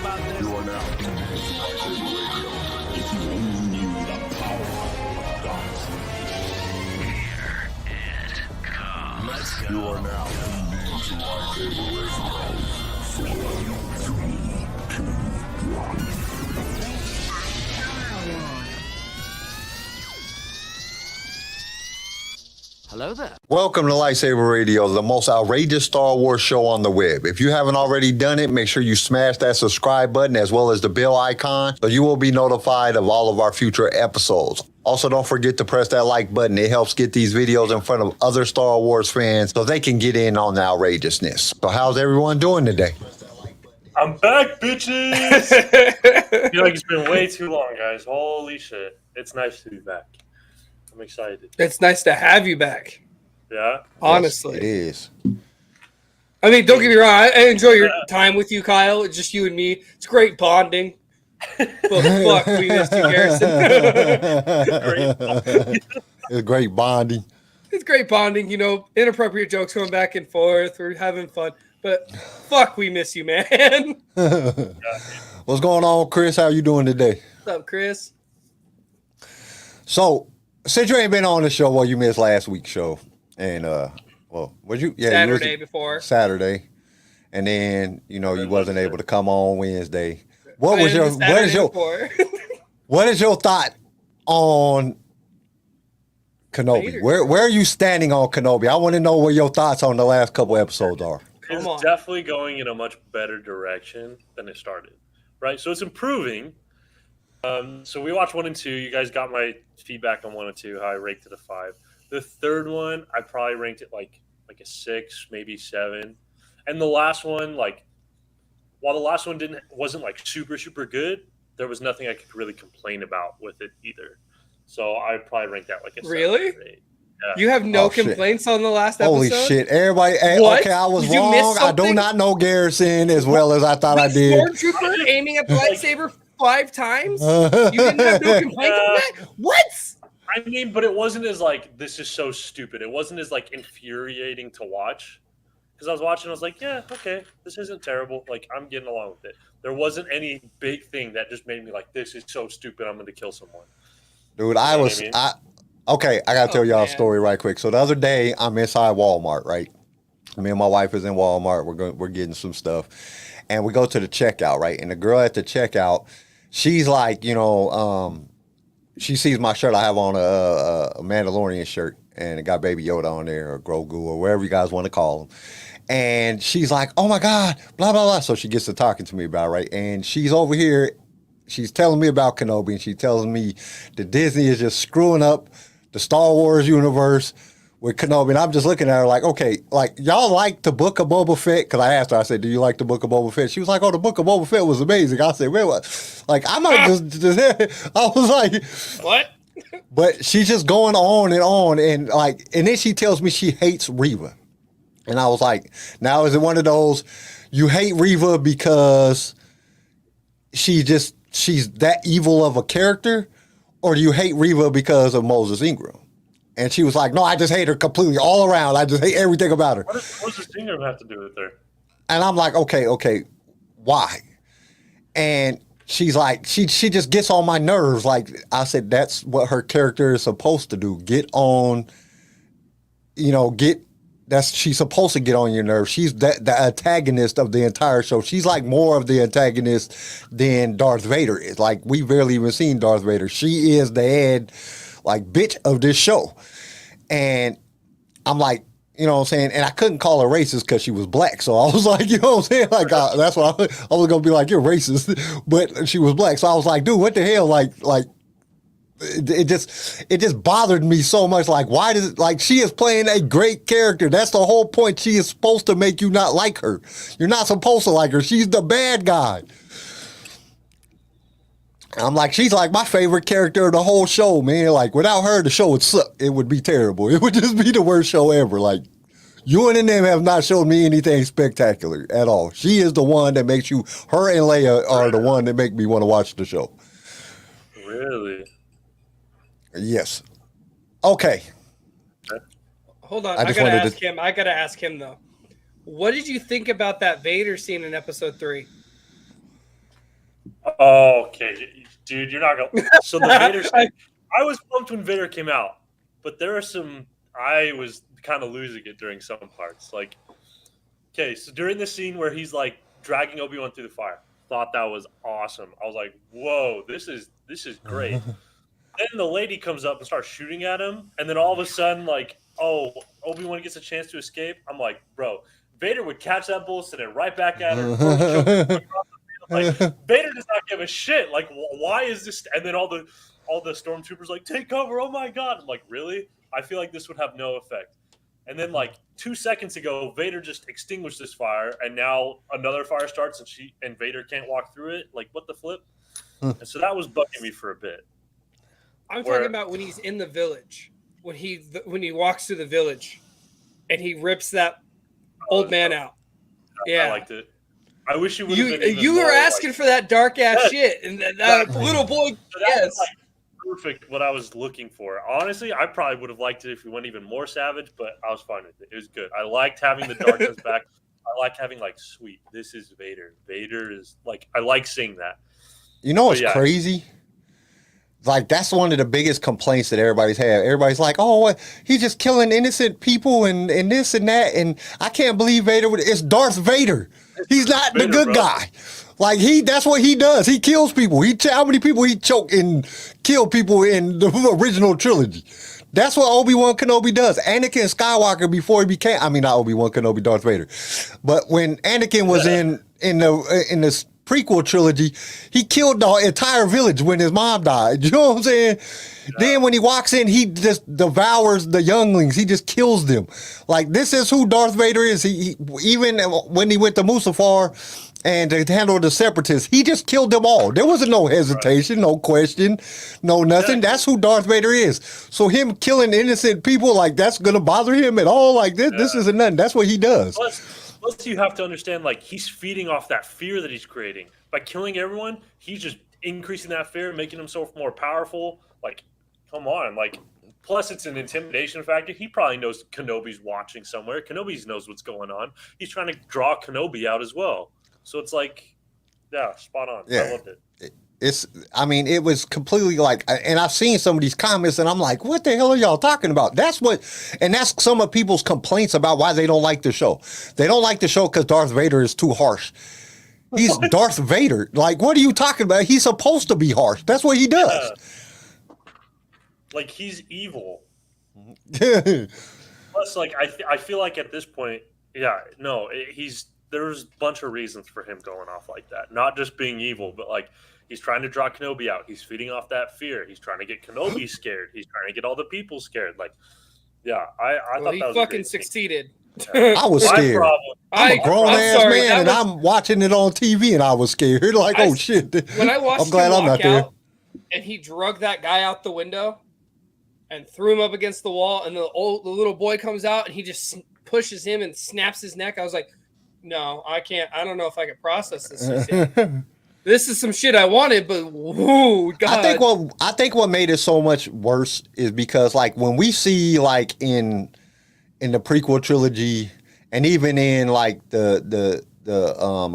You are now tuned into LightSaber Radio. If you only knew the power of Darth Vader. Here it comes. Let's go. You are now tuned into LightSaber Radio. 4, 3, 2, 1. Hello there. Welcome to LightSaber Radio, the most outrageous Star Wars show on the web. If you haven't already done it, make sure you smash that subscribe button as well as the bell icon so you will be notified of all of our future episodes. Also, don't forget to press that like button. It helps get these videos in front of other Star Wars fans so they can get in on the outrageousness. So how's everyone doing today? I'm back, bitches! I feel like it's been way too long, guys. Holy shit. It's nice to be back. I'm excited. It's nice to have you back. Yeah? Honestly. Yes, it is. I mean, don't get me wrong. I enjoy your time with you, Kyle. It's just you and me. It's great bonding. But fuck, we missed you, Garrison. It's great bonding. It's great bonding. You know, inappropriate jokes going back and forth. We're having fun. But fuck, we miss you, man. What's going on, Chris? How you doing today? What's up, Chris? So, since you ain't been on the show, well, you missed last week's show. And, was you? Yeah, Saturday before. Saturday. And then, you know, you wasn't able to come on Wednesday. What is your thought on Kenobi? Where are you standing on Kenobi? I want to know what your thoughts on the last couple episodes are. It's definitely going in a much better direction than it started, right? So it's improving. So we watched 1 and 2. You guys got my feedback on 1 and 2, how I ranked it a 5. The third one, I probably ranked it like a 6, maybe 7. And the last one, while the last one wasn't like super, super good, there was nothing I could really complain about with it either. So I probably ranked that like a 7 or 8. Yeah. You have no complaints on the last episode? Holy shit. Everybody, What? okay, I was Did you wrong. miss I do something? not know Garrison as well as I thought I did. Stormtrooper aiming at the lightsaber 5 times? You didn't have no complaints on that? What? I mean, but it wasn't as this is so stupid. It wasn't as infuriating to watch. Because I was watching, I was like, yeah, okay, this isn't terrible. I'm getting along with it. There wasn't any big thing that just made me this is so stupid, I'm going to kill someone. Dude, I got to tell y'all a story right quick. So the other day, I'm inside Walmart, right? Me and my wife is in Walmart. We're getting some stuff. And we go to the checkout, right? And the girl at the checkout, she's like, she sees my shirt. I have on a Mandalorian shirt, and it got Baby Yoda on there, or Grogu, or wherever you guys want to call him. And she's like, oh my God, blah, blah, blah. So she gets to talking to me about it, right? And she's over here, she's telling me about Kenobi, and she tells me that Disney is just screwing up the Star Wars universe with Kenobi. And I'm just looking at her like, okay, y'all like the Book of Boba Fett? Because I asked her, I said, do you like the Book of Boba Fett? She was like, oh, the Book of Boba Fett was amazing. I said, man, what? I might just I was like, what? But she's just going on, and and then she tells me she hates Reva. And I was like, now is it one of those, you hate Reva because she's that evil of a character, or do you hate Reva because of Moses Ingram? And she was like, no, I just hate her completely all around. I just hate everything about her. What does Moses Ingram have to do with her? And I'm like, okay, why? And she's like, she just gets on my nerves. I said, that's what her character is supposed to do. She's supposed to get on your nerves. She's the antagonist of the entire show. She's more of the antagonist than Darth Vader is. We've barely even seen Darth Vader. She is the head, bitch of this show. And I'm like, you know what I'm saying? And I couldn't call her racist because she was black. So I was like, you know what I'm saying? That's why I was going to be like, you're racist. But she was black. So I was like, dude, what the hell? It just bothered me so much. Why does she is playing a great character. That's the whole point. She is supposed to make you not like her. You're not supposed to like her. She's the bad guy. I'm like, she's my favorite character of the whole show, man. Without her, the show would suck. It would be terrible. It would just be the worst show ever. You and them have not shown me anything spectacular at all. She is the one that makes you, her and Leia are the one that make me want to watch the show. Really? Yes. Okay. Hold on. I gotta ask him though. What did you think about that Vader scene in episode 3? Oh, okay, dude, you're not gonna. So the Vader. I was pumped when Vader came out, but there are some. I was kind of losing it during some parts. Like, okay, so during the scene where he's like dragging Obi-Wan through the fire, thought that was awesome. I was like, whoa, this is great. Then the lady comes up and starts shooting at him, and then all of a sudden, like, oh, Obi-Wan gets a chance to escape. I'm like, bro, Vader would catch that bull, send it right back at her. Like, Vader does not give a shit. Like, why is this? And then all the stormtroopers like, take cover. Oh my god! I'm like, really? I feel like this would have no effect. And then like 2 seconds ago, Vader just extinguished this fire, and now another fire starts, and Vader can't walk through it. Like, what the flip? And so that was bugging me for a bit. I'm talking about when he's in the village, when he walks through the village, and he rips that old man out. Yeah, I liked it. I wish you would. You were asking for that dark ass shit, and that little boy. So yes, like perfect. What I was looking for. Honestly, I probably would have liked it if we went even more savage, but I was fine with it. It was good. I liked having the darkness back. I liked having like, sweet. This is Vader. Vader is like. I like seeing that. You know what's crazy? Like, that's one of the biggest complaints that everybody's had. Everybody's like, oh, he's just killing innocent people and this and that. And I can't believe Vader. It's Darth Vader. He's not the good guy. Like, that's what he does. He kills people. How many people he choked and killed people in the original trilogy? That's what Obi-Wan Kenobi does. Anakin Skywalker, before he became, I mean, not Obi-Wan Kenobi, Darth Vader. But when Anakin was in the prequel trilogy, he killed the entire village when his mom died. You know what I'm saying? Yeah. Then when he walks in, he just devours the younglings. He just kills them. Like, this is who Darth Vader is. He even when he went to Mustafar and to handle the separatists, he just killed them all. There wasn't no hesitation, no question, no nothing. Yeah. That's who Darth Vader is. So him killing innocent people, like, that's gonna bother him at all? Like, this isn't nothing. That's what he does. Plus, you have to understand, like, he's feeding off that fear that he's creating. By killing everyone, he's just increasing that fear, making himself more powerful. Like, come on. Like, plus, it's an intimidation factor. He probably knows Kenobi's watching somewhere. Kenobi knows what's going on. He's trying to draw Kenobi out as well. So it's like, yeah, spot on. Yeah. I loved it. It was completely like, and I've seen some of these comments and I'm like, what the hell are y'all talking about? That's some of people's complaints about why they don't like the show. They don't like the show because Darth Vader is too harsh. He's Darth Vader. Like, what are you talking about? He's supposed to be harsh. That's what he does. Yeah. Like, he's evil. Plus, like, I feel like at this point, there's a bunch of reasons for him going off like that. Not just being evil, but like, he's trying to draw Kenobi out. He's feeding off that fear. He's trying to get Kenobi scared. He's trying to get all the people scared. Like, yeah, I thought that was fucking succeeded. Yeah. I was scared. I'm a grown-ass man, and I'm watching it on TV, and I was scared. Like, oh, shit. When I watched I'm glad I'm not there. And he drug that guy out the window and threw him up against the wall, and the little boy comes out, and he just pushes him and snaps his neck. I was like, no, I can't. I don't know if I can process this. This is some shit I wanted, but whoa, God. I think what made it so much worse is because, like, when we see, like, in the prequel trilogy and even in like the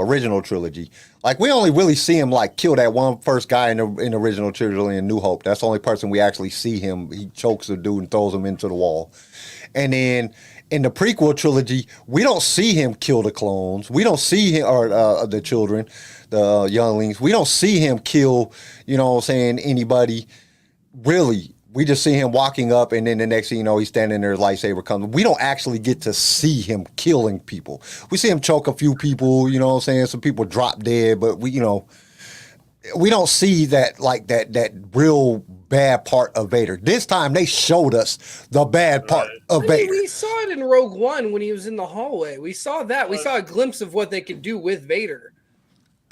original trilogy, like, we only really see him like kill that one first guy in the original trilogy in New Hope. That's the only person we actually see him. He chokes the dude and throws him into the wall. And then in the prequel trilogy, we don't see him kill the clones. We don't see him, or the children, the younglings. We don't see him kill, you know what I'm saying, anybody, really. We just see him walking up, and then the next thing you know, he's standing there, his lightsaber comes. We don't actually get to see him killing people. We see him choke a few people, you know what I'm saying? Some people drop dead, but we don't see that, like, that real bad part of Vader. This time they showed us the bad part of Vader. We saw it in Rogue One when he was in the hallway. We saw that. We saw a glimpse of what they could do with Vader.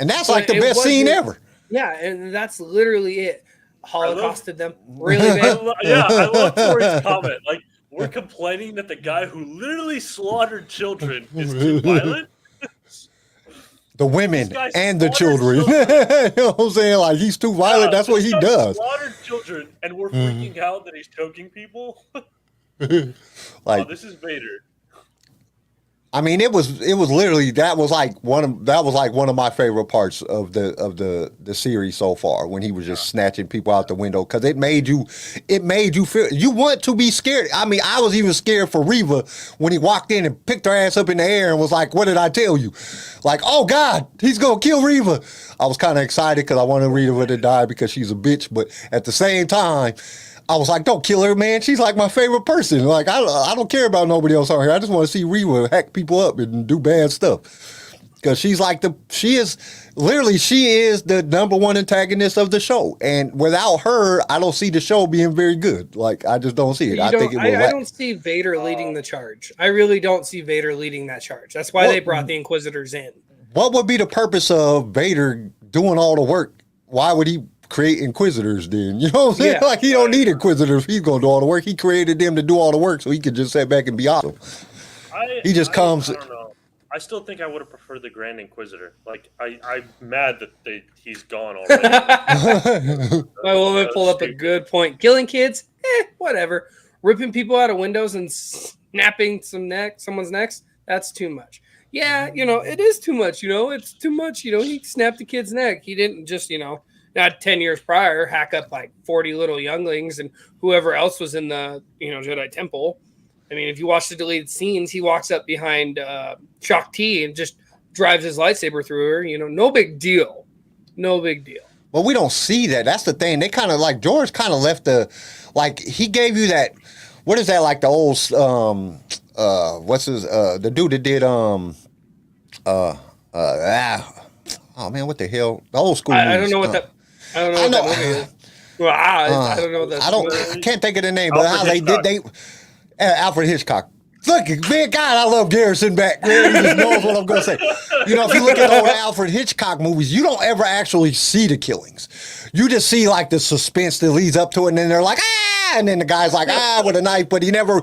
And that's like the best scene ever. Yeah, and that's literally it. Holocausted them. Really bad. I love Tori's comment. Like, we're complaining that the guy who literally slaughtered children is too violent. The women and the children. You know what I'm saying? Like, he's too violent. That's what he does. Slaughtered children, and we're freaking out that he's choking people. Like, this is Vader. I mean, it was literally that was like one of my favorite parts of the series so far, when he was just snatching people out the window, because it made you feel you want to be scared. I mean, I was even scared for Reva when he walked in and picked her ass up in the air and was like, "What did I tell you?" Like, oh God, he's gonna kill Reva. I was kind of excited because I wanted Reva to die because she's a bitch, but at the same time, I was like, don't kill her, man. She's like my favorite person. Like, I don't care about nobody else on here. I just want to see Reva hack people up and do bad stuff. Because she is the number one antagonist of the show. And without her, I don't see the show being very good. Like, I just don't see it. I don't see Vader leading the charge. I really don't see Vader leading that charge. That's why they brought the Inquisitors in. What would be the purpose of Vader doing all the work? Why would he create Inquisitors then? You know what I'm saying? Yeah. Like, he don't need Inquisitors. He's going to do all the work. He created them to do all the work so he could just sit back and be awesome. I don't know. I still think I would have preferred the Grand Inquisitor. Like, I'm mad that he's gone already. My woman pulled up a good point. Killing kids, whatever. Ripping people out of windows and snapping someone's necks, that's too much. Yeah, it is too much. It's too much. He snapped the kid's neck. He didn't just, not 10 years prior, hack up like 40 little younglings and whoever else was in the, Jedi Temple. I mean, if you watch the deleted scenes, he walks up behind Shock T and just drives his lightsaber through her. No big deal. No big deal. Well, we don't see that. That's the thing. They kind of like, George kind of left he gave you that, what is that, like the old, what's his, the dude that did, oh man, what the hell? The old school I don't know what that, I don't know what that movie is. Well, I don't know what that I can't think of the name, but how Alfred Hitchcock. Look, man, God, I love Garrison back. Man, he just knows what I'm going to say. If you look at old Alfred Hitchcock movies, you don't ever actually see the killings. You just see like the suspense that leads up to it, and then they're like, and then the guy's like, with a knife, but you never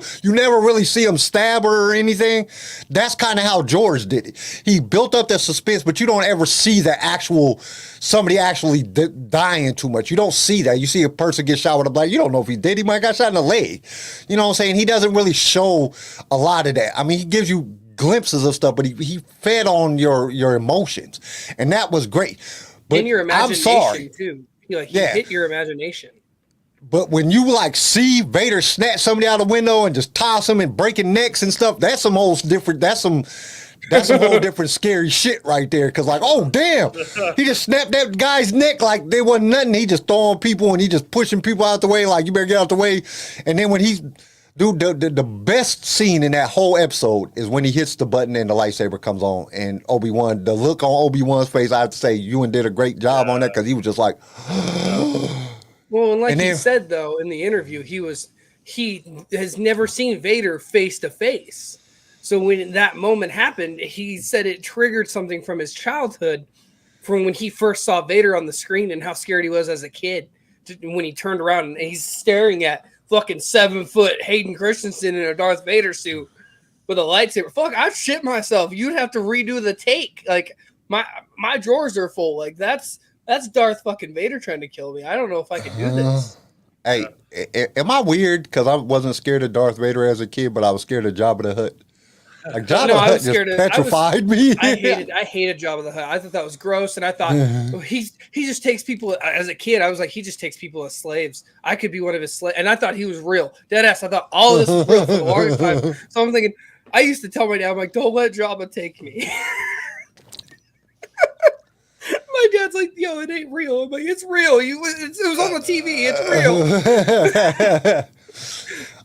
really see him stab her or anything. That's kind of how George did it. He built up that suspense, but you don't ever see somebody actually dying too much. You don't see that. You see a person get shot with a blade. You don't know if he did. He might have got shot in the leg. You know what I'm saying? He doesn't really show a lot of that. I mean, he gives you glimpses of stuff, but he fed on your emotions, and that was great. But in your imagination too. He hit your imagination. But when you see Vader snatch somebody out the window and just toss them and breaking necks and stuff, that's some whole different. That's some whole different scary shit right there. Because oh damn, he just snapped that guy's neck like they wasn't nothing. He just throwing people and he just pushing people out the way. Like, you better get out the way. And then when the best scene in that whole episode is when he hits the button and the lightsaber comes on, and Obi-Wan, the look on Obi-Wan's face, I have to say, Ewan did a great job on that, because he was just like. Well, and he said though in the interview, he has never seen Vader face to face. So when that moment happened, he said it triggered something from his childhood, from when he first saw Vader on the screen and how scared he was as a kid. When he turned around and he's staring at fucking 7-foot Hayden Christensen in a Darth Vader suit with a lightsaber. Fuck, I'd shit myself. You'd have to redo the take. Like, my drawers are full. Like, that's Darth fucking Vader trying to kill me. I don't know if I could do this. Hey, am I weird? Because I wasn't scared of Darth Vader as a kid, but I was scared of Jabba the Hutt. Like, Jabba the Hutt just petrified me. I hated Jabba the Hutt. I thought that was gross, and I thought he just takes people. As a kid, I was like, he just takes people as slaves. I could be one of his slaves, and I thought he was real. Deadass. I thought all of this was real for the longest time. So I'm thinking, I used to tell my dad, I'm like, don't let Jabba take me. My dad's like, yo, it ain't real. I'm like, it's real. It was on the TV. It's real.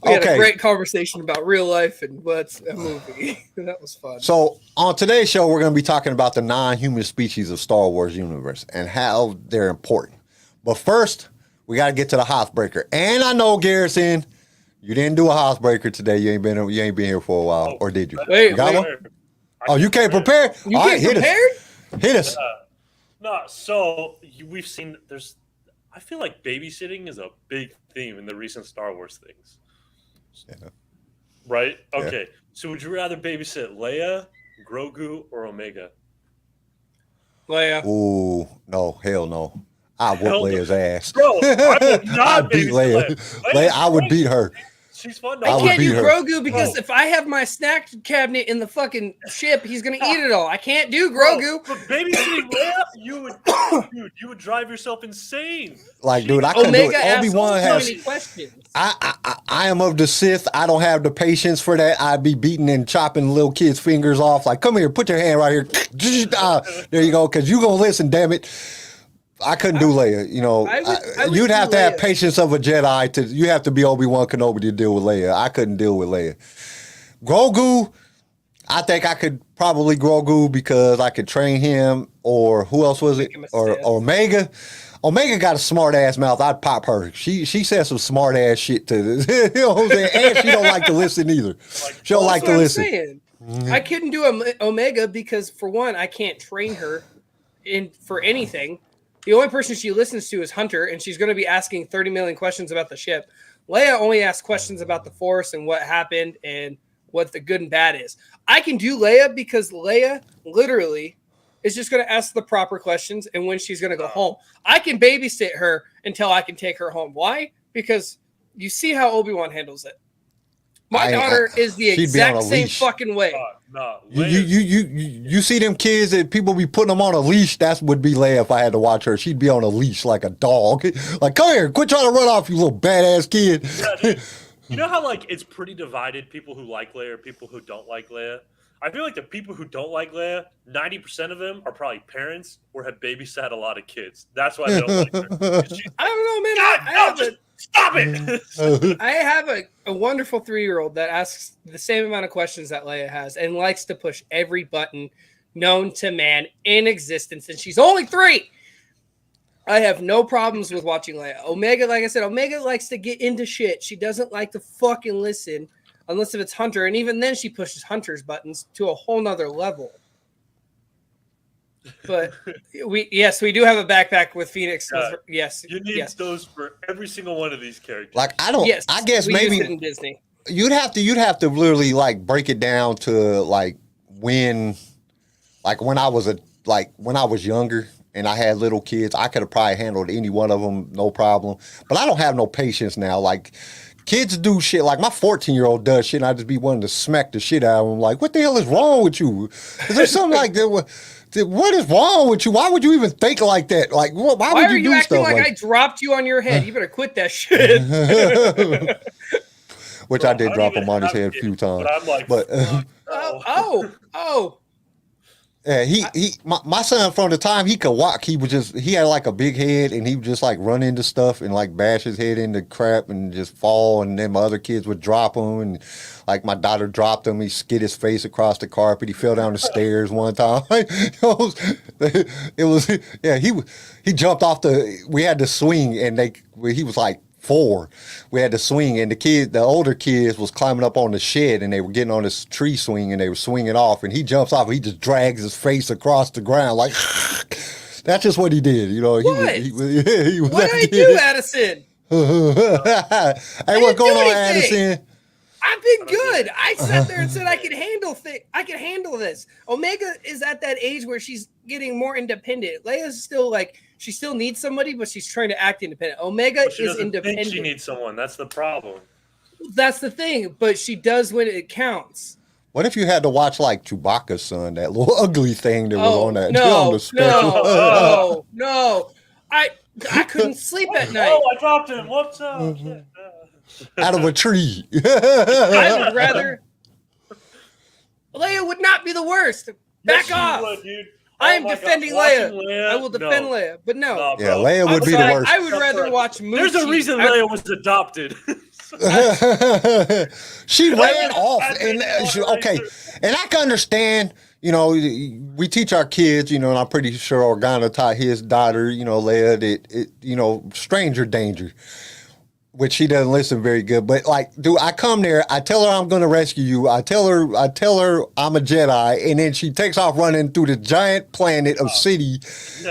We had a great conversation about real life and what's a movie. That was fun. So on today's show, we're going to be talking about the non-human species of Star Wars universe and how they're important. But first, we got to get to the Housebreaker. And I know, Garrison, you didn't do a Housebreaker today. You ain't been here for a while, or did you? Wait, one? Oh, you can't prepare? You can't prepare? Hit us. No, so we've seen I feel like babysitting is a big theme in the recent Star Wars things. Yeah. Right? Okay. Yeah. So would you rather babysit Leia, Grogu, or Omega? Leia. Ooh, no, hell no. I whoop Leia's ass. Bro, I would not beat Leia. I would beat her. She's fun. I would can't beat do her. Grogu because if I have my snack cabinet in the fucking ship, he's gonna eat it all. I can't do Grogu. But babysitting Leia, you would drive yourself insane. Like, dude, I couldn't do Omega it. asks Obi-Wan so has. many questions. I am of the Sith. I don't have the patience for that. I'd be beating and chopping little kids' fingers off. Like, come here, put your hand right here. There you go, because you gonna listen, damn it. I couldn't do Leia. You know, I would you'd have do to have Leia. patience of a Jedi. You have to be Obi-Wan Kenobi to deal with Leia. I couldn't deal with Leia. Grogu, I think I could probably Grogu because I could train him. Or who else was it? Make him a Or Sith. Omega. Omega got a smart ass mouth. I'd pop her. She said some smart ass shit to you know what I'm saying? And she don't like to listen either. She don't like That's to what I'm listen. saying. I couldn't do Omega because, for one, I can't train her for anything. The only person she listens to is Hunter, and she's going to be asking 30 million questions about the ship. Leia only asks questions about the Force and what happened and what the good and bad is. I can do Leia because Leia literally is just going to ask the proper questions and when she's going to go home. I can babysit her until I can take her home. Why? Because you see how Obi-Wan handles it. My daughter is the she'd be on exact a same leash. fucking way. No, You see them kids that people be putting them on a leash. That would be Leia if I had to watch her. She'd be on a leash like a dog. Like, come here, quit trying to run off, you little badass kid. Yeah, dude. You know how like it's pretty divided, people who like Leia, people who don't like Leia? I feel like the people who don't like Leia, 90% of them are probably parents or have babysat a lot of kids. That's why they don't like her. I don't know, man. God, I no, have just stop it. I have a wonderful 3-year-old that asks the same amount of questions that Leia has and likes to push every button known to man in existence. And she's only 3. I have no problems with watching Leia. Omega, like I said, Omega likes to get into shit. She doesn't like to fucking listen unless if it's Hunter. And even then she pushes Hunter's buttons to a whole nother level. But we do have a backpack with Phoenix. Yes. You need those for every single one of these characters. Like, I don't. Yes, I guess we maybe used it in Disney. you'd have to literally like break it down to like when I was younger and I had little kids, I could have probably handled any one of them, no problem. But I don't have no patience now. Like, kids do shit. Like, my 14-year-old does shit, and I just be wanting to smack the shit out of him. Like, what the hell is wrong with you? Is there something like that? What is wrong with you? Why would you even think like that? Like, why would are you do acting stuff like I dropped you on your head? You better quit that shit. Which Bro, I did don't drop even him on his have head a kids, few times. But I'm like, But Oh. yeah, my son from the time he could walk, he had like a big head and he would just like run into stuff and like bash his head into crap and just fall, and then my other kids would drop him, and like my daughter dropped him, he skid his face across the carpet, he fell down the stairs one time. He jumped off we had to swing, and he was like 4. We had to swing, and the older kids was climbing up on the shed, and they were getting on this tree swing, and they were swinging off, and he jumps off, and he just drags his face across the ground like that's just what he did, you know. What? He was What did I do, Addison? Hey, what's going on, Addison? I've been good. I sat there and said I could handle this. Omega is at that age where she's getting more independent. Leia's still like, she still needs somebody, but she's trying to act independent. Omega she is doesn't independent. think she needs someone. That's the problem. That's the thing, but she does when it counts. What if you had to watch like Chewbacca's son, that little ugly thing that was on that on the special? No. I couldn't sleep at night. Oh, I dropped him. What's up? Out of a tree. I would rather. Leia would not be the worst. Back off. Would, dude. I am my defending God. Watching Leia. I will defend Leia, but no. Yeah, Leia would be the worst. I would rather watch Moochie. There's a reason Leia was adopted. She ran off, and okay, and I can understand. You know, we teach our kids. You know, and I'm pretty sure Organa taught his daughter. You know, Leia that stranger danger, which she doesn't listen very good. But like, dude, I come there, I tell her I'm going to rescue you. I tell her I'm a Jedi, and then she takes off running through the giant planet of city.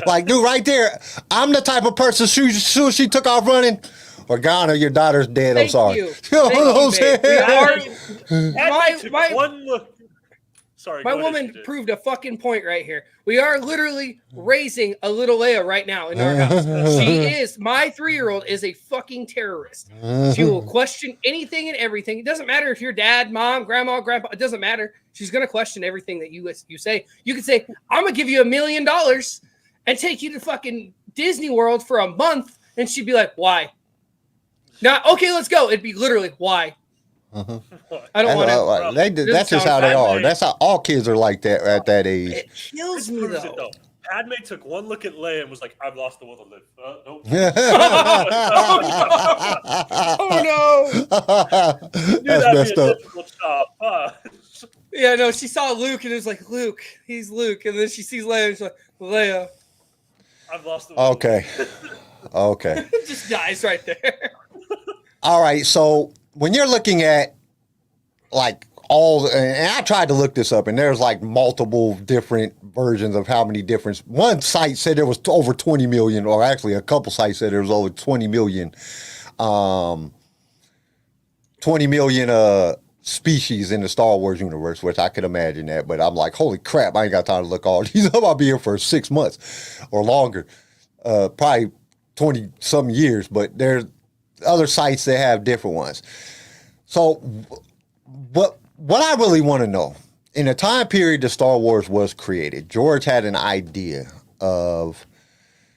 Like, dude, right there, I'm the type of person. Soon she took off running. Organa, your daughter's dead. I'm sorry. You know what I'm saying? One look. Sorry. My go ahead, woman CJ. proved a fucking point right here. We are literally raising a little Leia right now in our house. My 3-year-old is a fucking terrorist. She will question anything and everything. It doesn't matter if you're dad, mom, grandma, grandpa. It doesn't matter. She's going to question everything that you say. You could say, I'm going to give you $1 million and take you to fucking Disney World for a month. And she'd be like, why? Now, okay, let's go. It'd be literally, why? I don't want to. That's just how they are. That's how all kids are like that at that age. It kills me, proves though. it, though. Padme took one look at Leia and was like, I've lost the will to live. Nope. Oh, no. That's messed up. Yeah, no, she saw Luke and it was like, Luke, he's Luke. And then she sees Leia and she's like, Leia. I've lost the will. Okay. Okay. Just dies right there. All right. So when you're looking at like and I tried to look this up, and there's like multiple different versions of how many different. One site said there was over 20 million, or actually a couple sites said there was over 20 million, 20 million species in the Star Wars universe, which I could imagine that. But I'm like, holy crap, I ain't got time to look all these up. I'll be here for 6 months or longer, probably 20 some years. But there's other sites that have different ones. So what I really want to know, in the time period that Star Wars was created, George had an idea of,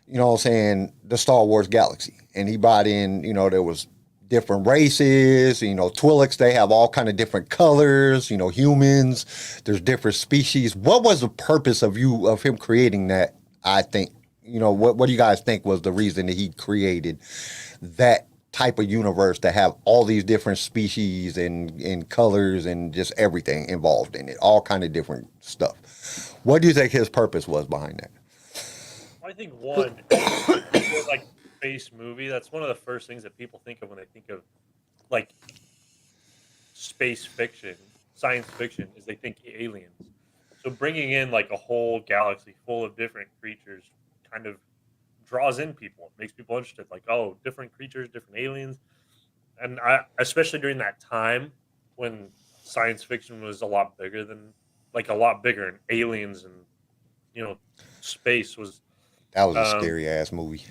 you know what I'm saying, the Star Wars galaxy. And he brought in, you know, there was different races, you know, Twi'leks, they have all kind of different colors, you know, humans, there's different species. What was the purpose of him creating that, I think? You know, what do you guys think was the reason that he created that type of universe to have all these different species and colors and just everything involved in it, all kind of different stuff? What do you think his purpose was behind that? I think one, like space movie, that's one of the first things that people think of when they think of like space fiction, science fiction, is they think aliens. So bringing in like a whole galaxy full of different creatures kind of draws in people. It makes people interested. Like, oh, different creatures, different aliens. And especially during that time when science fiction was a lot bigger, and aliens and, you know, space was. That was a scary ass movie.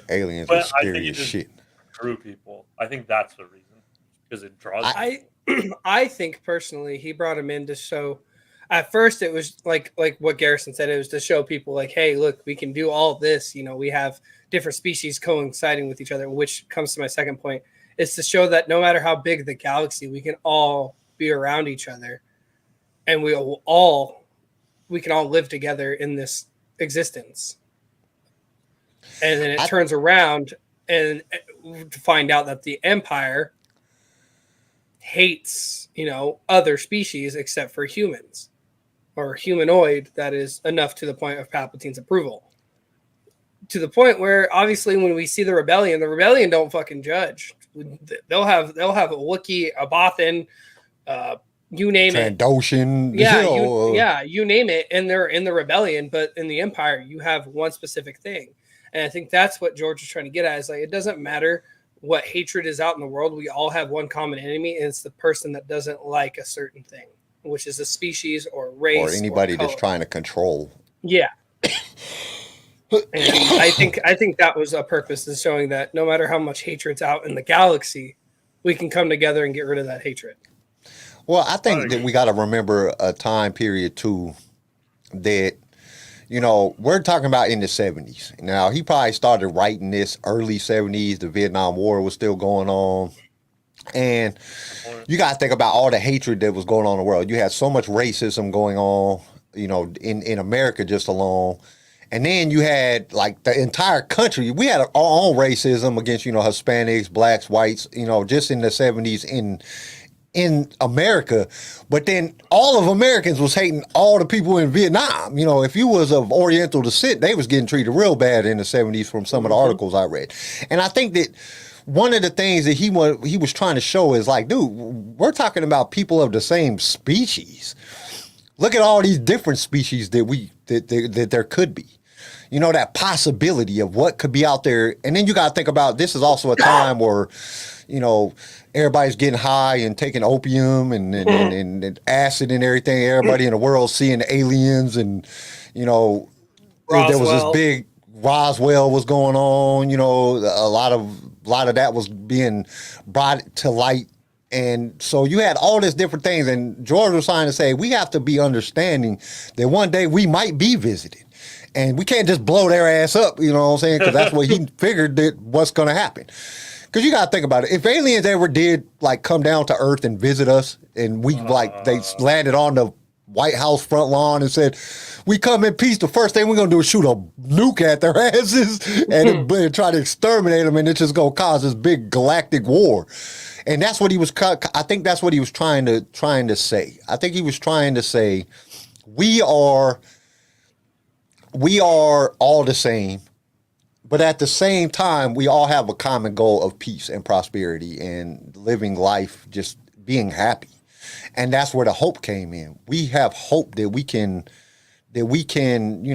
Aliens are scary as shit. Drew people. I think that's the reason, because it draws. I think personally he brought him in to show. At first, it was like what Garrison said. It was to show people like, hey, look, we can do all this. You know, we have different species coinciding with each other, which comes to my second point. Is to show that no matter how big the galaxy, we can all be around each other, and we can all live together in this existence. And then it turns around and to find out that the Empire hates, you know, other species except for humans. Or humanoid, that is enough to the point of Palpatine's approval. To the point where, obviously, when we see the rebellion don't fucking judge. They'll have a Wookiee, a Bothan, you name it. Trandoshan. You name it, and they're in the rebellion. But in the Empire, you have one specific thing. And I think that's what George is trying to get at. Is like, it doesn't matter what hatred is out in the world. We all have one common enemy, and it's the person that doesn't like a certain thing, which is a species or race or anybody or that's trying to control. Yeah. And I think that was a purpose, is showing that no matter how much hatred's out in the galaxy, we can come together and get rid of that hatred. Well, I think that we got to remember a time period too that, you know, we're talking about in the 70s. Now, he probably started writing this early 70s. The Vietnam War was still going on. And you got to think about all the hatred that was going on in the world. You had so much racism going on, you know, in America just alone. And then you had like the entire country. We had our own racism against, you know, Hispanics, blacks, whites, you know, just in the 70s in America. But then all of Americans was hating all the people in Vietnam. You know, if you was of Oriental descent, they was getting treated real bad in the 70s from some of the articles I read. And I think that one of the things that he was trying to show is like, dude, we're talking about people of the same species. Look at all these different species that there could be. You know, that possibility of what could be out there. And then you got to think about, this is also a time where, you know, everybody's getting high and taking opium and acid and everything. Everybody in the world seeing aliens, and, you know, there was this big Roswell was going on. You know, a lot of that was being brought to light. And so you had all these different things. And George was trying to say, we have to be understanding that one day we might be visited. And we can't just blow their ass up, you know what I'm saying? Because that's what he figured that what's going to happen. Because you got to think about it. If aliens ever did, like, come down to Earth and visit us, and we, like, they landed on the White House front lawn and said, we come in peace, the first thing we're going to do is shoot a nuke at their asses and try to exterminate them, and it's just going to cause this big galactic war. And that's what he was, I think that's what he was trying to say. I think he was trying to say, we are all the same, but at the same time, we all have a common goal of peace and prosperity and living life, just being happy. And that's where the hope came in. We have hope that we can, you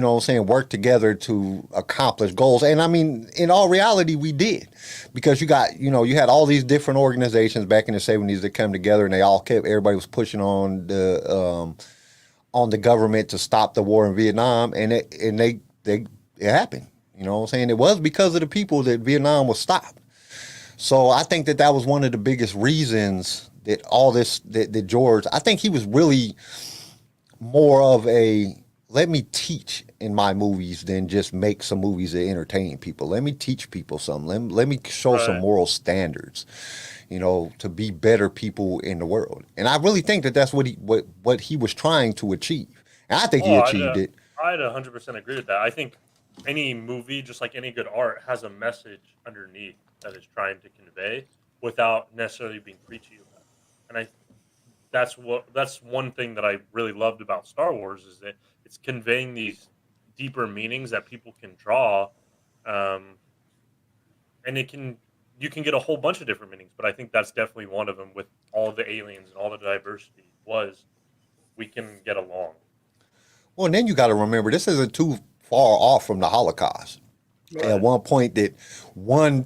know what I'm saying, work together to accomplish goals. And I mean, in all reality, we did. Because you had all these different organizations back in the 70s that come together, and they all everybody was pushing on the government to stop the war in Vietnam, and it happened. You know what I'm saying? It was because of the people that Vietnam was stopped. So I think that was one of the biggest reasons that all this, that George, I think he was really more of a, let me teach in my movies than just make some movies that entertain people. Let me teach people something. Let me show some moral standards, you know, to be better people in the world. And I really think that that's what he was trying to achieve. And I think he achieved it. I'd 100% agree with that. I think any movie, just like any good art, has a message underneath that it's trying to convey without necessarily being preachy about it. And that's one thing that I really loved about Star Wars, is that it's conveying these deeper meanings that people can draw, and you can get a whole bunch of different meanings. But I think that's definitely one of them. With all the aliens and all the diversity, was we can get along. Well, and then you got to remember, this isn't too far off from the Holocaust. Right. At one point, that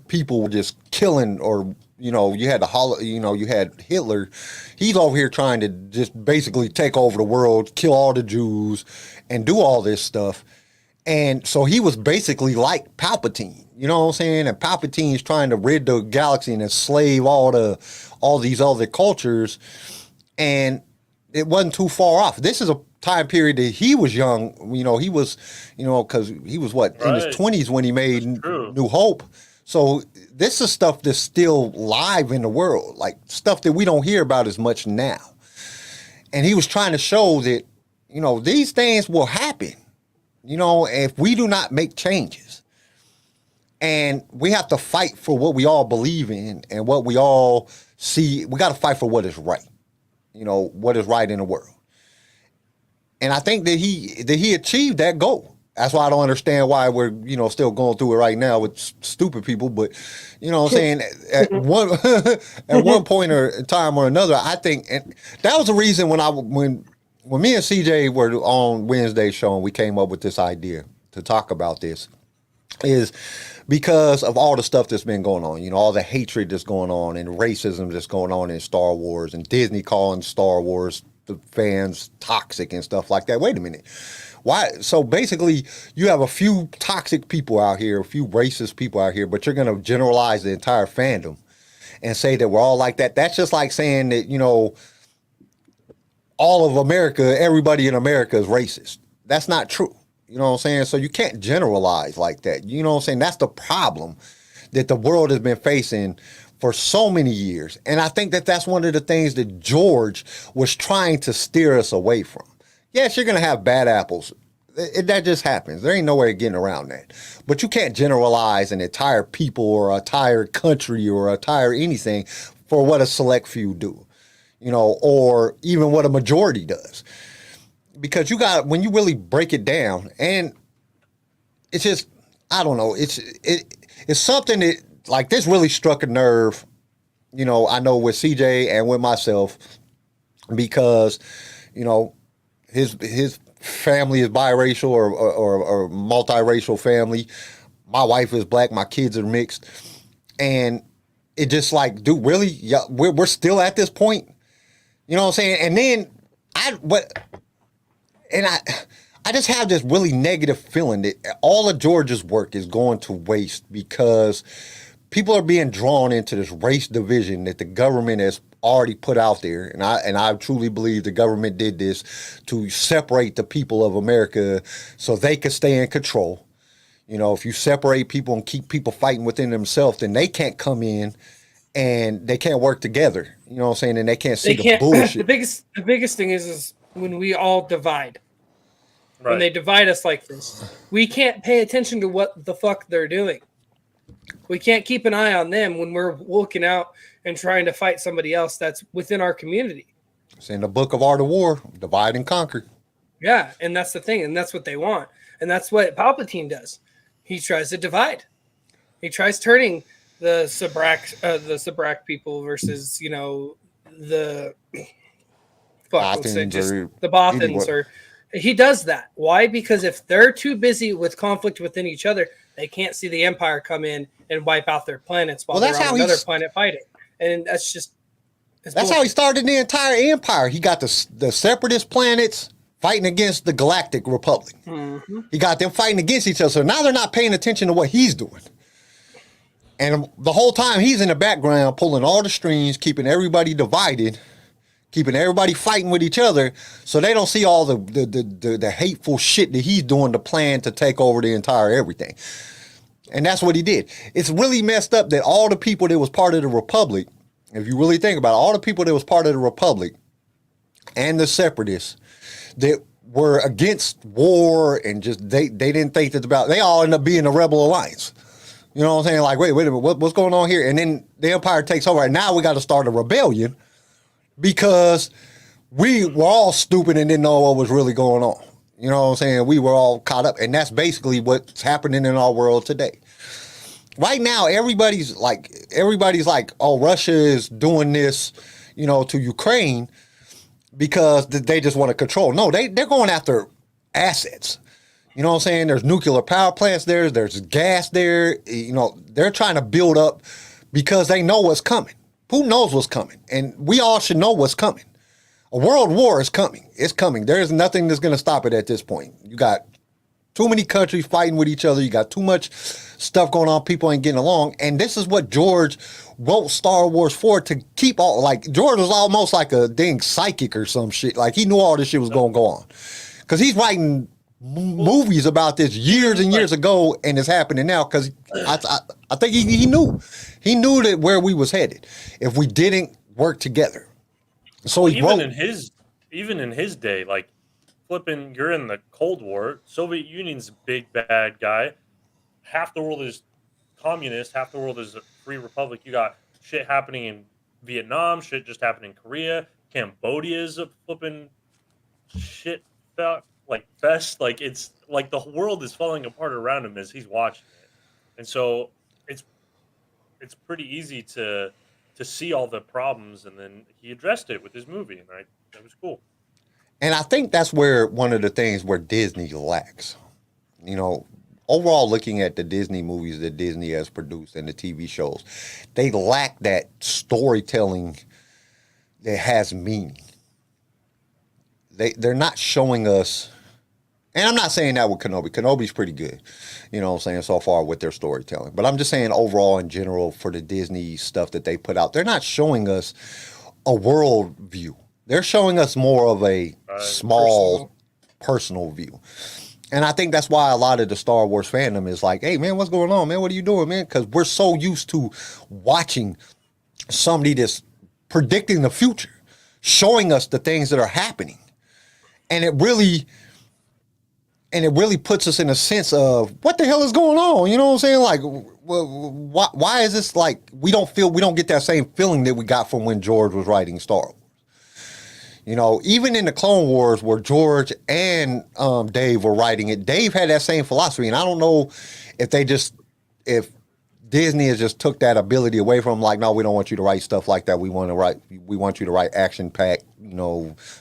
people were just killing, or you know, you had Hitler. He's over here trying to just basically take over the world, kill all the Jews, and do all this stuff. And so he was basically like Palpatine, you know what I'm saying? And Palpatine's trying to rid the galaxy and enslave all these other cultures. And it wasn't too far off. This is a time period that he was young. You know, he was, you know, because he was in his 20s when he made New Hope. So this is stuff that's still live in the world, like stuff that we don't hear about as much now. And he was trying to show that, you know, these things will happen, you know, if we do not make changes. And we have to fight for what we all believe in and what we all see. We got to fight for what is right, you know, what is right in the world. And I think that he achieved that goal. That's why I don't understand why we're, you know, still going through it right now with stupid people. But, you know what I'm saying, at one point or time or another, I think, and that was the reason when me and CJ were on Wednesday's show and we came up with this idea to talk about this, is because of all the stuff that's been going on, you know, all the hatred that's going on and racism that's going on in Star Wars, and Disney calling Star Wars, the fans, toxic and stuff like that. Wait a minute. Why? So basically, you have a few toxic people out here, a few racist people out here, but you're going to generalize the entire fandom and say that we're all like that. That's just like saying that, you know, all of America, everybody in America is racist. That's not true. You know what I'm saying? So you can't generalize like that. You know what I'm saying? That's the problem that the world has been facing for so many years. And I think that that's one of the things that George was trying to steer us away from. Yes, you're going to have bad apples. That just happens. There ain't no way of getting around that. But you can't generalize an entire people or an entire country or an entire anything for what a select few do, you know, or even what a majority does. Because when you really break it down, and it's just, I don't know, it's something that, like, this really struck a nerve, you know, I know with CJ and with myself, because, you know, his family is biracial or multiracial family. My wife is black. My kids are mixed, and it just like, dude, really? Yeah, we're still at this point. You know what I'm saying? And then I just have this really negative feeling that all of George's work is going to waste because people are being drawn into this race division that the government has already put out there. And I truly believe the government did this to separate the people of America so they could stay in control. You know, if you separate people and keep people fighting within themselves, then they can't come in and they can't work together. You know what I'm saying? And they can't see the bullshit. The biggest thing is when we all divide. Right. When they divide us like this, we can't pay attention to what the fuck they're doing. We can't keep an eye on them when we're looking out and trying to fight somebody else that's within our community. It's in the book of Art of War, divide and conquer. Yeah, and that's the thing, and that's what they want. And that's what Palpatine does. He tries to divide. He tries turning the sabrak people versus, you know, the Bothans or he does that. Why? Because if they're too busy with conflict within each other, they can't see the Empire come in and wipe out their planets while they're on another planet fighting. And that's just that's how he started the entire Empire. He got the separatist planets fighting against the Galactic Republic. Mm-hmm. He got them fighting against each other. So now they're not paying attention to what he's doing. And the whole time he's in the background pulling all the strings, keeping everybody divided, keeping everybody fighting with each other, so they don't see all the hateful shit that he's doing to plan to take over the entire everything. And that's what he did. It's really messed up that all the people that was part of the Republic, if you really think about it, all the people that was part of the Republic and the Separatists that were against war and just they didn't think that about, they all end up being a rebel alliance. You know what I'm saying? Like, wait a minute, what's going on here? And then the Empire takes over. And now we got to start a rebellion because we were all stupid and didn't know what was really going on. You know what I'm saying? We were all caught up. And that's basically what's happening in our world today. Right now, everybody's like, oh, Russia is doing this, you know, to Ukraine because they just want to control. No, they're going after assets. You know what I'm saying? There's nuclear power plants there. There's gas there. You know, they're trying to build up because they know what's coming. Who knows what's coming? And we all should know what's coming. A world war is coming. It's coming. There is nothing that's going to stop it at this point. You got too many countries fighting with each other. You got too much stuff going on. People ain't getting along. And this is what George wrote Star Wars for, to keep all, like, George was almost like a dang psychic or some shit. Like, he knew all this shit was going to go on. Because he's writing movies about this years and years ago, and it's happening now because I think he knew that where we was headed if we didn't work together. So he even in his day, like flipping, you're in the Cold War. Soviet Union's a big bad guy. Half the world is communist. Half the world is a free republic. You got shit happening in Vietnam. Shit just happened in Korea. Cambodia is a flipping shit like fest. Like, it's like the world is falling apart around him as he's watching it. And so it's pretty easy to see all the problems, and then he addressed it with his movie, and that was cool. And I think that's where one of the things where Disney lacks. You know, overall, looking at the Disney movies that Disney has produced and the TV shows, they lack that storytelling that has meaning. They're not showing us. And I'm not saying that with Kenobi. Kenobi's pretty good, you know what I'm saying, so far with their storytelling. But I'm just saying overall in general for the Disney stuff that they put out, they're not showing us a world view. They're showing us more of a small, personal view. And I think that's why a lot of the Star Wars fandom is like, hey, man, what's going on, man? What are you doing, man? Because we're so used to watching somebody that's predicting the future, showing us the things that are happening. And it really puts us in a sense of what the hell is going on? You know what I'm saying? Like, why is this like we don't get that same feeling that we got from when George was writing Star Wars? You know, even in the Clone Wars where George and Dave were writing it, Dave had that same philosophy. And I don't know if Disney has just took that ability away from them. Like, no, we don't want you to write stuff like that. We want you to write action packed,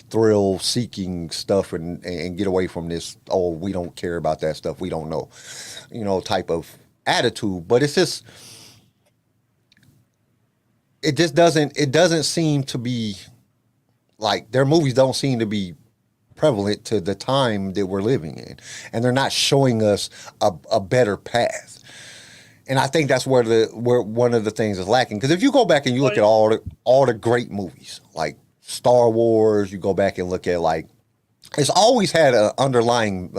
thrill seeking stuff and get away from this. Oh, we don't care about that stuff. We don't know, type of attitude. But it's just, it doesn't seem to be like their movies don't seem to be prevalent to the time that we're living in, and they're not showing us a better path. And I think that's where one of the things is lacking. Because if you go back and you look at all the great movies, like Star Wars, you go back and look at it's always had an underlying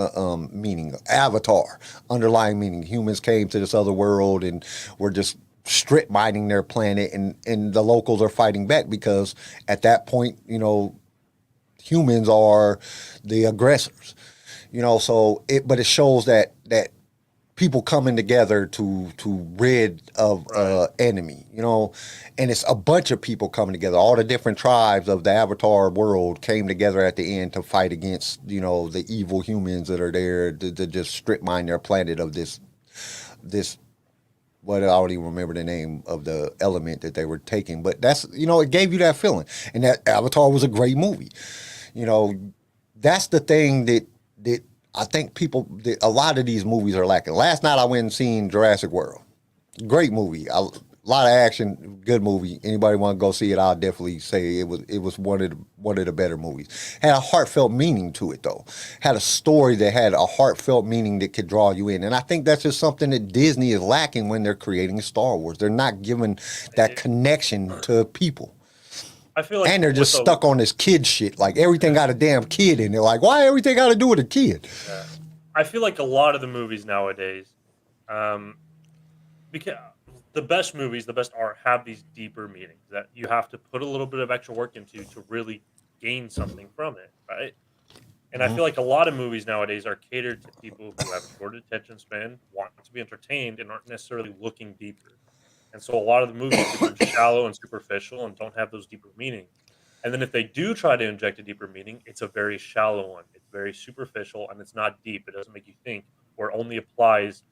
meaning. Avatar, underlying meaning. Humans came to this other world and were just strip mining their planet, and the locals are fighting back because at that point, humans are the aggressors. But it shows that people coming together to rid of enemy, and it's a bunch of people coming together. All the different tribes of the Avatar world came together at the end to fight against, the evil humans that are there to just strip mine their planet of this. What I don't even remember the name of the element that they were taking, but that's it gave you that feeling, and that Avatar was a great movie. That's the thing that I think a lot of these movies are lacking. Last night I went and seen Jurassic World. Great movie. A lot of action, good movie. Anybody want to go see it, I'll definitely say it was one of the better movies. Had a heartfelt meaning to it, though. Had a story that had a heartfelt meaning that could draw you in. And I think that's just something that Disney is lacking when they're creating Star Wars. They're not giving that connection to people. I feel like, and they're just stuck on this kid shit. Like everything got a damn kid in it. Like, why everything got to do with a kid? Yeah. I feel like a lot of the movies nowadays, because the best movies, the best art, have these deeper meanings that you have to put a little bit of extra work into to really gain something from it, right? And I feel like a lot of movies nowadays are catered to people who have a short attention span, want to be entertained, and aren't necessarily looking deeper. And so a lot of the movies are shallow and superficial and don't have those deeper meanings. And then if they do try to inject a deeper meaning, it's a very shallow one. It's very superficial and it's not deep. It doesn't make you think, or only applies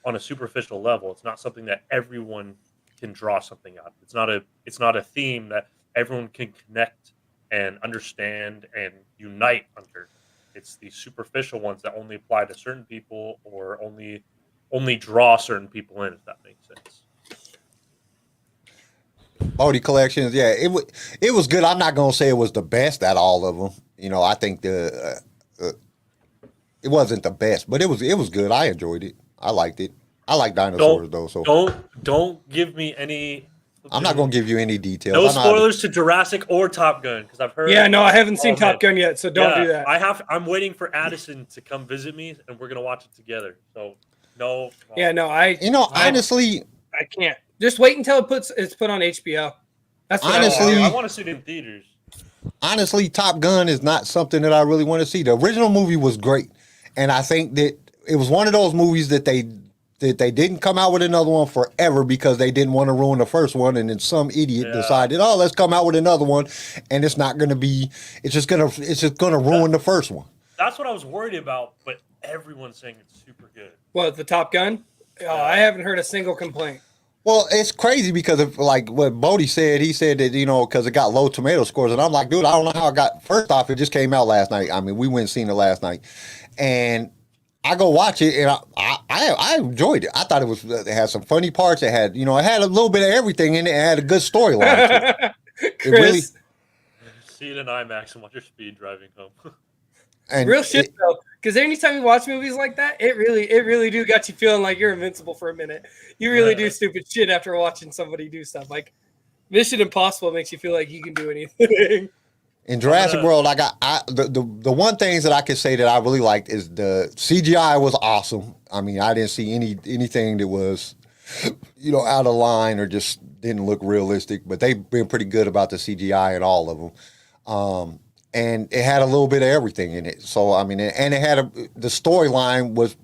on a superficial level. It's not something that everyone can draw something out of. It's not a theme that everyone can connect and understand and unite under. It's the superficial ones that only apply to certain people or only draw certain people in, if that makes sense. Bodie Collections, yeah, it was good. I'm not gonna say it was the best at all of them. I think it wasn't the best, but it was good. I enjoyed it. I liked it. I like dinosaurs though. So don't give me any. I'm not gonna give you any details. No spoilers to Jurassic or Top Gun because I've heard. Yeah, no, I haven't seen Top Gun yet, so don't do that. I'm waiting for Addison to come visit me, and we're gonna watch it together. So no. Yeah, no, honestly, I can't. Just wait until it's put on HBO. That's what honestly, I want to see it in theaters. Honestly, Top Gun is not something that I really want to see. The original movie was great, and I think that it was one of those movies that they didn't come out with another one forever because they didn't want to ruin the first one, and then some idiot decided, oh, let's come out with another one, and it's not going to be. It's just gonna ruin the first one. That's what I was worried about, but everyone's saying it's super good. What, the Top Gun? Oh, I haven't heard a single complaint. Well, it's crazy because of like what Bodie said. He said that, because it got low tomato scores. And I'm like, dude, I don't know how it got. First off, it just came out last night. I mean, we went and seen it last night. And I go watch it, and I enjoyed it. I thought it had some funny parts. It had, it had a little bit of everything in it. It had a good storyline. Chris. See it in IMAX and watch your speed driving home. And real shit though, because anytime you watch movies like that, it really do got you feeling like you're invincible for a minute. You really do stupid shit after watching somebody do stuff. Like Mission Impossible makes you feel like you can do anything. In Jurassic World, the one things that I could say that I really liked is the CGI was awesome. I mean, I didn't see anything that was, out of line or just didn't look realistic. But they've been pretty good about the CGI in all of them. And it had a little bit of everything in it. So, I mean, and it had the storyline was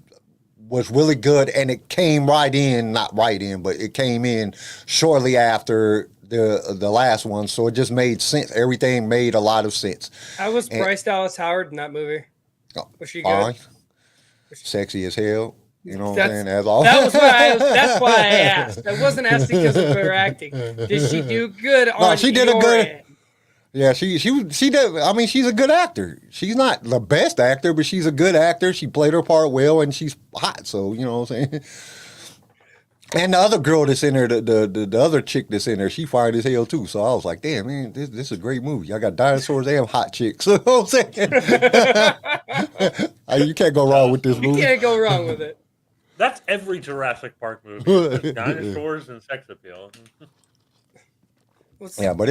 really good, and it came right in, not right in, but it came in shortly after the last one. So it just made sense. Everything made a lot of sense. How was Bryce Dallas Howard in that movie? Was she good? Fine. Sexy as hell. You know what I'm saying? As all. That's why I asked. I wasn't asking because of her acting. Did she do good on No, she did a your good. end? Yeah, she did. I mean, she's a good actor. She's not the best actor, but she's a good actor. She played her part well, and she's hot. So you know what I'm saying. And the other girl that's in there, the other chick that's in there, she fired as hell too. So I was like, damn man, this is a great movie. I got dinosaurs and hot chicks. You know what I'm saying? You can't go wrong with this movie. You can't go wrong with it. That's every Jurassic Park movie. Dinosaurs and sex appeal. Yeah, but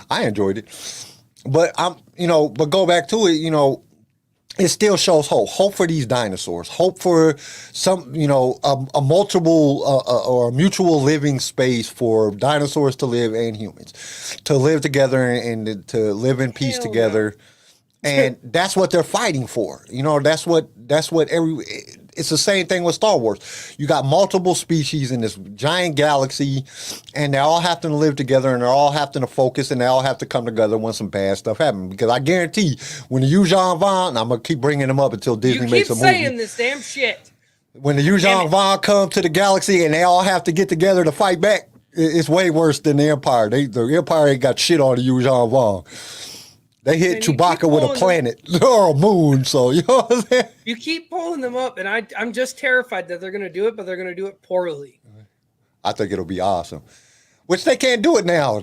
I enjoyed it. But but go back to it, it still shows hope. Hope for these dinosaurs. Hope for some, a multiple or a mutual living space for dinosaurs to live and humans to live together and to live in peace together. And that's what they're fighting for. That's what it's the same thing with Star Wars. You got multiple species in this giant galaxy, and they all have to live together, and they're all having to focus, and they all have to come together when some bad stuff happens. Because I guarantee, when the Yuuzhan Vong, and I'm gonna keep bringing them up until Disney makes a movie. You keep saying this damn shit. When the Yuuzhan Vong come to the galaxy, and they all have to get together to fight back, it's way worse than the Empire. The Empire ain't got shit on the Yuuzhan Vong. They hit Chewbacca with a planet or a moon, so you know what I'm saying? You keep pulling them up, and I'm just terrified that they're going to do it, but they're going to do it poorly. I think it'll be awesome. Which they can't do it now.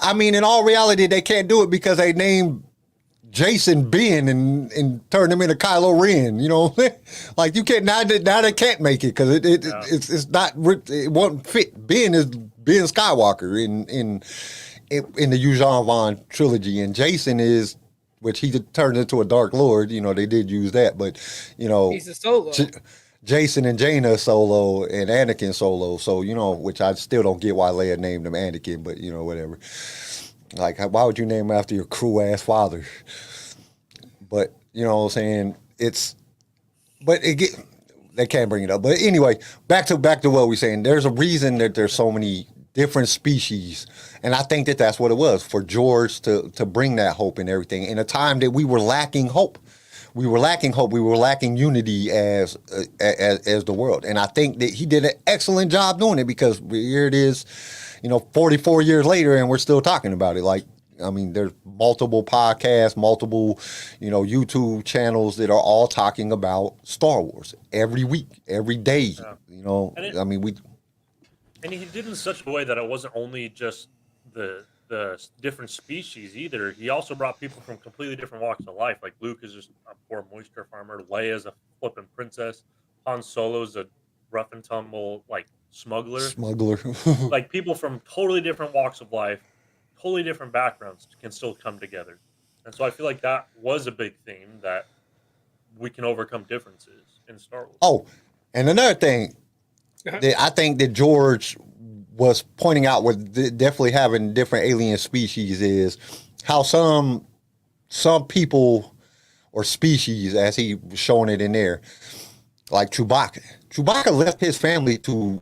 I mean, in all reality, they can't do it because they named Jason Ben and turned him into Kylo Ren. You know what I'm saying? Like, you can't, now they can't make it because it's not, it won't fit. Ben is Ben Skywalker in the Yuuzhan Vong trilogy, and Jason is, which he turned into a Dark Lord. They did use that, but he's a Solo. Jason and Jaina Solo and Anakin Solo. So which I still don't get why Leia named him Anakin, but whatever. Like, why would you name him after your cruel ass father? But you know what I'm saying? They can't bring it up. But anyway, back to what we're saying. There's a reason that there's so many different species. And I think that that's what it was for George to bring that hope and everything in a time that we were lacking hope. We were lacking hope. We were lacking unity as the world. And I think that he did an excellent job doing it because here it is, 44 years later, and we're still talking about it. Like, I mean, there's multiple podcasts, multiple, YouTube channels that are all talking about Star Wars every week, every day. And he did it in such a way that it wasn't only just the different species either. He also brought people from completely different walks of life. Like Luke is just a poor moisture farmer. Leia's a flippin' princess. Han Solo's a rough and tumble smuggler. Like people from totally different walks of life, totally different backgrounds can still come together. And so I feel like that was a big theme that we can overcome differences in Star Wars. Oh, and another thing. I think that George was pointing out with definitely having different alien species is how some people or species, as he was showing it in there, like Chewbacca. Chewbacca left his family to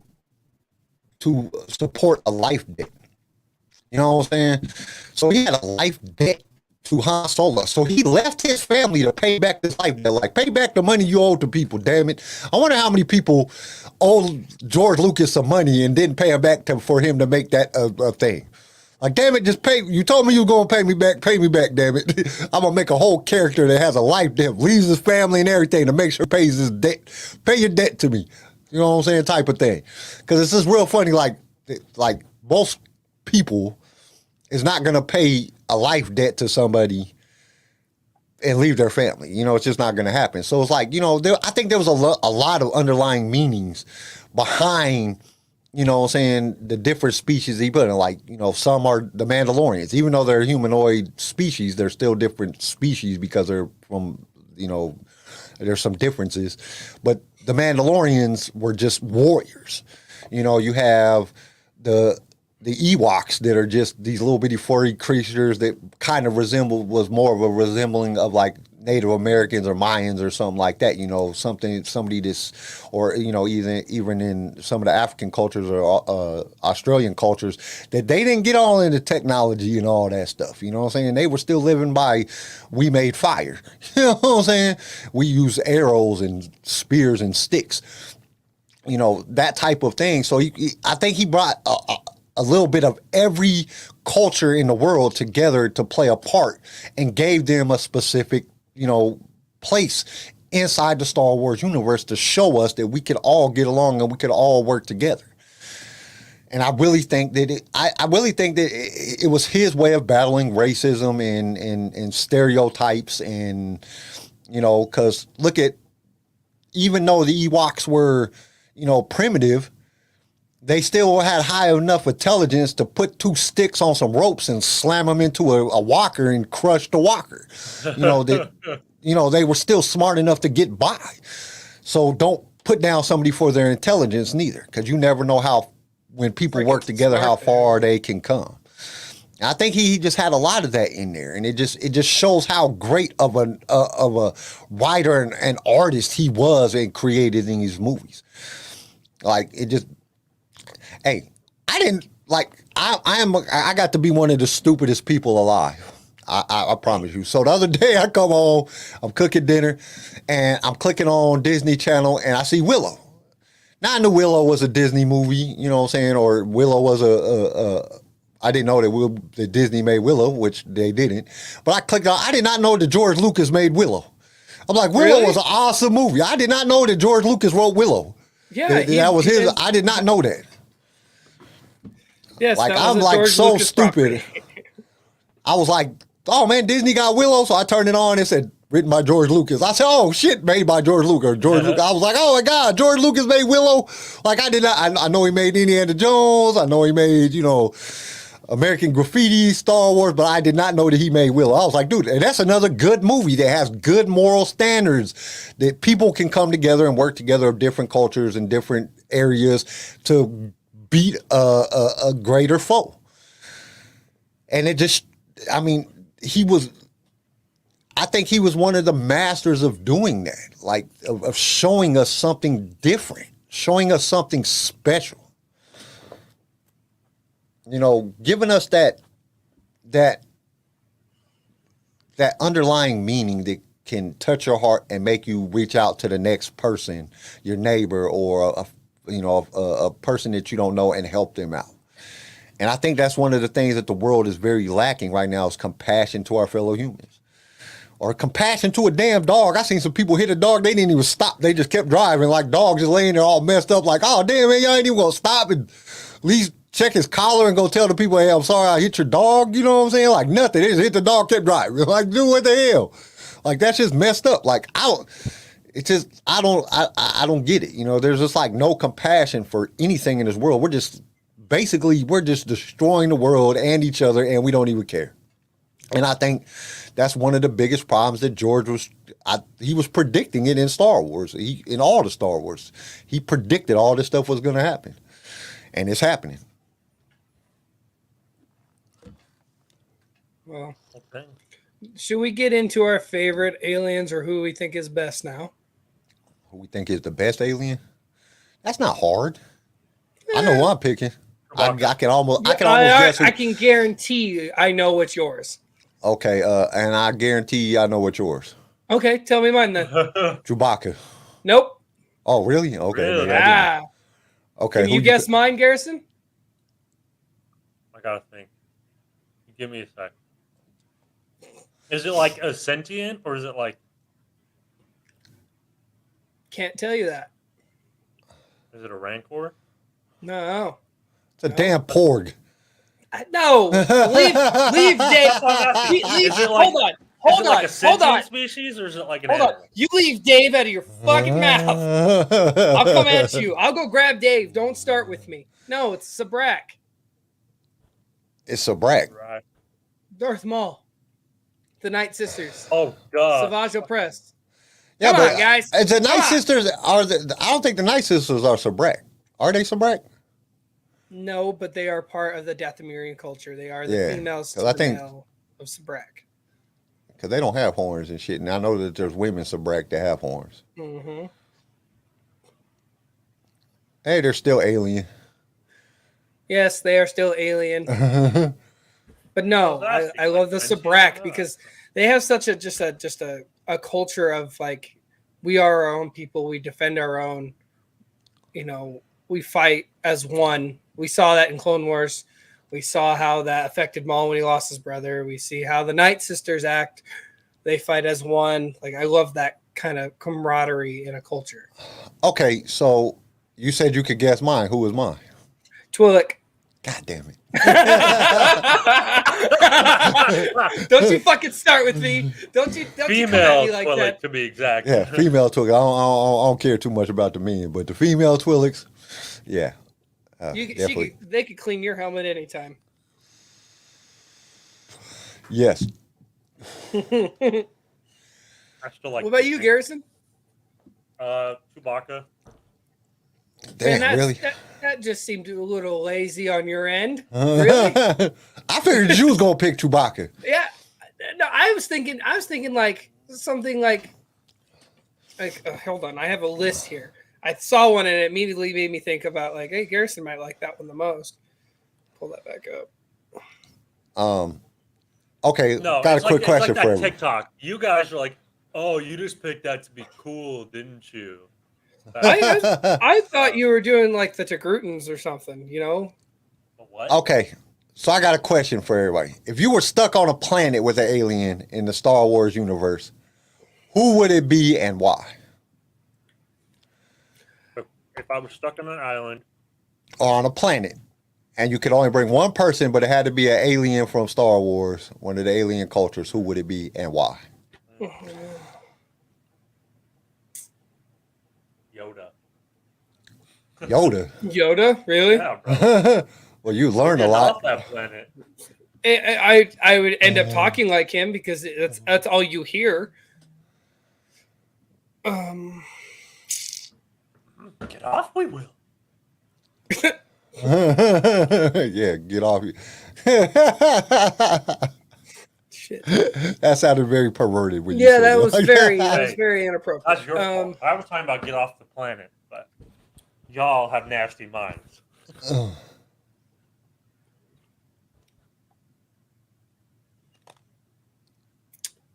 support a life debt. You know what I'm saying? So he had a life debt to Han Solo. So he left his family to pay back this life debt. Like, pay back the money you owe to people, damn it. I wonder how many people owed George Lucas some money and didn't pay him back for him to make that a thing. Like, damn it, just pay. You told me you were going to pay me back, damn it. I'm going to make a whole character that has a life debt, leaves his family and everything to make sure he pays his debt. Pay your debt to me. You know what I'm saying? Type of thing. Because it's just real funny, like most people is not going to pay a life debt to somebody and leave their family. It's just not going to happen. So it's like, I think there was a lot of underlying meanings behind, what I'm saying, the different species he put in. Like, some are the Mandalorians. Even though they're humanoid species, they're still different species because they're from, there's some differences. But the Mandalorians were just warriors. You have the Ewoks that are just these little bitty furry creatures that kind of was more of a resembling of like Native Americans or Mayans or something like that, somebody this, or, even in some of the African cultures or Australian cultures, that they didn't get all into technology and all that stuff. You know what I'm saying? They were still living by, we made fire. You know what I'm saying? We use arrows and spears and sticks, that type of thing. So I think he brought a little bit of every culture in the world together to play a part and gave them a specific, place inside the Star Wars universe to show us that we could all get along and we could all work together. And I really think that it was his way of battling racism and stereotypes and, because look at, even though the Ewoks were, primitive, they still had high enough intelligence to put 2 sticks on some ropes and slam them into a walker and crush the walker. They were still smart enough to get by. So don't put down somebody for their intelligence neither, because you never know how, when people work together, how far they can come. I think he just had a lot of that in there, and it just shows how great of a writer and artist he was and created in these movies. Hey, I got to be one of the stupidest people alive. I promise you. So the other day I come home, I'm cooking dinner, and I'm clicking on Disney Channel, and I see Willow. Now I knew Willow was a Disney movie, you know what I'm saying, or Willow was I didn't know that Disney made Willow, which they didn't. But I clicked on, I did not know that George Lucas made Willow. I'm like, Willow was an awesome movie. I did not know that George Lucas wrote Willow. Yeah. That was his. I did not know that. Yes, I'm like so stupid. I was like, oh man, Disney got Willow. So I turned it on and it said, written by George Lucas. I said, oh shit, made by George Lucas. Lucas. I was like, oh my God, George Lucas made Willow. Like I did not, I know he made Indiana Jones. I know he made, American Graffiti, Star Wars, but I did not know that he made Willow. I was like, dude, and that's another good movie that has good moral standards that people can come together and work together of different cultures and different areas to beat a greater foe. And it just, I think he was one of the masters of doing that, like of showing us something different, showing us something special. Giving us that underlying meaning that can touch your heart and make you reach out to the next person, your neighbor, or a person that you don't know, and help them out. And I think that's one of the things that the world is very lacking right now, is compassion to our fellow humans. Or compassion to a damn dog. I seen some people hit a dog, they didn't even stop. They just kept driving, like dogs just laying there all messed up, like, oh damn man, y'all ain't even gonna stop and at least check his collar and go tell the people, hey, I'm sorry I hit your dog. You know what I'm saying? Like nothing. They just hit the dog, kept driving. Like, dude, what the hell? Like that's just messed up. Like I don't get it. There's just like no compassion for anything in this world. We're just destroying the world and each other, and we don't even care. And I think that's one of the biggest problems that George he was predicting it in Star Wars. In all the Star Wars, he predicted all this stuff was going to happen, and it's happening. Well, Okay. should we get into our favorite aliens or who we think is best now? Who we think is the best alien? That's not hard. I know who I'm picking. I can almost guess. I can guarantee you I know what's yours. Okay, and I guarantee you I know what's yours. Okay, tell me mine then. Chewbacca. Nope. Oh, really? Okay. Really? Maybe okay. Can you guess mine, Garrison? I gotta think. Give me a sec. Is it like a sentient, or is it like? Can't tell you that. Is it a rancor? No. It's a damn porg. No. Leave Dave. Hold on. Species, or is it like an Hold animal? on. You leave Dave out of your fucking mouth. I'll come at you. I'll go grab Dave. Don't start with me. No, it's Sabrak. It's Sabrak. Right. Darth Maul. The Night Sisters. Oh God. Savage Opressed. Yeah, Come but on, guys. The Night Sisters I don't think the Night Sisters are Sabrak. Are they Sabrak? No, but they are part of the Dathomirian culture. They are the females of Sabrak. because they don't have horns and shit. And I know that there's women sabrak that have horns. Mm-hmm. Hey, they're still alien. Yes, they are still alien. But no, Well, I love the that's sabrak interesting. because they have such a culture of like, we are our own people. We defend our own. You know, we fight as one. We saw that in Clone Wars. We saw how that affected Maul when he lost his brother. We see how the Night Sisters act. They fight as one. Like, I love that kind of camaraderie in a culture. Okay, so you said you could guess mine. Who was mine? Twi'lek. God damn it. Don't you fucking start with me. Don't you come at Female me like Twi'lek, that. to be exact. Yeah, female Twi'lek. I don't care too much about the men, but the female Twi'leks, yeah. Definitely. They could clean your helmet anytime. Yes. I still like. What about you, Garrison? Chewbacca. Damn, Man, really? That just seemed a little lazy on your end. Really? I figured you was gonna pick Chewbacca. Yeah. No, I was thinking like something like hold on, I have a list here. I saw one and it immediately made me think about like, hey, Garrison might like that one the most. Pull that back up. Okay, No, got a it's quick question it's like for that you. TikTok. You guys are like, oh, you just picked that to be cool, didn't you? I thought you were doing like the Tagrutans or something, you know? What? Okay, so I got a question for everybody. If you were stuck on a planet with an alien in the Star Wars universe, who would it be and why? If I was stuck on an island, Or on a planet, and you could only bring one person, but it had to be an alien from Star Wars, one of the alien cultures, who would it be and why? Yoda. Yoda, really? Yeah, bro. Well, you learned a Get lot. off that planet. I would end up talking like him because that's all you hear. Get off, we will. Yeah, get off. Shit. That sounded very perverted when you Yeah, said that it was like very Hey, inappropriate. That's your fault. I was talking about get off the planet, but y'all have nasty minds.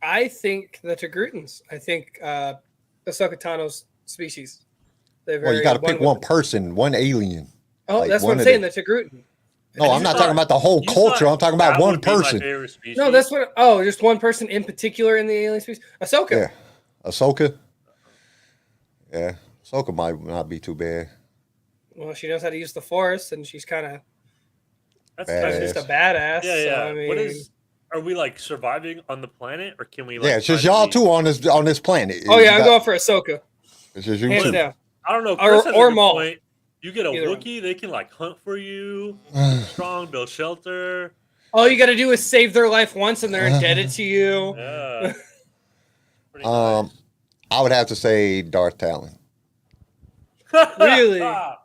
I think the Tagrutans. I think Ahsoka Tano's species. They're very Well, you got to pick with one it. person, one alien. Oh, like that's what one I'm of saying. the- The Tagrutan. No, I'm not talking about the whole You culture. thought I'm talking about that one would be my person. favorite species? No, that's what. Oh, just one person in particular in the alien species. Ahsoka. Yeah, Ahsoka. Yeah, Ahsoka might not be too bad. Well, she knows how to use the Force, and she's kind of That's Badass. just a badass. Yeah, yeah. So, I mean, What is? Are we like surviving on the planet, or can we? Like, Yeah, it's just try to y'all be- two on this planet. Oh You yeah, I'm got- going for Ahsoka. It's just you Hands two. down. I don't know. Or- Chris has a or good Maul. point. You get a Either one. Wookiee, they can like hunt for you, strong, build shelter. All you got to do is save their life once, and they're indebted to you. Yeah. Pretty I would have to say Darth Talon. nice. Really?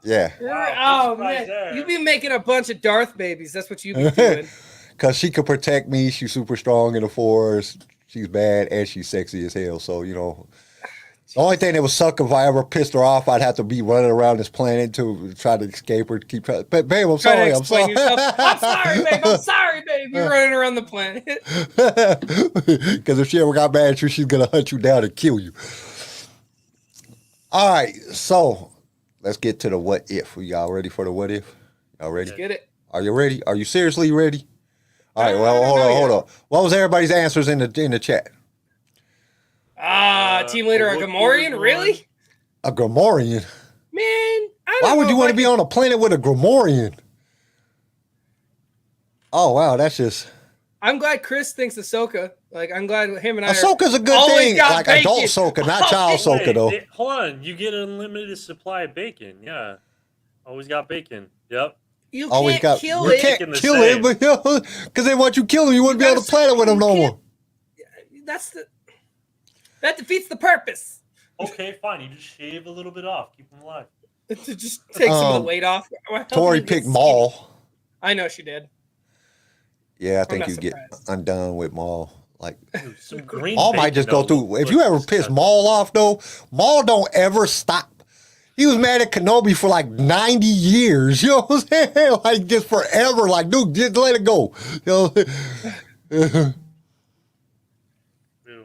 Yeah, Oh right man, there. you be making a bunch of Darth babies. That's what you be doing. because she could protect me. She's super strong in the Force. She's bad and she's sexy as hell. So the only thing that would suck if I ever pissed her off, I'd have to be running around this planet to try to escape her. But babe, I'm Try to sorry. I'm explain sorry. yourself. I'm sorry, babe. I'm sorry, babe. You're running around the planet. Because if she ever got mad at you, she's gonna hunt you down and kill you. All right, so let's get to the what if. Y'all ready for the what if? Y'all ready? Get it? Are you ready? Are you seriously ready? All right. Well, I don't hold know on. yet. What was everybody's answers in the chat? Team leader, a Wookiee Gamorrean? was Really? one. A Gamorrean. Man, I don't Why would know you if want I to be could- on a planet with a Gamorrean? Oh wow, that's just I'm glad Chris thinks Ahsoka. Like, I'm glad him and I. Ahsoka's a good always thing. got Like adult bacon. Ahsoka, not child Always- Ahsoka though. Wait, hold on. You get an unlimited supply of bacon. Yeah. Always got bacon. Yep. You Always can't got kill you it. can't Making the kill same. it, because then once you kill him, you wouldn't be on the gotta- planet with him you no can't- more. That defeats the purpose. Okay, fine. You just shave a little bit off. Keep them alive. To just take some of the Um, weight off. Well, Tori you get picked skinny. Maul. I know she did. Yeah, I think not you get surprised. undone with Maul. Like Some green. Maul might just go through. If you ever piss Maul off though, Maul don't ever stop. He was mad at Kenobi for like 90 years. You know what I'm saying? Like just forever. Like, dude, just let it go. You know?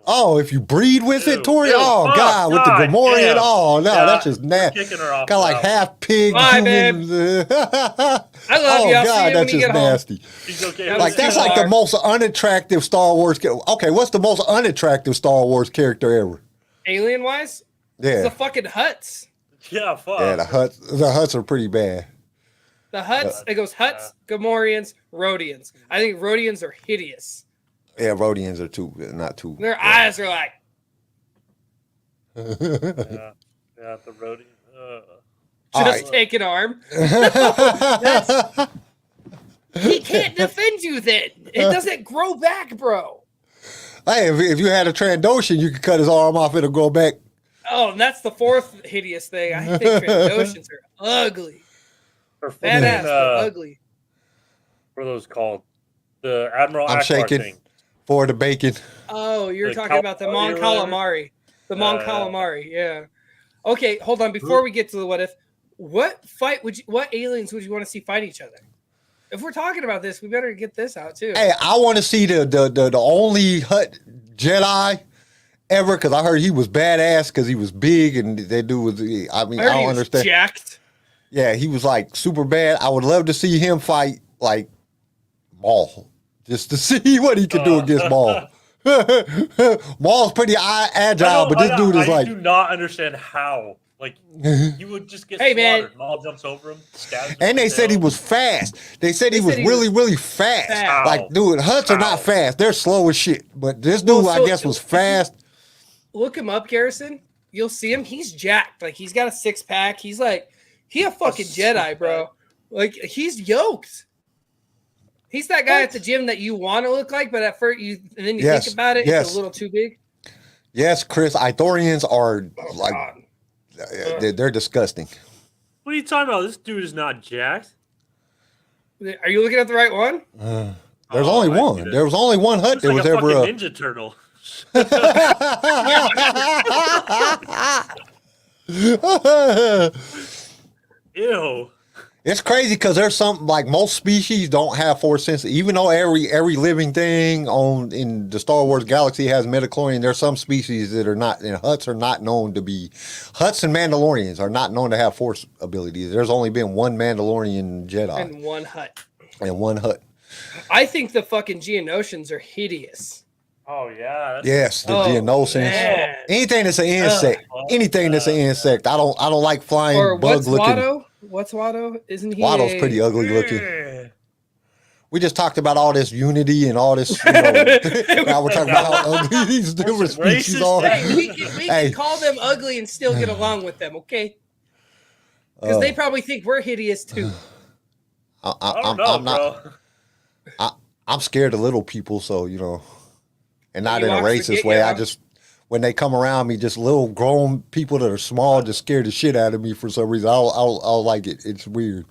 Oh, if you breed with it, Tori. Oh God, with the Gamorrean. Damn. Oh no, Yeah, that's just nasty. kicking her off Got like now. half pig, Bye, human. I love Oh you. I'll see God, you when that's you just get home. nasty. She's okay. Like that's like the most unattractive Star Wars. Okay, what's the most unattractive Star Wars character ever? Alien wise, it's Yeah, the fucking Hutts. Yeah, fuck. yeah. The Huts are pretty bad. The Hutts. It goes Hutts, Gamorreans, Rhodians. I think Rhodians are hideous. Yeah, Rhodians are not too. Their eyes are like. Yeah, the roadie. Just take an arm. He can't defend you then. It doesn't grow back, bro. Hey, if you had a Trandoshan, you could cut his arm off, it'll grow back. Oh, and that's the fourth hideous thing. I think Trandoshans are ugly. Badass, but ugly. What are those called? The Admiral I'm Akbar shaking thing. for the bacon. Oh, you're The talking about the Mon Calamari. The Mon Calamari, yeah. Okay, hold on. Before we get to the what if, what aliens would you want to see fight each other? If we're talking about this, we better get this out too. Hey, I want to see the only Hutt Jedi ever, because I heard he was badass because he was big and that dude was. I mean, I don't understand. Jacked. Yeah, he was like super bad. I would love to see him fight like Maul, just to see what he could do against Maul. Maul's pretty agile, but this dude is like. I do not understand how. Like, he would just get Hey, man. slaughtered. Maul jumps over him, stabs him. And they said he was fast. They said he was really, really fast. fast. Like, dude, Hutts are not fast. They're slow as shit. But this dude, I guess, was fast. Look him up, Garrison. You'll see him. He's jacked. Like, he's got a six-pack. He's like, he a fucking Jedi, bro. Like, he's yoked. He's that guy at the gym that you want to look like, but at first you and then you think about it, it's a little too big. Yes, Chris, Ithorians are like they're disgusting. What are you talking about? This dude is not jacked. Are you looking at the right one? There's only one. There was only one Hutt that Looks was like a ever fucking Ninja Turtle. Ew. It's crazy because there's some like most species don't have force sense. Even though every living thing in the Star Wars galaxy has midichlorian, there's some species that are not. And Hutts are not known to be. Hutts and Mandalorians are not known to have force abilities. There's only been one Mandalorian Jedi And one Hutt. and one Hutt. I think the fucking Geonosians are hideous. Oh yeah. Yes, the Geonosians. man. Anything that's an insect. Anything that's an insect. I don't like flying Or bug what's looking. Watto? What's Watto? Isn't he? Watto's pretty ugly looking. We just talked about all this unity and all this. Now we're talking about how ugly these different species are. Hey, we can call them ugly and still get along with them, okay? Because they probably think we're hideous too. I don't know, bro. I'm scared of little people, so and not You in a watch the racist get way. ya. I just when they come around me, just little grown people that are small just scare the shit out of me for some reason. I'll like it. It's weird.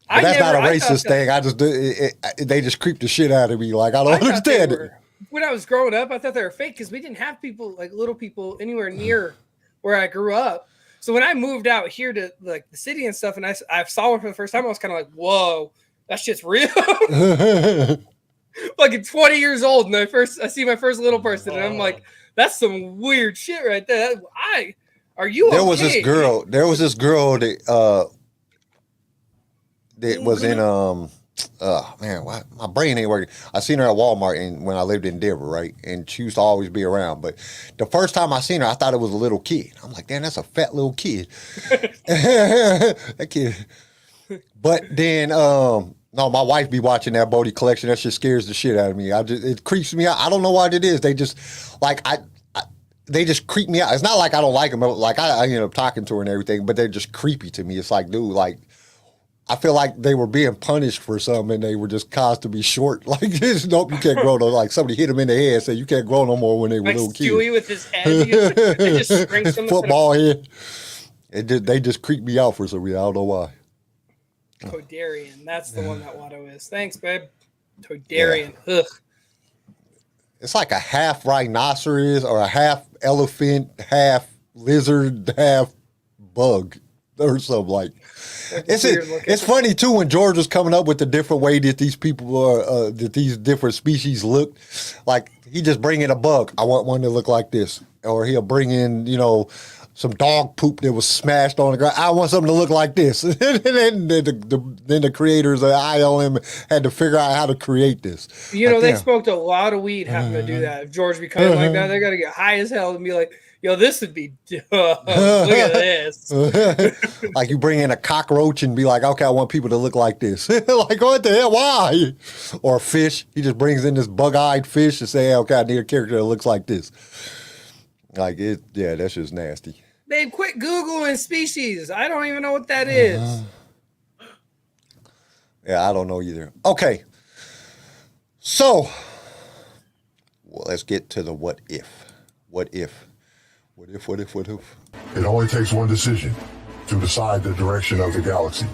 But that's not a racist thing. I just they just creep the shit out of me. Like I don't understand it. When I was growing up, I thought they were fake because we didn't have people like little people anywhere near where I grew up. So when I moved out here to like the city and stuff, and I saw one for the first time, I was kind of like, "Whoa, that shit's real." Fucking 20 years old, and I see my first little person, and I'm like, "That's some weird shit right there." Are you? There okay? was this girl. There was this girl that was in man, why my brain ain't working. I seen her at Walmart and when I lived in Denver, right? And she used to always be around. But the first time I seen her, I thought it was a little kid. I'm like, damn, that's a fat little kid. That kid. But then no, my wife be watching that Bodie collection. That shit scares the shit out of me. It creeps me out. I don't know what it is. They just they just creep me out. It's not like I don't like them. Like I end up talking to her and everything, but they're just creepy to me. It's like, dude, like I feel like they were being punished for something and they were just caused to be short. Like this, nope, you can't grow no. Like somebody hit them in the head and said you can't grow no more when they were like little kids. Stewie with his head, it just springs them Football head. They just creep me out for some reason. I don't know why. Todarian, that's the one that Watto is. Thanks, babe. Todarian. Ugh. it's like a half rhinoceros or a half elephant, half lizard, half bug or something like. It's funny too when George was coming up with the different way that these people are, that these different species look. Like he just bring in a bug. I want one to look like this, or he'll bring in some dog poop that was smashed on the ground. I want something to look like this. And then the creators of ILM had to figure out how to create this. They smoked a lot of weed having to do that. If George became like that, they got to get high as hell and be like, yo, this would be dope. Look at this. Like you bring in a cockroach and be like, okay, I want people to look like this. Like, what the hell? Why? Or a fish. He just brings in this bug-eyed fish and say, okay, I need a character that looks like this. Like, that's just nasty. Babe, quit Googling species. I don't even know what that is. Yeah, I don't know either. Okay. So, let's get to the what if. What if? What if? It only takes one decision to decide the direction of the galaxy.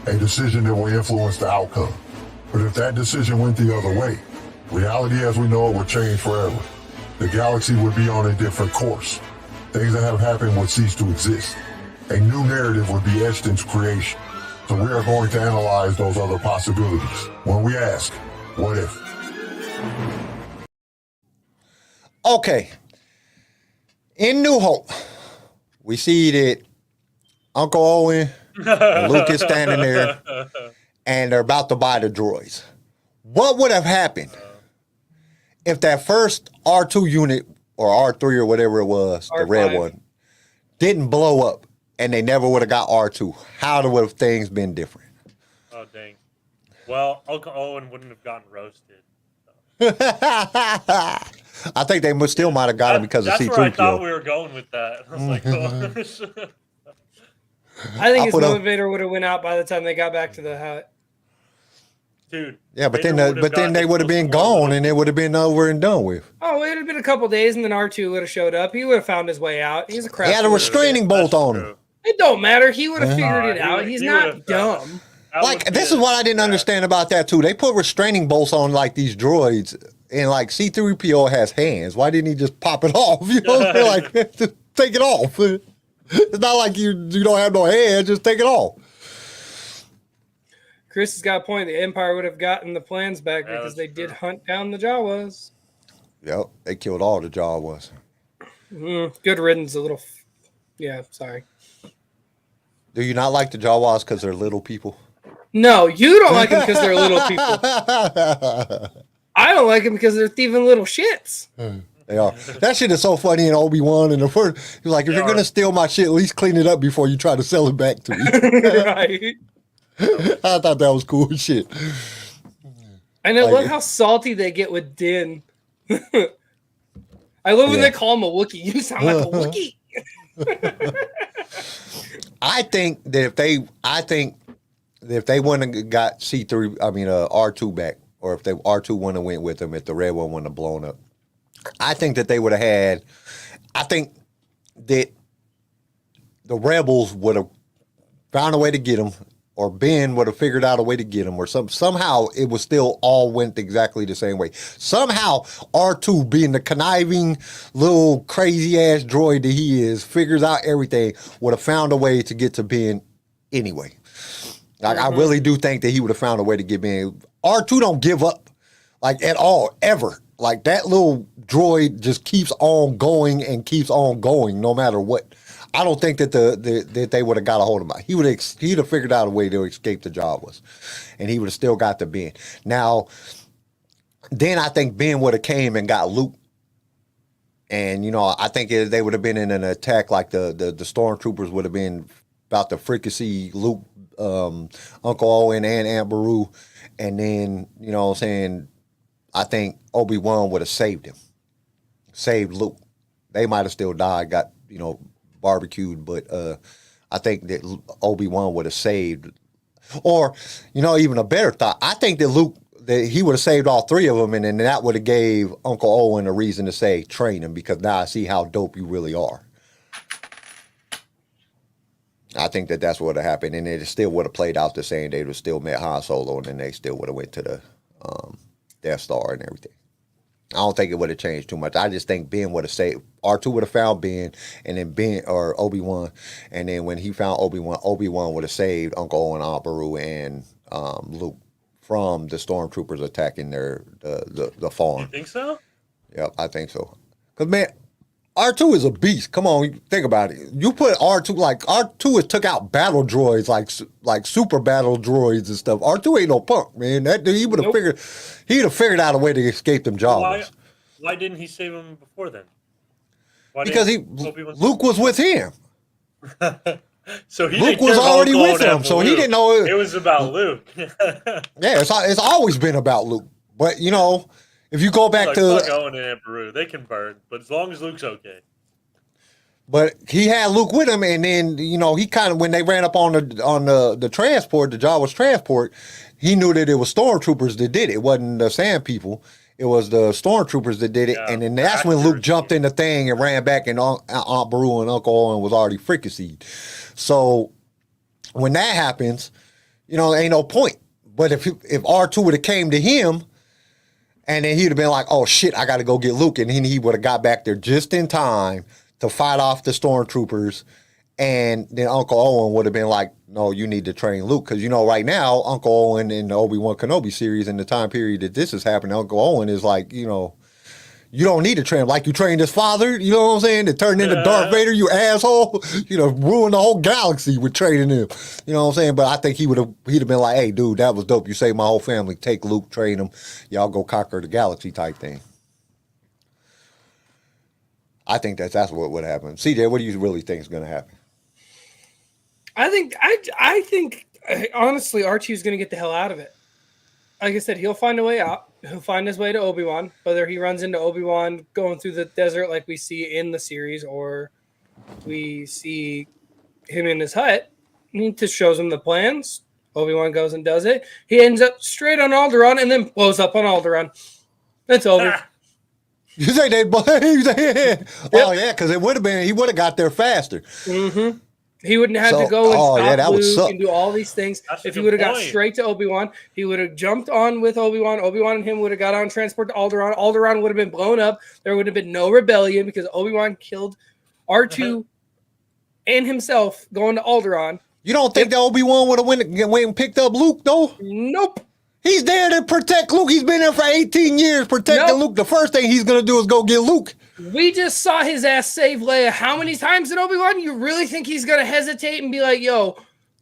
A decision that will influence the outcome. But if that decision went the other way, reality as we know it would change forever. The galaxy would be on a different course. Things that have happened would cease to exist. A new narrative would be etched into creation. So we are going to analyze those other possibilities when we ask, what if? Okay. In New Hope, we see that Uncle Owen and Luke is standing there and they're about to buy the droids. What would have happened if that first R2 unit or R3 or whatever it was, the red one, didn't blow up and they never would have got R2? How would have things been different? Oh, dang. Well, Uncle Owen wouldn't have gotten roasted. I think they still might have got him because of C-3PO. That's where I thought we were going with that. I was like, oh. I think his motivator would have went out by the time they got back to the hut. Dude. Yeah, but then they would have been gone and it would have been over and done with. Oh, it would have been a couple days and then R2 would have showed up. He would have found his way out. He's a crap. He had a restraining bolt on him. It don't matter. He would have figured it out. He's not dumb. Like, this is what I didn't understand about that, too. They put restraining bolts on, like, these droids, and, like, C-3PO has hands. Why didn't he just pop it off? You know, like, just take it off. It's not like you don't have no hands. Just take it off. Chris has got a point. The Empire would have gotten the plans back because they did hunt down the Jawas. Yep, they killed all the Jawas. Good riddance, a little... Yeah, sorry. Do you not like the Jawas because they're little people? No, you don't like them because they're little people. I don't like them because they're thieving little shits. They are. That shit is so funny in Obi-Wan. And the first, he's like, if you're going to steal my shit, at least clean it up before you try to sell it back to me. Right. I thought that was cool as shit. And I love how salty they get with Din. I love when they call him a Wookiee. You sound like a Wookiee. I think that if they wouldn't have got R2 back, or if R2 wouldn't have went with them, if the red one wouldn't have blown up, I think that they would have had. I think that the rebels would have found a way to get him, or Ben would have figured out a way to get him, or somehow it was still all went exactly the same way. Somehow R2, being the conniving little crazy ass droid that he is, figures out everything, would have found a way to get to Ben anyway. Like, I really do think that he would have found a way to get Ben. R2 don't give up, like, at all, ever. Like, that little droid just keeps on going and keeps on going no matter what. I don't think that that they would have got a hold of him. He'd have figured out a way to escape the Jawas, and he would have still got the Ben. Now, then I think Ben would have came and got Luke, and I think they would have been in an attack like the stormtroopers would have been about to fricassee Luke, Uncle Owen, and Aunt Beru, and then I think Obi-Wan would have saved him, saved Luke. They might have still died, got barbecued, but I think that Obi-Wan would have saved, or even a better thought, I think that Luke, that he would have saved all three of them, and then that would have gave Uncle Owen a reason to say train him, because now I see how dope you really are. I think that that's what would have happened, and it still would have played out the same. They would have still met Han Solo, and then they still would have went to the Death Star and everything. I don't think it would have changed too much. I just think Ben would have saved R2 would have found Ben, and then Ben or Obi-Wan, and then when he found Obi-Wan would have saved Uncle Owen, Aunt Beru, and Luke from the stormtroopers attacking the farm. You think so? Yep, I think so. Cause man, R2 is a beast. Come on, think about it. You put R2 R2 has took out battle droids like super battle droids and stuff. R2 ain't no punk, man. That dude, he would have figured out a way to escape them Jawas. Why didn't he save him before then? Because Luke was with him. So Luke was already with him, so he didn't know it was about Luke. Yeah, it's always been about Luke. But you know, if you go back to Owen and Aunt Beru, they can burn, but as long as Luke's okay. But he had Luke with him, and then you know he kind of when they ran up on the transport, the Jawa's transport, he knew that it was stormtroopers that did it. It wasn't the Sand people. It was the stormtroopers that did it, and then that's when Luke jumped in the thing and ran back, and Aunt Beru and Uncle Owen was already fricasseed. So when that happens, you know, ain't no point. But if R2 would have came to him, and then he'd have been like, "Oh shit, I got to go get Luke," and then he would have got back there just in time to fight off the stormtroopers, and then Uncle Owen would have been like, "No, you need to train Luke," because you know right now Uncle Owen in the ObiWan Kenobi series in the time period that this is happening, Uncle Owen is like, you know, you don't need to train him like you trained his father. You know what I'm saying? To turn into Darth Vader, you asshole. You know, ruin the whole galaxy with training him. You know what I'm saying? But I think he'd have been like, "Hey, dude, that was dope. You saved my whole family. Take Luke, train him. Y'all go conquer the galaxy," type thing. I think that's what would happen. CJ, what do you really think is going to happen? I think honestly, R2 is going to get the hell out of it. Like I said, he'll find a way out. He'll find his way to Obi-Wan, whether he runs into Obi-Wan going through the desert like we see in the series, or we see him in his hut. He just shows him the plans. Obi-Wan goes and does it. He ends up straight on Alderaan and then blows up on Alderaan. That's over. You say they? Yep. Oh yeah, because it would have been. He would have got there faster. Mm-hmm. He wouldn't have to go and stop Luke and do all these things. If he would have got straight to Obi-Wan, he would have jumped on with Obi-Wan. Obi-Wan and him would have got on transport to Alderaan. Alderaan would have been blown up. There would have been no rebellion because Obi-Wan killed R2 and himself going to Alderaan. You don't think that Obi-Wan would have went and picked up Luke, though? Nope. He's there to protect Luke. He's been there for 18 years protecting Luke. The first thing he's going to do is go get Luke. We just saw his ass save Leia how many times in Obi-Wan? You really think he's going to hesitate and be like, "Yo,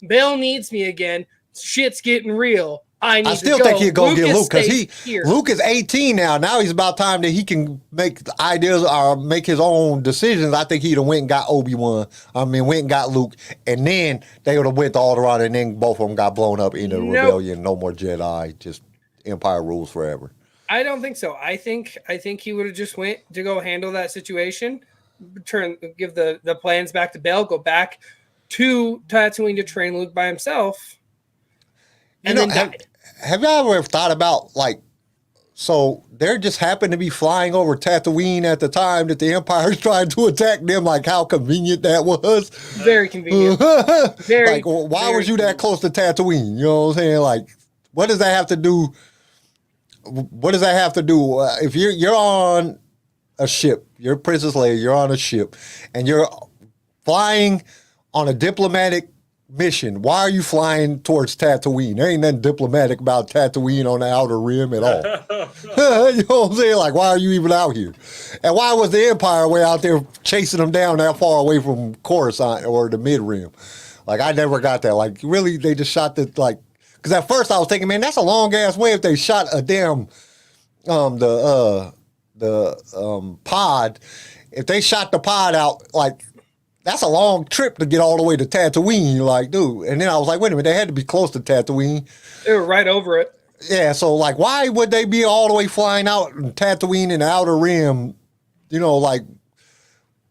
Bail needs me again. Shit's getting real. I still think he'd go get Luke because Luke is 18 now. Now he's about time that he can make ideas or make his own decisions. I think he'd have went and got Obi-Wan. Went and got Luke, and then they would have went to Alderaan, and then both of them got blown up in the rebellion. No more Jedi. Just Empire rules forever. I don't think so. I think he would have just went to go handle that situation, give the plans back to Bail, go back to Tatooine to train Luke by himself, and then died. Have y'all ever thought about, like, so there just happened to be flying over Tatooine at the time that the Empire's trying to attack them, like how convenient that was? Very convenient. Like, why was you that close to Tatooine? You know what I'm saying? Like, what does that have to do? What does that have to do? If you're on a ship, you're Princess Leia, you're on a ship, and you're flying on a diplomatic mission, why are you flying towards Tatooine? There ain't nothing diplomatic about Tatooine on the Outer Rim at all. You know what I'm saying? Like, why are you even out here? And why was the Empire way out there chasing them down that far away from Coruscant or the Mid-Rim? Like, I never got that. Like, really, they just shot the, like, because at first I was thinking, man, that's a long-ass way if they shot a damn, pod. If they shot the pod out, like, that's a long trip to get all the way to Tatooine, like, dude. And then I was like, wait a minute, they had to be close to Tatooine. They were right over it. Yeah, so, like, why would they be all the way flying out in Tatooine in the Outer Rim? You know, like,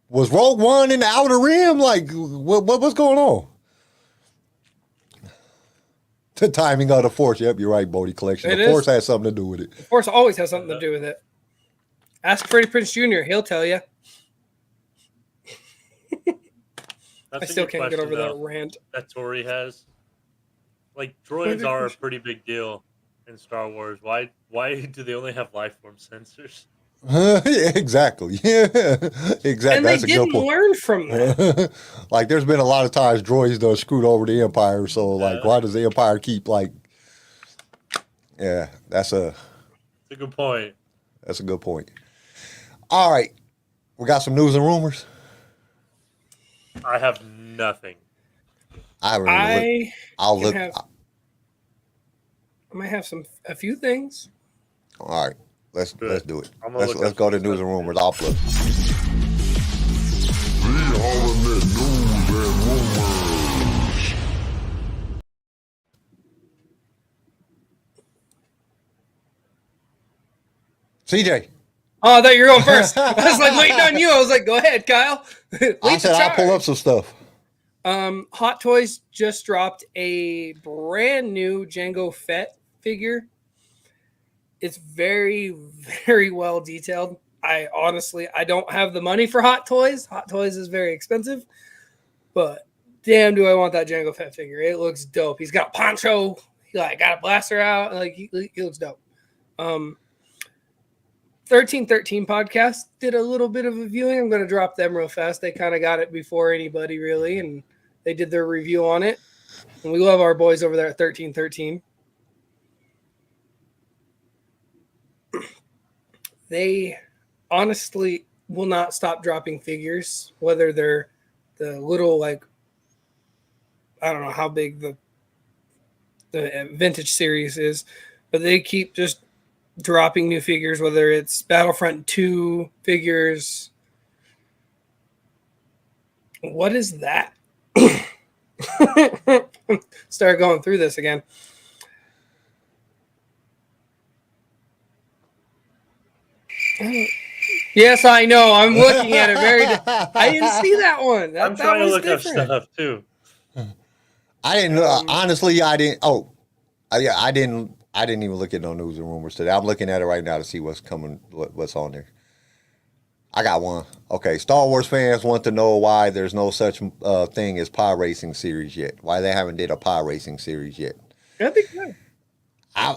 was Rogue One in the Outer Rim? Like, what's going on? The timing of the Force. Yep, you're right, Bodhi Collection. The Force has something to do with it. The Force always has something to do with it. Ask Freddie Prinze Jr., he'll tell you. I still can't get over that rant that Tori has. Like, droids are a pretty big deal in Star Wars. Why do they only have life form sensors? Exactly. Yeah, exactly. And they That's a good didn't point. learn from that. Like, there's been a lot of times droids done screwed over the Empire. So, like, why does the Empire keep like? Yeah, That's a good point. that's a good point. All right, we got some news and rumors. I have nothing. I haven't really looked. I'll can look. have- I might have a few things. All right, let's do it. I'm gonna Let's look up go to some news stuff. and rumors. I'll look. The Ultimate News and Rumors. CJ, Oh, I thought you were going first. I was like waiting on you. I was like, go ahead, Kyle. Lead I the said I'll pull charge. up some stuff. Hot Toys just dropped a brand new Jango Fett figure. It's very, very well detailed. I don't have the money for Hot Toys. Hot Toys is very expensive, but damn, do I want that Jango Fett figure. It looks dope. He's got a poncho. He like got a blaster out. Like he looks dope. 1313 podcast did a little bit of a viewing. I'm going to drop them real fast. They kind of got it before anybody really, and they did their review on it. And we love our boys over there at 1313. They honestly will not stop dropping figures, whether they're the little, like, I don't know how big the vintage series is, but they keep just dropping new figures, whether it's Battlefront 2 figures. What is that? Start going through this again. Yes, I know. I'm looking at it I didn't see that one. I'm trying to look up stuff too. I didn't honestly. I didn't. Oh, I didn't. I didn't even look at no news and rumors today. I'm looking at it right now to see what's coming, what's on there. I got one. Okay, Star Wars fans want to know why there's no such thing as pod racing series yet. Why they haven't did a pod racing series yet. That'd be good. I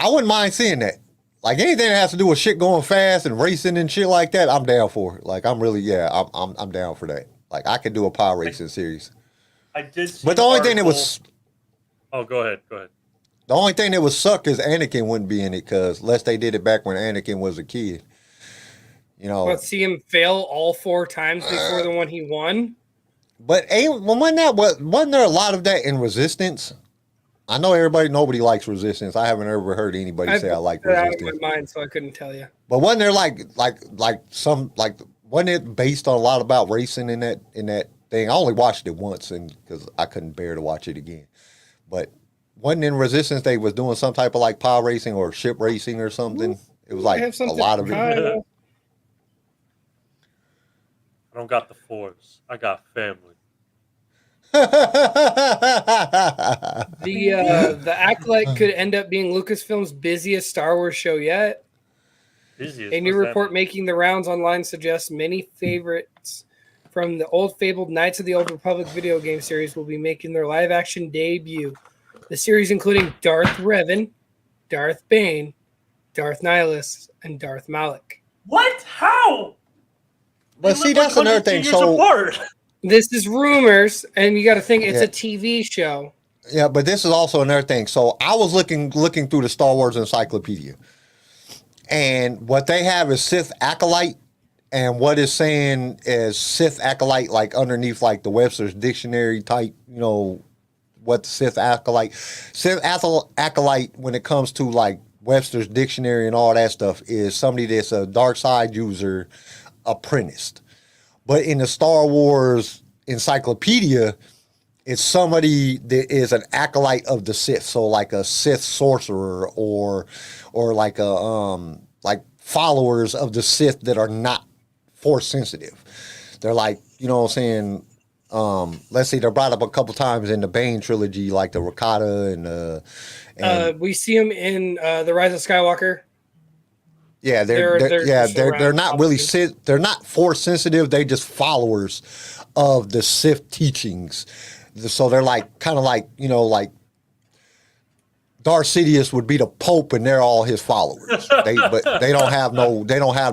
wouldn't mind seeing that. Like anything that has to do with shit going fast and racing and shit like that, I'm down for it. Like I'm down for that. Like I could do a pod racing series. I did see But the only thing that was Oh, go ahead. the only thing that would suck is Anakin wouldn't be in it because unless they did it back when Anakin was a kid. You know. Let's see him fail all 4 times before the one he won. But wasn't there a lot of that in Resistance? I know nobody likes Resistance. I haven't ever heard anybody say I like put it out of Resistance. my mind, so I couldn't tell you. But wasn't there wasn't it based on a lot about racing in that thing? I only watched it once and because I couldn't bear to watch it again. But wasn't in Resistance they was doing some type of like pod racing or ship racing or something? It was like a lot of it. I I don't got the Force. I got family. The Acolyte could end up being Lucasfilm's busiest Star Wars show yet. Busiest. A new What's that report mean? making the rounds online suggests many favorites from the old fabled Knights of the Old Republic video game series will be making their live-action debut. The series including Darth Revan, Darth Bane, Darth Nihilus, and Darth Malak. What? How? But see, that's another thing. So apart. This is rumors, and you got to think it's a TV show. yeah, but this is also another thing. So I was looking through the Star Wars encyclopedia, and what they have is Sith Acolyte, and what it's saying is Sith Acolyte, like underneath like the Webster's Dictionary type, you know, what the Sith Acolyte when it comes to like Webster's Dictionary and all that stuff is somebody that's a dark side user apprenticed. But in the Star Wars encyclopedia, it's somebody that is an acolyte of the Sith, so like a Sith sorcerer or like like followers of the Sith that are not Force sensitive. They're like, you know what I'm saying? Let's see, they're brought up a couple times in the Bane trilogy, like the Rakata and We see them in The Rise of Skywalker. yeah, They're they're not around, really obviously. they're not Force sensitive. They just followers of the Sith teachings. So they're like kind of like, you know, like Darth Sidious would be the Pope and they're all his followers. But they don't have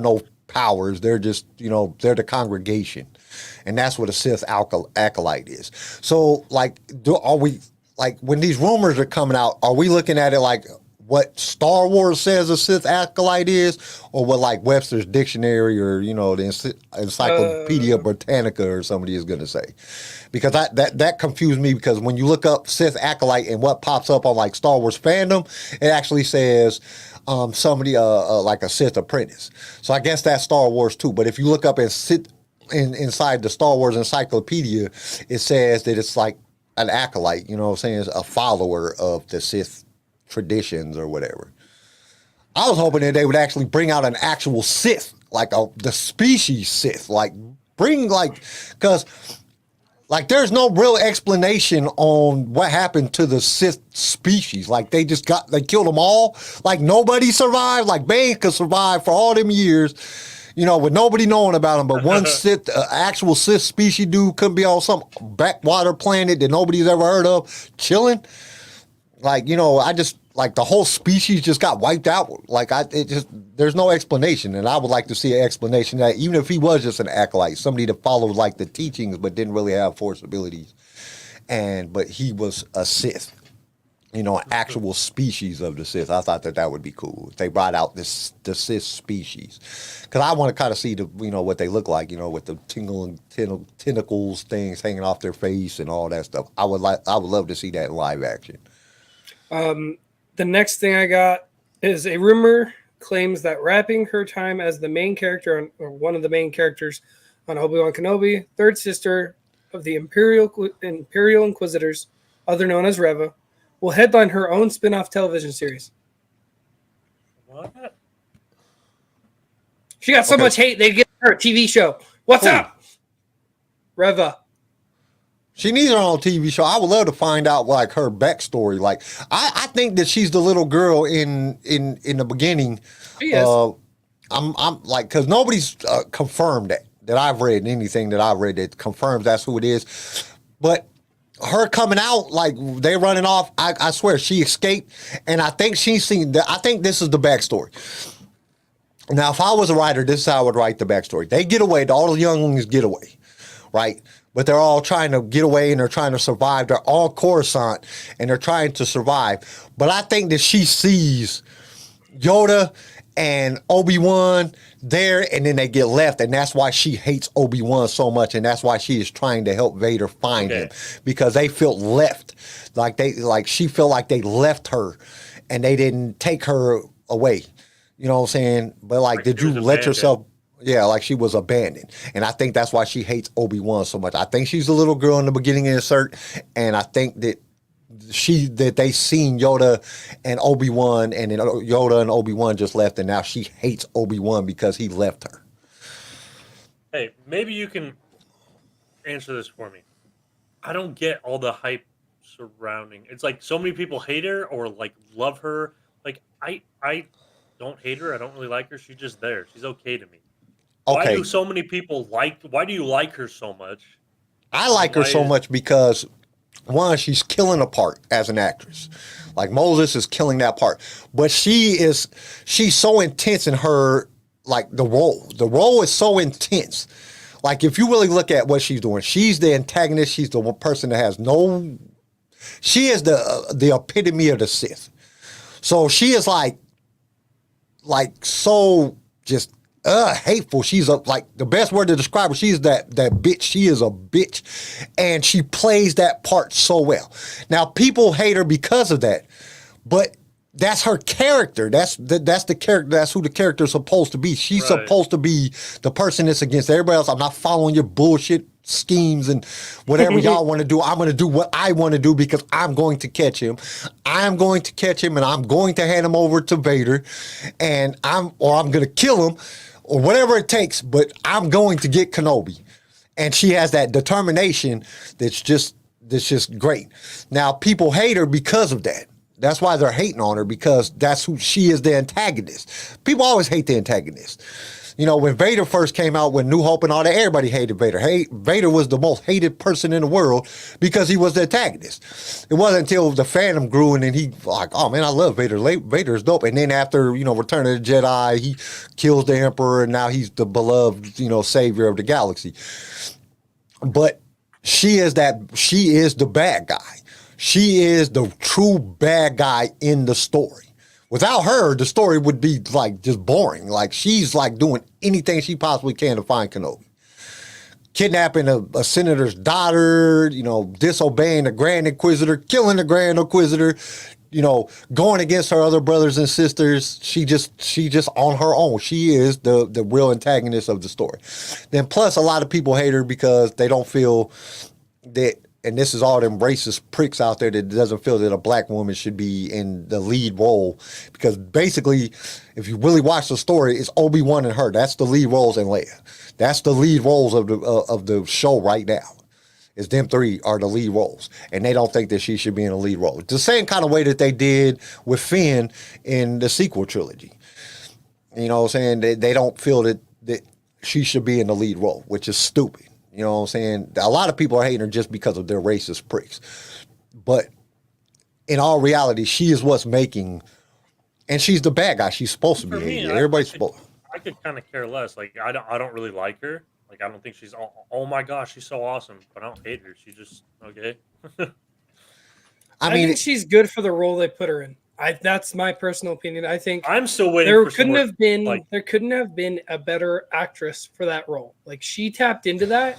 no powers. They're just, they're the congregation. And that's what a Sith acolyte is. So like, are we, like, when these rumors are coming out, are we looking at it like what Star Wars says a Sith acolyte is, or what like Webster's Dictionary or the Encyclopedia Britannica or somebody is going to say? Because that confused me, because when you look up Sith acolyte and what pops up on like Star Wars fandom, it actually says somebody like a Sith apprentice. So I guess that's Star Wars too. But if you look up inside the Star Wars Encyclopedia, it says that it's like an acolyte. You know what I'm saying? It's a follower of the Sith traditions or whatever. I was hoping that they would actually bring out an actual Sith, like the species Sith, because there's no real explanation on what happened to the Sith species. Like they killed them all. Like nobody survived. Like Bane could survive for all them years, with nobody knowing about him. But one Sith, actual Sith species dude couldn't be on some backwater planet that nobody's ever heard of, chilling. Like, I just, like, the whole species just got wiped out. Like, there's no explanation. And I would like to see an explanation that even if he was just an acolyte, somebody that followed, like, the teachings but didn't really have force abilities, but he was a Sith, an actual species of the Sith. I thought that would be cool if they brought out the Sith species. Because I want to kind of see what they look like, with the tentacles, things hanging off their face and all that stuff. I would love to see that in live action. The next thing I got is a rumor claims that wrapping her time as the main character or one of the main characters on ObiWan Kenobi, third sister of the Imperial Inquisitors, other known as Reva, will headline her own spin-off television series. What? She got so much hate they give her a TV show. What's up? Reva. She needs her own TV show. I would love to find out like her backstory. Like I think that she's the little girl in the beginning. She is. I'm like, because nobody's confirmed that I've read anything that I've read that confirms that's who it is. But her coming out, like they running off, I swear she escaped, and I think she's seen that. I think this is the backstory. Now, if I was a writer, this is how I would write the backstory. They get away, all the younglings get away, right? But they're all trying to get away and they're trying to survive. They're all Coruscant and they're trying to survive. But I think that she sees Yoda and Obi-Wan there, and then they get left, and that's why she hates Obi-Wan so much, and that's why she is trying to help Vader find him, because they felt left. She felt like they left her and they didn't take her away. You know what I'm saying? But like did you let yourself... Yeah, like she was abandoned. And I think that's why she hates Obi-Wan so much. I think she's a little girl in the beginning of insert, and I think that they seen Yoda and Obi-Wan, and then Yoda and Obi-Wan just left, and now she hates Obi-Wan because he left her. Hey, maybe you can answer this for me. I don't get all the hype surrounding. It's like so many people hate her or like love her. Like I don't hate her. I don't really like her. She's just there. She's okay to me. Okay. Why do so many people why do you like her so much? I like her so much because, one, she's killing a part as an actress. Like Moses is killing that part. But she's so intense in her, like the role. The role is so intense. Like if you really look at what she's doing, she's the antagonist. She's the one person that has she is the epitome of the Sith. So she is like so just hateful. She's like the best word to describe her. She's that bitch. She is a bitch, and she plays that part so well. Now people hate her because of that, but that's her character. That's the character. That's who the character is supposed to be. She's supposed to be the person that's against everybody else. I'm not following your bullshit schemes and whatever y'all want to do. I'm going to do what I want to do because I'm going to catch him. I'm going to catch him, and I'm going to hand him over to Vader, and I'm going to kill him, or whatever it takes, but I'm going to get Kenobi. And she has that determination that's just great. Now, people hate her because of that. That's why they're hating on her, because that's who she is, the antagonist. People always hate the antagonist. You know, when Vader first came out with New Hope and all that, everybody hated Vader. Vader was the most hated person in the world because he was the antagonist. It wasn't until the fandom grew and then he like, oh man, I love Vader. Vader's dope. And then after, you know, Return of the Jedi, he kills the Emperor and now he's the beloved, you know, savior of the galaxy. But she is the bad guy. She is the true bad guy in the story. Without her, the story would be like just boring. Like she's like doing anything she possibly can to find Kenobi. Kidnapping a senator's daughter, you know, disobeying the Grand Inquisitor, killing the Grand Inquisitor, you know, going against her other brothers and sisters. She just on her own. She is the real antagonist of the story. Then plus a lot of people hate her because they don't feel that, and this is all them racist pricks out there that doesn't feel that a black woman should be in the lead role. Because basically, if you really watch the story, it's Obi-Wan and her. That's the lead roles in Leia. That's the lead roles of the show right now. Is them three are the lead roles. And they don't think that she should be in a lead role. It's the same kind of way that they did with Finn in the sequel trilogy. You know what I'm saying? They don't feel that she should be in the lead role, which is stupid. You know what I'm saying? A lot of people are hating her just because of their racist pricks. But in all reality, she is what's making, and she's the bad guy. She's supposed to be. Me, Everybody's supposed. I could kind of care less. Like I don't really like her. Like I don't think she's oh my gosh, she's so awesome. But I don't hate her. She's just okay. I mean, think she's good for the role they put her in. That's my personal opinion. I think I'm still waiting. There for couldn't have been like, there couldn't have been a better actress for that role. Like she tapped into that,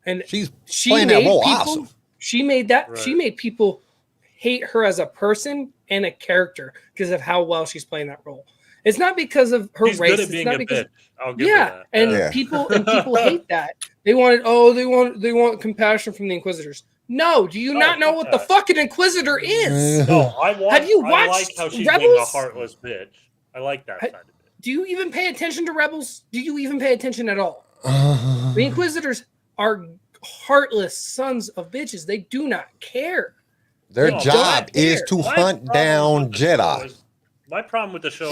and she's playing that role people, awesome. She made that. Right. She made people hate her as a person and a character because of how well she's playing that role. It's not because of her she's race. good at It's being not a because bitch. I'll give her that. and Yeah. people hate that. They want compassion from the Inquisitors. No, do you not know what the fucking Inquisitor is? No, Have you I like watched how she's Rebels? being a heartless bitch. I like that side of it. Do you even pay attention to Rebels? Do you even pay attention at all? The Inquisitors are heartless sons of bitches. They do not care. Their No, job don't is care. to My hunt problem down with the show Jedi. my problem with the show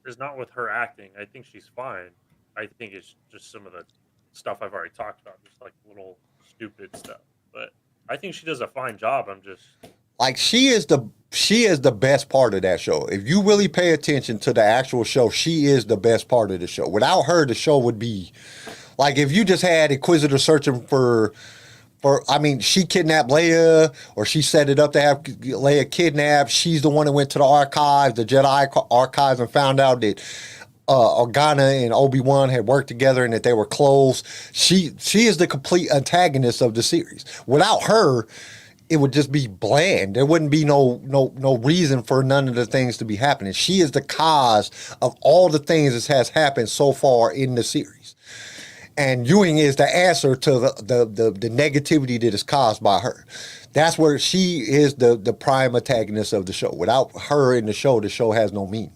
is not with her acting. I think she's fine. I think it's just some of the stuff I've already talked about, just like little stupid stuff. But I think she does a fine job. I'm just Like she is the best part of that show. If you really pay attention to the actual show, she is the best part of the show. Without her, the show would be like if you just had Inquisitor searching for I mean, she kidnapped Leia, or she set it up to have Leia kidnapped. She's the one that went to the archives, the Jedi archives, and found out that Organa and Obi-Wan had worked together and that they were close. She is the complete antagonist of the series. Without her, it would just be bland. There wouldn't be no reason for none of the things to be happening. She is the cause of all the things that has happened so far in the series. And Ewing is the answer to the negativity that is caused by her. That's where she is the prime antagonist of the show. Without her in the show has no meaning.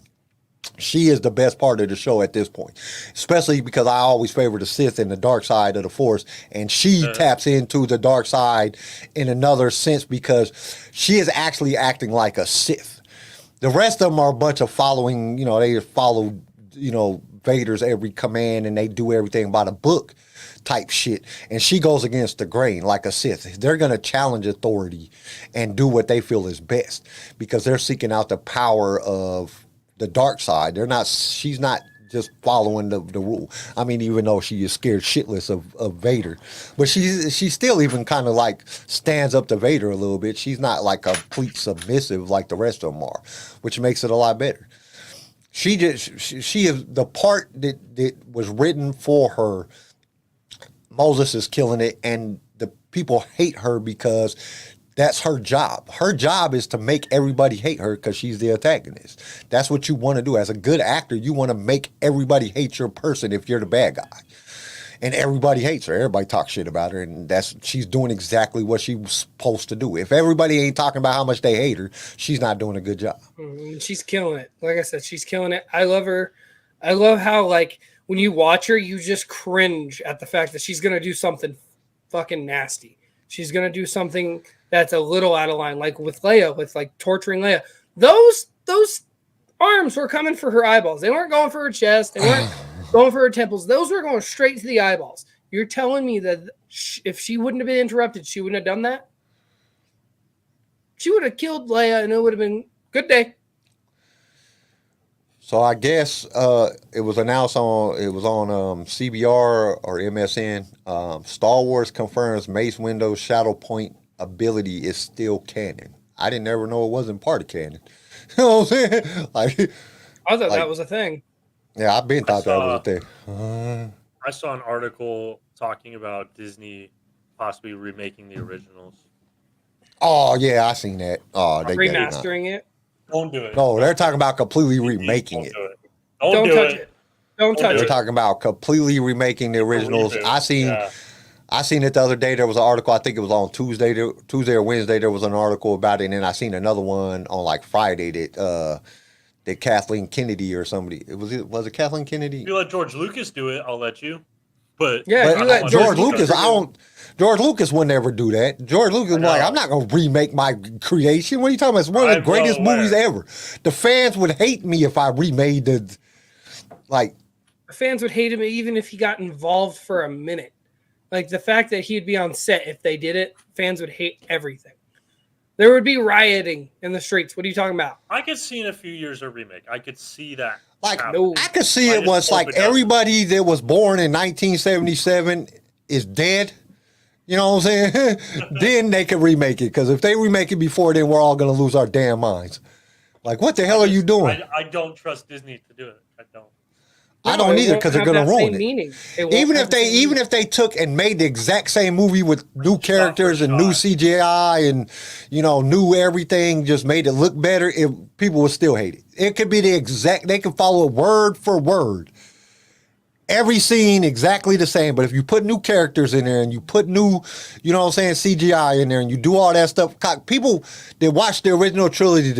She is the best part of the show at this point, especially because I always favor the Sith and the dark side of the Force, and she taps into the dark side in another sense because she is actually acting like a Sith. The rest of them are a bunch of following, they follow, Vader's every command and they do everything by the book type shit. And she goes against the grain like a Sith. They're going to challenge authority and do what they feel is best because they're seeking out the power of the dark side. She's not just following the rule. I mean, even though she is scared shitless of Vader, but she still even kind of like stands up to Vader a little bit. She's not like a complete submissive like the rest of them are, which makes it a lot better. She is the part that was written for her. Moses is killing it, and the people hate her because that's her job. Her job is to make everybody hate her because she's the antagonist. That's what you want to do. As a good actor, you want to make everybody hate your person if you're the bad guy. And everybody hates her. Everybody talks shit about her, and she's doing exactly what she was supposed to do. If everybody ain't talking about how much they hate her, she's not doing a good job. She's killing it. Like I said, she's killing it. I love her. I love how, like, when you watch her, you just cringe at the fact that she's going to do something fucking nasty. She's going to do something that's a little out of line, like with Leia, with like torturing Leia. Those arms were coming for her eyeballs. They weren't going for her chest. They going for her temples. Those were going straight to the eyeballs. You're telling me that if she wouldn't have been interrupted, she wouldn't have done that? She would have killed Leia, and it would have been good day. So I guess it was announced on CBR or MSN. Star Wars confirms Mace Windu's Shadow Point ability is still canon. I didn't ever know it wasn't part of canon. You know what I'm saying? I thought that was a thing. Yeah, I've been thought that was a thing. I saw an article talking about Disney possibly remaking the originals. Oh yeah, I seen that. Oh, they remastering it. Don't do it. No, they're talking about completely remaking it. Don't touch it. Don't touch it. They're talking about completely remaking the originals. I seen it the other day. There was an article. I think it was on Tuesday or Wednesday. There was an article about it, and then I seen another one on like Friday that Kathleen Kennedy or somebody. Was it Kathleen Kennedy? If you let George Lucas do it, I'll let you. But you let George Lucas, George Lucas wouldn't ever do that. George Lucas was like, I'm not gonna remake my creation. What are you talking about? It's one of the greatest movies ever. The fans would hate me if I remade the fans would hate him even if he got involved for a minute. Like the fact that he'd be on set if they did it, fans would hate everything. There would be rioting in the streets. What are you talking about? I could see in a few years a remake. I could see that. I could see it once like everybody that was born in 1977 is dead. You know what I'm saying? Then they could remake it. Because if they remake it before, then we're all going to lose our damn minds. Like, what the hell are you doing? I don't trust Disney to do it. I don't. I don't either because they're going to ruin it. Even if they took and made the exact same movie with new characters and new CGI and new everything, just made it look better, people would still hate it. It could be they could follow word for word. Every scene exactly the same, but if you put new characters in there and you put new, CGI in there and you do all that stuff, people that watched the original trilogy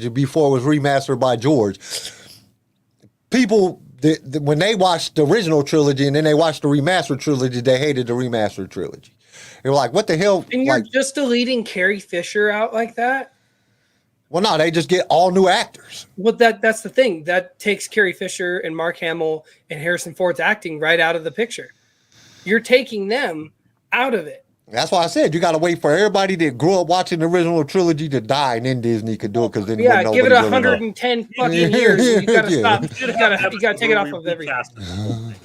before it was remastered by George, people, when they watched the original trilogy and then they watched the remastered trilogy, they hated the remastered trilogy. They were like, what the hell? And you're just deleting Carrie Fisher out like that? Well, no, they just get all new actors. Well, that's the thing. That takes Carrie Fisher and Mark Hamill and Harrison Ford's acting right out of the picture. You're taking them out of it. That's why I said you got to wait for everybody that grew up watching the original trilogy to die, and then Disney could do it. Because then give it 110 fucking years. And you got to stop. You got to take it off of everything.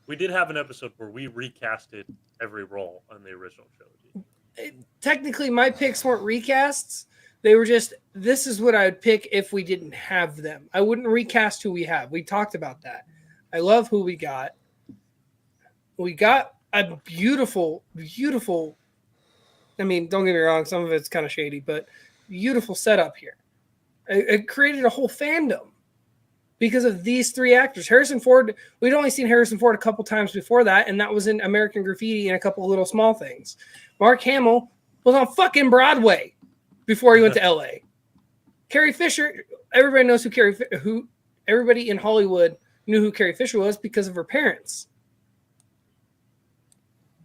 We did have an episode where we recasted every role on the original trilogy. Technically, my picks weren't recasts. They were just, this is what I would pick if we didn't have them. I wouldn't recast who we have. We talked about that. I love who we got. We got a beautiful, beautiful, I mean, don't get me wrong, some of it's kind of shady, but beautiful setup here. It created a whole fandom because of these three actors. Harrison Ford, we'd only seen Harrison Ford a couple times before that, and that was in American Graffiti and a couple of little small things. Mark Hamill was on fucking Broadway before he went to LA. Carrie Fisher, everybody knows who everybody in Hollywood knew who Carrie Fisher was because of her parents.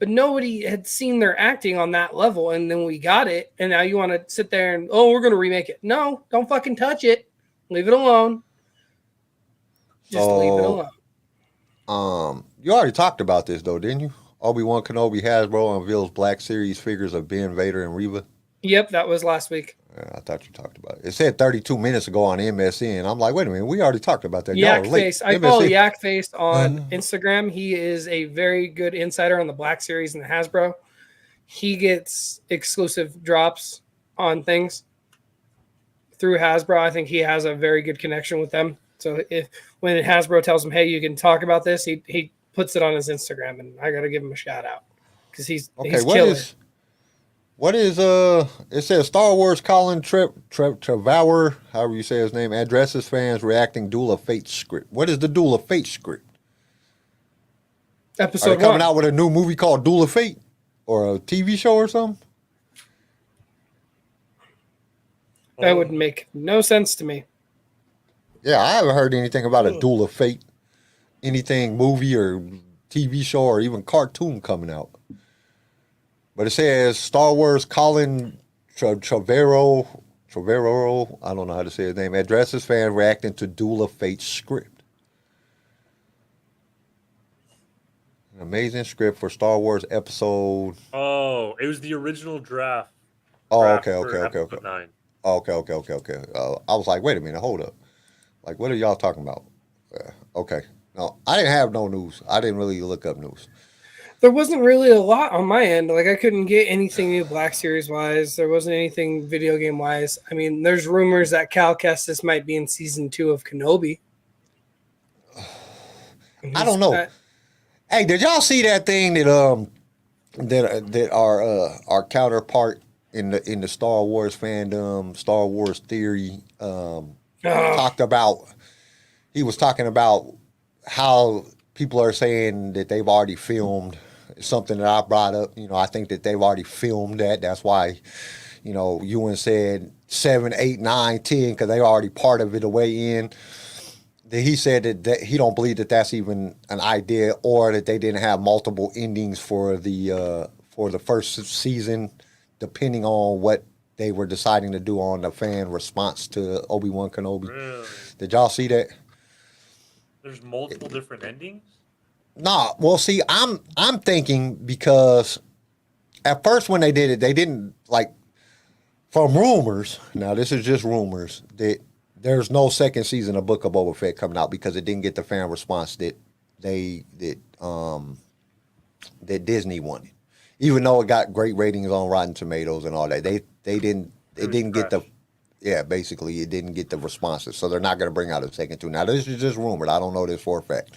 But nobody had seen their acting on that level, and then we got it, and now you want to sit there and, we're going to remake it. No, don't fucking touch it. Leave it alone. Just leave it alone. You already talked about this, though, didn't you? ObiWan Kenobi Hasbro unveils Black Series figures of Ben, Vader, and Reva. Yep, that was last week. I thought you talked about it. It said 32 minutes ago on MSN. I'm like, wait a minute, we already talked about that. Yak Face. I follow Yak Face on Instagram. He is a very good insider on the Black Series and the Hasbro. He gets exclusive drops on things through Hasbro. I think he has a very good connection with them. So when Hasbro tells him, hey, you can talk about this, he puts it on his Instagram, and I got to give him a shout out because he's killer. What is it says Star Wars Colin Trevorrow, however you say his name, addresses fans reacting Duel of Fate script. What is the Duel of Fate script? Episode Are they coming out with a new movie called Duel of Fate? Or a TV show or something? That would make no sense to me. Yeah, I haven't heard anything about a Duel of Fate. Anything movie or TV show or even cartoon coming out. But it says Star Wars Colin Trevorrow, I don't know how to say his name, addresses fans reacting to Duel of Fate script. amazing script for Star Wars episode. Oh, it was the original draft. Oh, draft okay, for okay, okay, episode okay. 9. Okay. I was like, wait a minute, hold up. Like, what are y'all talking about? Okay. No, I didn't have no news. I didn't really look up news. There wasn't really a lot on my end. Like I couldn't get anything new Black Series wise. There wasn't anything video game wise. I mean, there's rumors that Cal Kestis might be in season 2 of Kenobi. I don't know. Hey, did y'all see that thing that our counterpart in the Star Wars fandom, Star Wars theory, talked about? He was talking about how people are saying that they've already filmed something that I brought up. I think that they've already filmed that. That's why, Ewan said 7, 8, 9, 10 because they already part of it away in. He said that he don't believe that that's even an idea, or that they didn't have multiple endings for the first season, depending on what they were deciding to do on the fan response to ObiWan Kenobi. Really? Did y'all see that? There's multiple different endings? Nah, well, see, I'm thinking because at first when they did it, they didn't from rumors. Now this is just rumors that there's no second season of Book of Boba Fett coming out because it didn't get the fan response that Disney wanted. Even though it got great ratings on Rotten Tomatoes and all that, they didn't get the basically it didn't get the responses. So they're not going to bring out a second two. Now this is just rumored. I don't know this for a fact.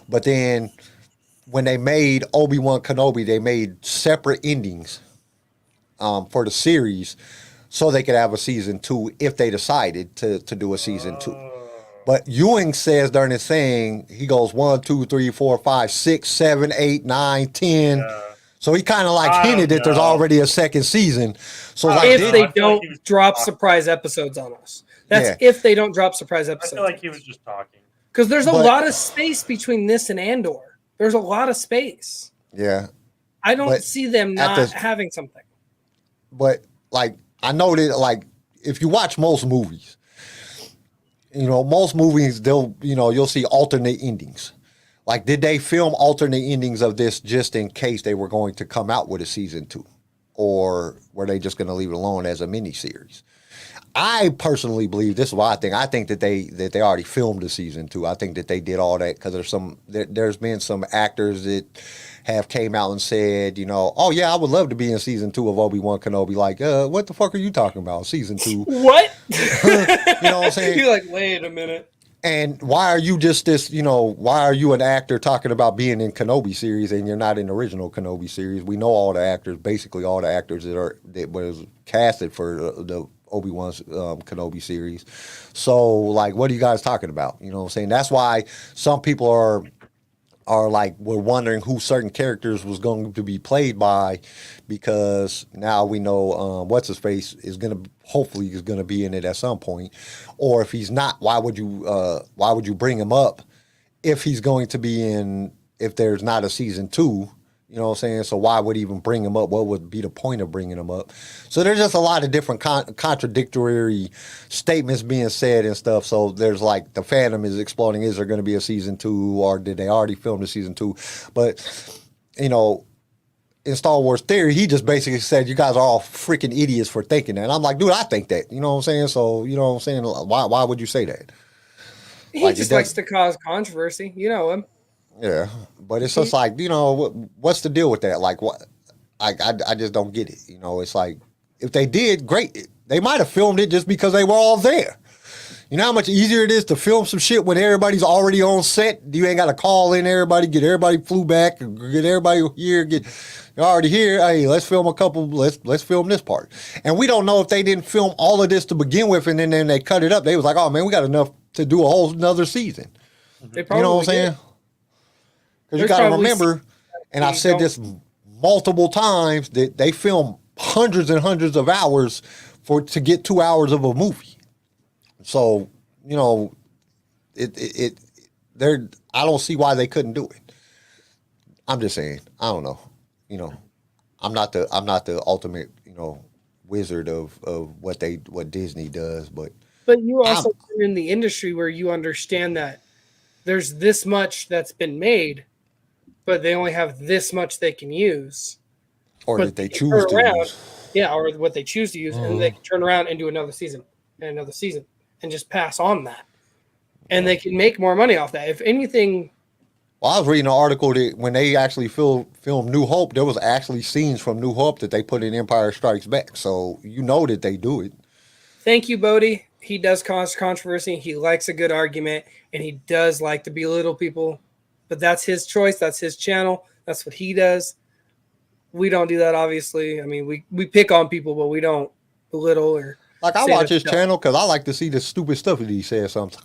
But then when they made Obi-Wan Kenobi, they made separate endings for the series so they could have a season 2 if they decided to do a season 2. But Ewing says during his thing, he goes 1, 2, 3, 4, 5, 6, 7, 8, 9, 10. Yeah. So he kind of hinted that there's already a second season. So if they don't drop surprise episodes on us. That's if they don't drop surprise episodes. I feel like he was just talking. Because there's a lot of space between this and Andor. There's a lot of space. Yeah. I don't see them not having something. But I know that if you watch most movies, most movies you'll see alternate endings. Did they film alternate endings of this just in case they were going to come out with a season 2? Or were they just going to leave it alone as a miniseries? I personally believe, this is what I think. I think that they already filmed a season 2. I think that they did all that because there's been some actors that have came out and said, oh yeah, I would love to be in season 2 of Obi-Wan Kenobi. What the fuck are you talking about? Season 2? What? You know what I'm saying? You're like, wait a minute. And why are you just this, why are you an actor talking about being in Kenobi series and you're not in the original Kenobi series? We know all the actors, basically all the actors that was casted for the Obi-Wan's Kenobi series. So, what are you guys talking about? You know what I'm saying? That's why some people are we're wondering who certain characters was going to be played by, because now we know what's his face is hopefully gonna be in it at some point, or if he's not, why would you bring him up if he's going to be in, if there's not a season 2? You know what I'm saying? So why would he even bring him up? What would be the point of bringing him up? So there's just a lot of different contradictory statements being said and stuff. So there's the fandom is exploding. Is there going to be a season 2, or did they already film the season 2? But, in Star Wars theory, he just basically said, you guys are all freaking idiots for thinking that. And I'm like, dude, I think that. You know what I'm saying? So, you know what I'm saying? Why would you say that? He just likes to cause controversy. You know him. Yeah, but it's just what's the deal with that? What? I just don't get it. It's if they did, great. They might have filmed it just because they were all there. You know how much easier it is to film some shit when everybody's already on set? You ain't got to call in everybody, get everybody flew back, get everybody here, you're already here. Hey, let's film a couple. Let's film this part. And we don't know if they didn't film all of this to begin with, and then they cut it up. They was like, oh man, we got enough to do a whole another season. They probably you know what I'm saying? Because you got to remember, and I've said this multiple times, that they film hundreds and hundreds of hours to get 2 hours of a movie. So, I don't see why they couldn't do it. I'm just saying, I don't know. I'm not the ultimate, wizard of what Disney does, but you also are in the industry where you understand that there's this much that's been made. but they only have this much they can use. Or But that they can choose turn to around, use. Yeah, or what they choose to use, and they can turn around and do another season and just pass on that. And they can make more money off that. If anything, Well, I was reading an article that when they actually filmed New Hope, there was actually scenes from New Hope that they put in Empire Strikes Back. So you know that they do it. thank you, Bodhi. He does cause controversy. He likes a good argument, and he does like to belittle people. But that's his choice. That's his channel. That's what he does. We don't do that, obviously. I mean, we pick on people, but we don't belittle or. Like I say watch that his stuff. channel because I like to see the stupid stuff that he says sometimes.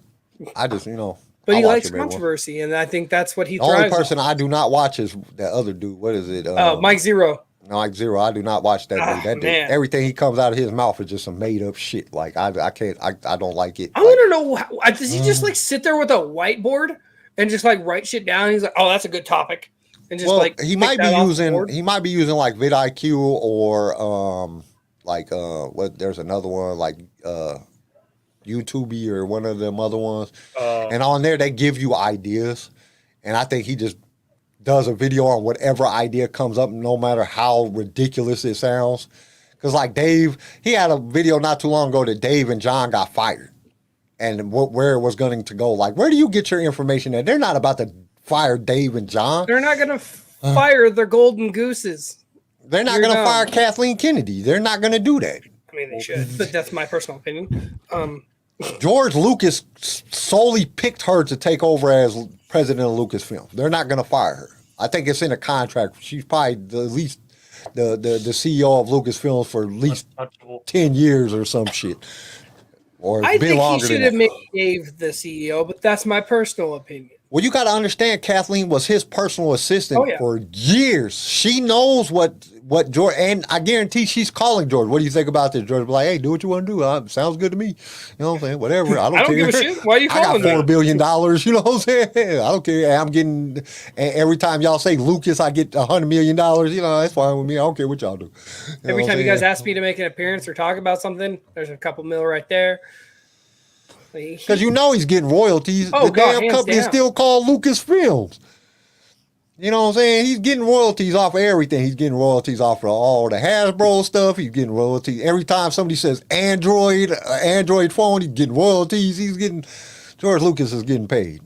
I just, But I he watch likes him every once. controversy, and I think that's what he The only thrives person on. I do not watch is that other dude. What is it? Mike Zero. Mike Zero. I do not watch that dude. That dude. Man. Everything he comes out of his mouth is just some made up shit. Like I can't. I don't like it. I Like, want to know, does he just like sit there with a whiteboard and just like write shit down? He's like, oh, that's a good topic. And just well, like he pick might be that off the using board? like vidIQ or what? There's another one like YouTube or one of them other ones. And on there they give you ideas, and I think he just does a video on whatever idea comes up, no matter how ridiculous it sounds. Because like Dave, he had a video not too long ago that Dave and John got fired, and where it was going to go. Like, where do you get your information at? They're not about to fire Dave and John. They're not going to fire their golden gooses. They're not You're going to dumb. fire Kathleen Kennedy. They're not going to do that. I mean, they should, but that's my personal opinion. George Lucas solely picked her to take over as president of Lucasfilm. They're not going to fire her. I think it's in a contract. She's probably the least the CEO of Lucasfilm for at least 10 years or some shit. Or it's I been think he longer should than have that. made Dave the CEO, but that's my personal opinion. Well, you got to understand, Kathleen was his personal assistant Oh, yeah. for years. She knows what George, and I guarantee she's calling George. What do you think about this? George be like, hey, do what you want to do. Sounds good to me. You know what I'm saying? Whatever. I don't care. give a shit. Why are you I got calling me? $4 billion. You know what I'm saying? I don't care. I'm getting, and every time y'all say Lucas, I get $100 million. You know, that's fine with me. I don't care what y'all do. You know Every what time I'm you guys saying? ask me to make an appearance or talk about something, there's a couple mil right there. Because you know he's getting royalties. Oh, The God, damn hands company is down. still called Lucasfilms. You know what I'm saying? He's getting royalties off of everything. He's getting royalties off of all the Hasbro stuff. He's getting royalties. Every time somebody says Android phone, he's getting royalties. George Lucas is getting paid.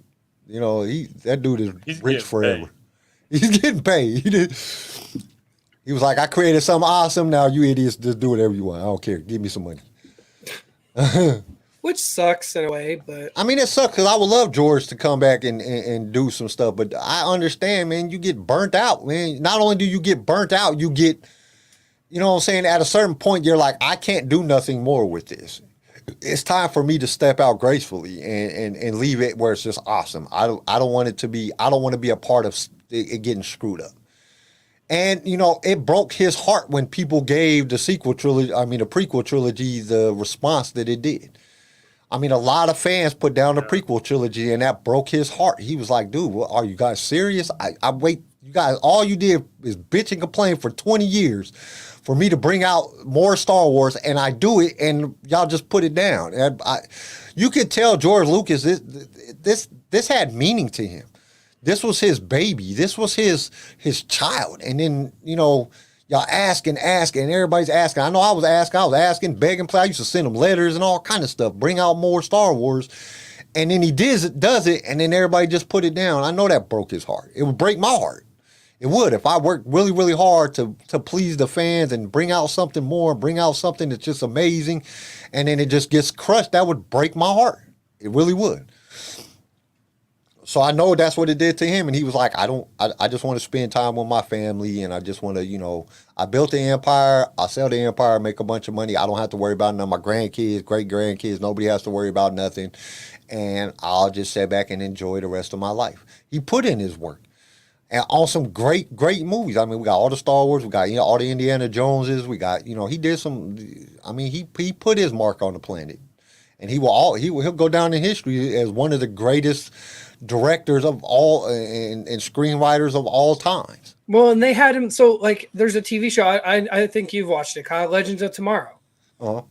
You know, that dude is He's rich getting forever. paid. He's getting paid. He was like, I created something awesome. Now you idiots just do whatever you want. I don't care. Give me some money. Which sucks in a way, but I mean, it sucks because I would love George to come back and do some stuff, but I understand, man, you get burnt out, man. Not only do you get burnt out, you get, you know what I'm saying, at a certain point, you're like, I can't do nothing more with this. It's time for me to step out gracefully and leave it where it's just awesome. I don't want to be a part of it getting screwed up. And, you know, it broke his heart when people gave the prequel trilogy, the response that it did. I mean, a lot of fans put down the prequel trilogy, and that broke his heart. He was like, dude, are you guys serious? I wait. You guys, all you did is bitch and complain for 20 years for me to bring out more Star Wars, and I do it, and y'all just put it down. And you could tell George Lucas, this had meaning to him. This was his baby. This was his child. And then, you know, y'all asking, everybody's asking. I know I was asking, begging, I used to send him letters and all kind of stuff, bring out more Star Wars. And then he does it, and then everybody just put it down. I know that broke his heart. It would break my heart. It would. If I worked really, really hard to please the fans and bring out something more, bring out something that's just amazing, and then it just gets crushed, that would break my heart. It really would. So I know that's what it did to him, and he was like, I just want to spend time with my family, and I just want to, you know, I built the empire, I sell the empire, make a bunch of money, I don't have to worry about none of my grandkids, great-grandkids, nobody has to worry about nothing, and I'll just sit back and enjoy the rest of my life. He put in his work, and on some great movies. I mean, we got all the Star Wars, we got, you know, all the Indiana Joneses, we got, you know, he did some, I mean, he put his mark on the planet, and he'll go down in history as one of the greatest directors of all and screenwriters of all times. well, and they had him. So like, there's a TV show. I think you've watched it, Kyle. Legends of Tomorrow. Uh-huh.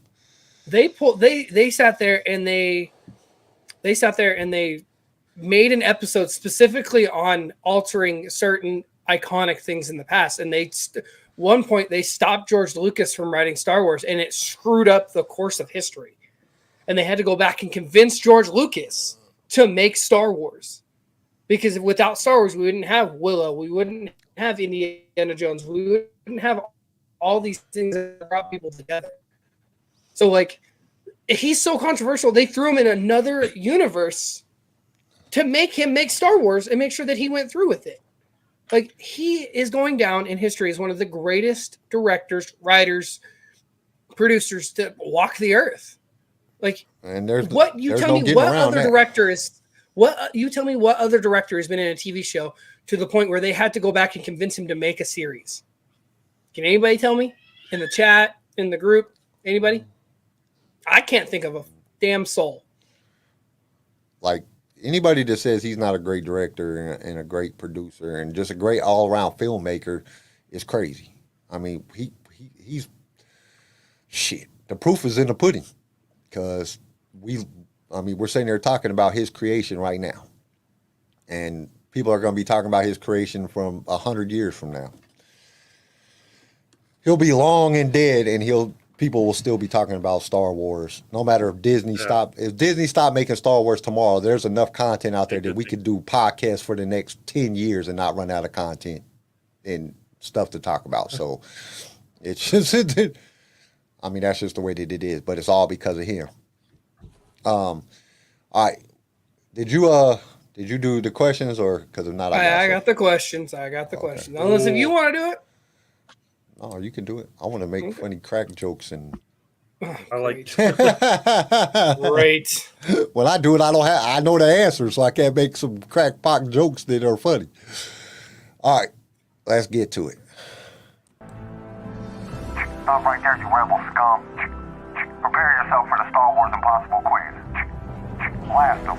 They sat there and they made an episode specifically on altering certain iconic things in the past, and one point they stopped George Lucas from writing Star Wars, and it screwed up the course of history, and they had to go back and convince George Lucas to make Star Wars, because without Star Wars we wouldn't have Willow, we wouldn't have Indiana Jones, we wouldn't have all these things that brought people together. So like, he's so controversial, they threw him in another universe to make him make Star Wars and make sure that he went through with it. Like, he is going down in history as one of the greatest directors, writers, producers to walk the earth. Like, And you tell me what other director has been in a TV show to the point where they had to go back and convince him to make a series? Can anybody tell me in the chat, in the group? Anybody? I can't think of a damn soul. Like, anybody that says he's not a great director and a great producer and just a great all-around filmmaker is crazy. I mean, he's shit. The proof is in the pudding, because we're sitting there talking about his creation right now, and people are going to be talking about his creation from 100 years from now. He'll be long and dead, and people will still be talking about Star Wars. No matter if Disney stopped making Star Wars tomorrow, there's enough content out there that we could do podcasts for the next 10 years and not run out of content and stuff to talk about. So it's just, I mean, that's just the way that it is, but it's all because of him. All right. Did you do the questions, or because if not, I got the questions. Unless if you want to do it. Oh, you can do it. I want to make funny crack jokes and. I like. Great. When I do it, I know the answer, so I can't make some crackpot jokes that are funny. All right, let's get to it. Stop right there, you rebel scum. Prepare yourself for the Star Wars Impossible quiz. Blast them.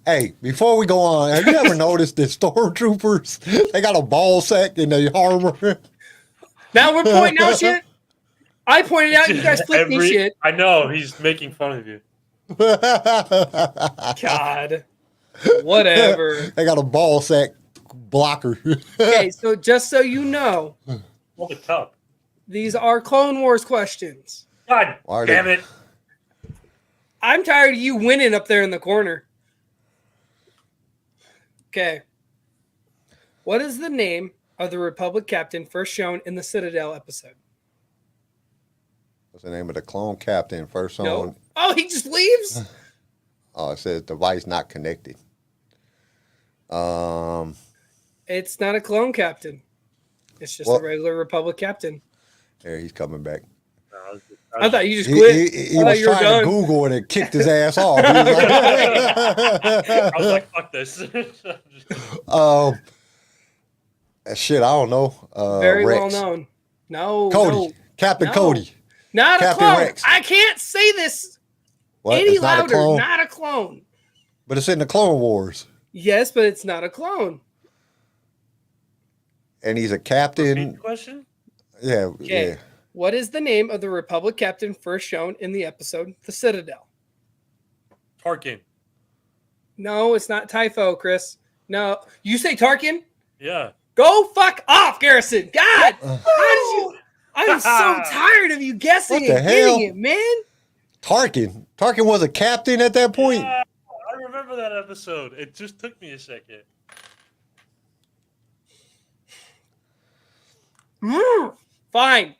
Hey, before we go on, have you ever noticed that stormtroopers, they got a ball sack in their armor? Now we're pointing out shit. I pointed out, you guys flipped me shit. I know, he's making fun of you. God. Whatever. They got a ball sack blocker. Okay, so just so you know, Hold the cup. these are Clone Wars questions. God damn it. I'm tired of you winning up there in the corner. Okay. What is the name of the Republic captain first shown in the Citadel episode? What's the name of the clone captain first shown? No. Oh, he just leaves? Oh, it says device not connected. It's not a clone captain. It's just a regular Republic captain. There, he's coming back. I thought you just quit. He was trying to Google and it kicked his ass off. He was like, I was like, fuck this. Shit, I don't know. Very Rex. well known. No. Cody. No. Captain No. Cody. Not Captain a clone. Rex. I can't say this What? any It's not a louder. clone? Not a clone. But it's in the Clone Wars. Yes, but it's not a clone. And he's a captain. Repeat the question? Yeah, Okay. yeah. What is the name of the Republic captain first shown in the episode The Citadel? Tarkin. No, it's not Typho, Chris. No. You say Tarkin? Yeah. Go fuck off, Garrison. God. How did you? I'm so tired of you guessing What the and getting hell? it, man. Tarkin. Tarkin was a captain at that point. Yeah, I remember that episode. It just took me a second. Fine.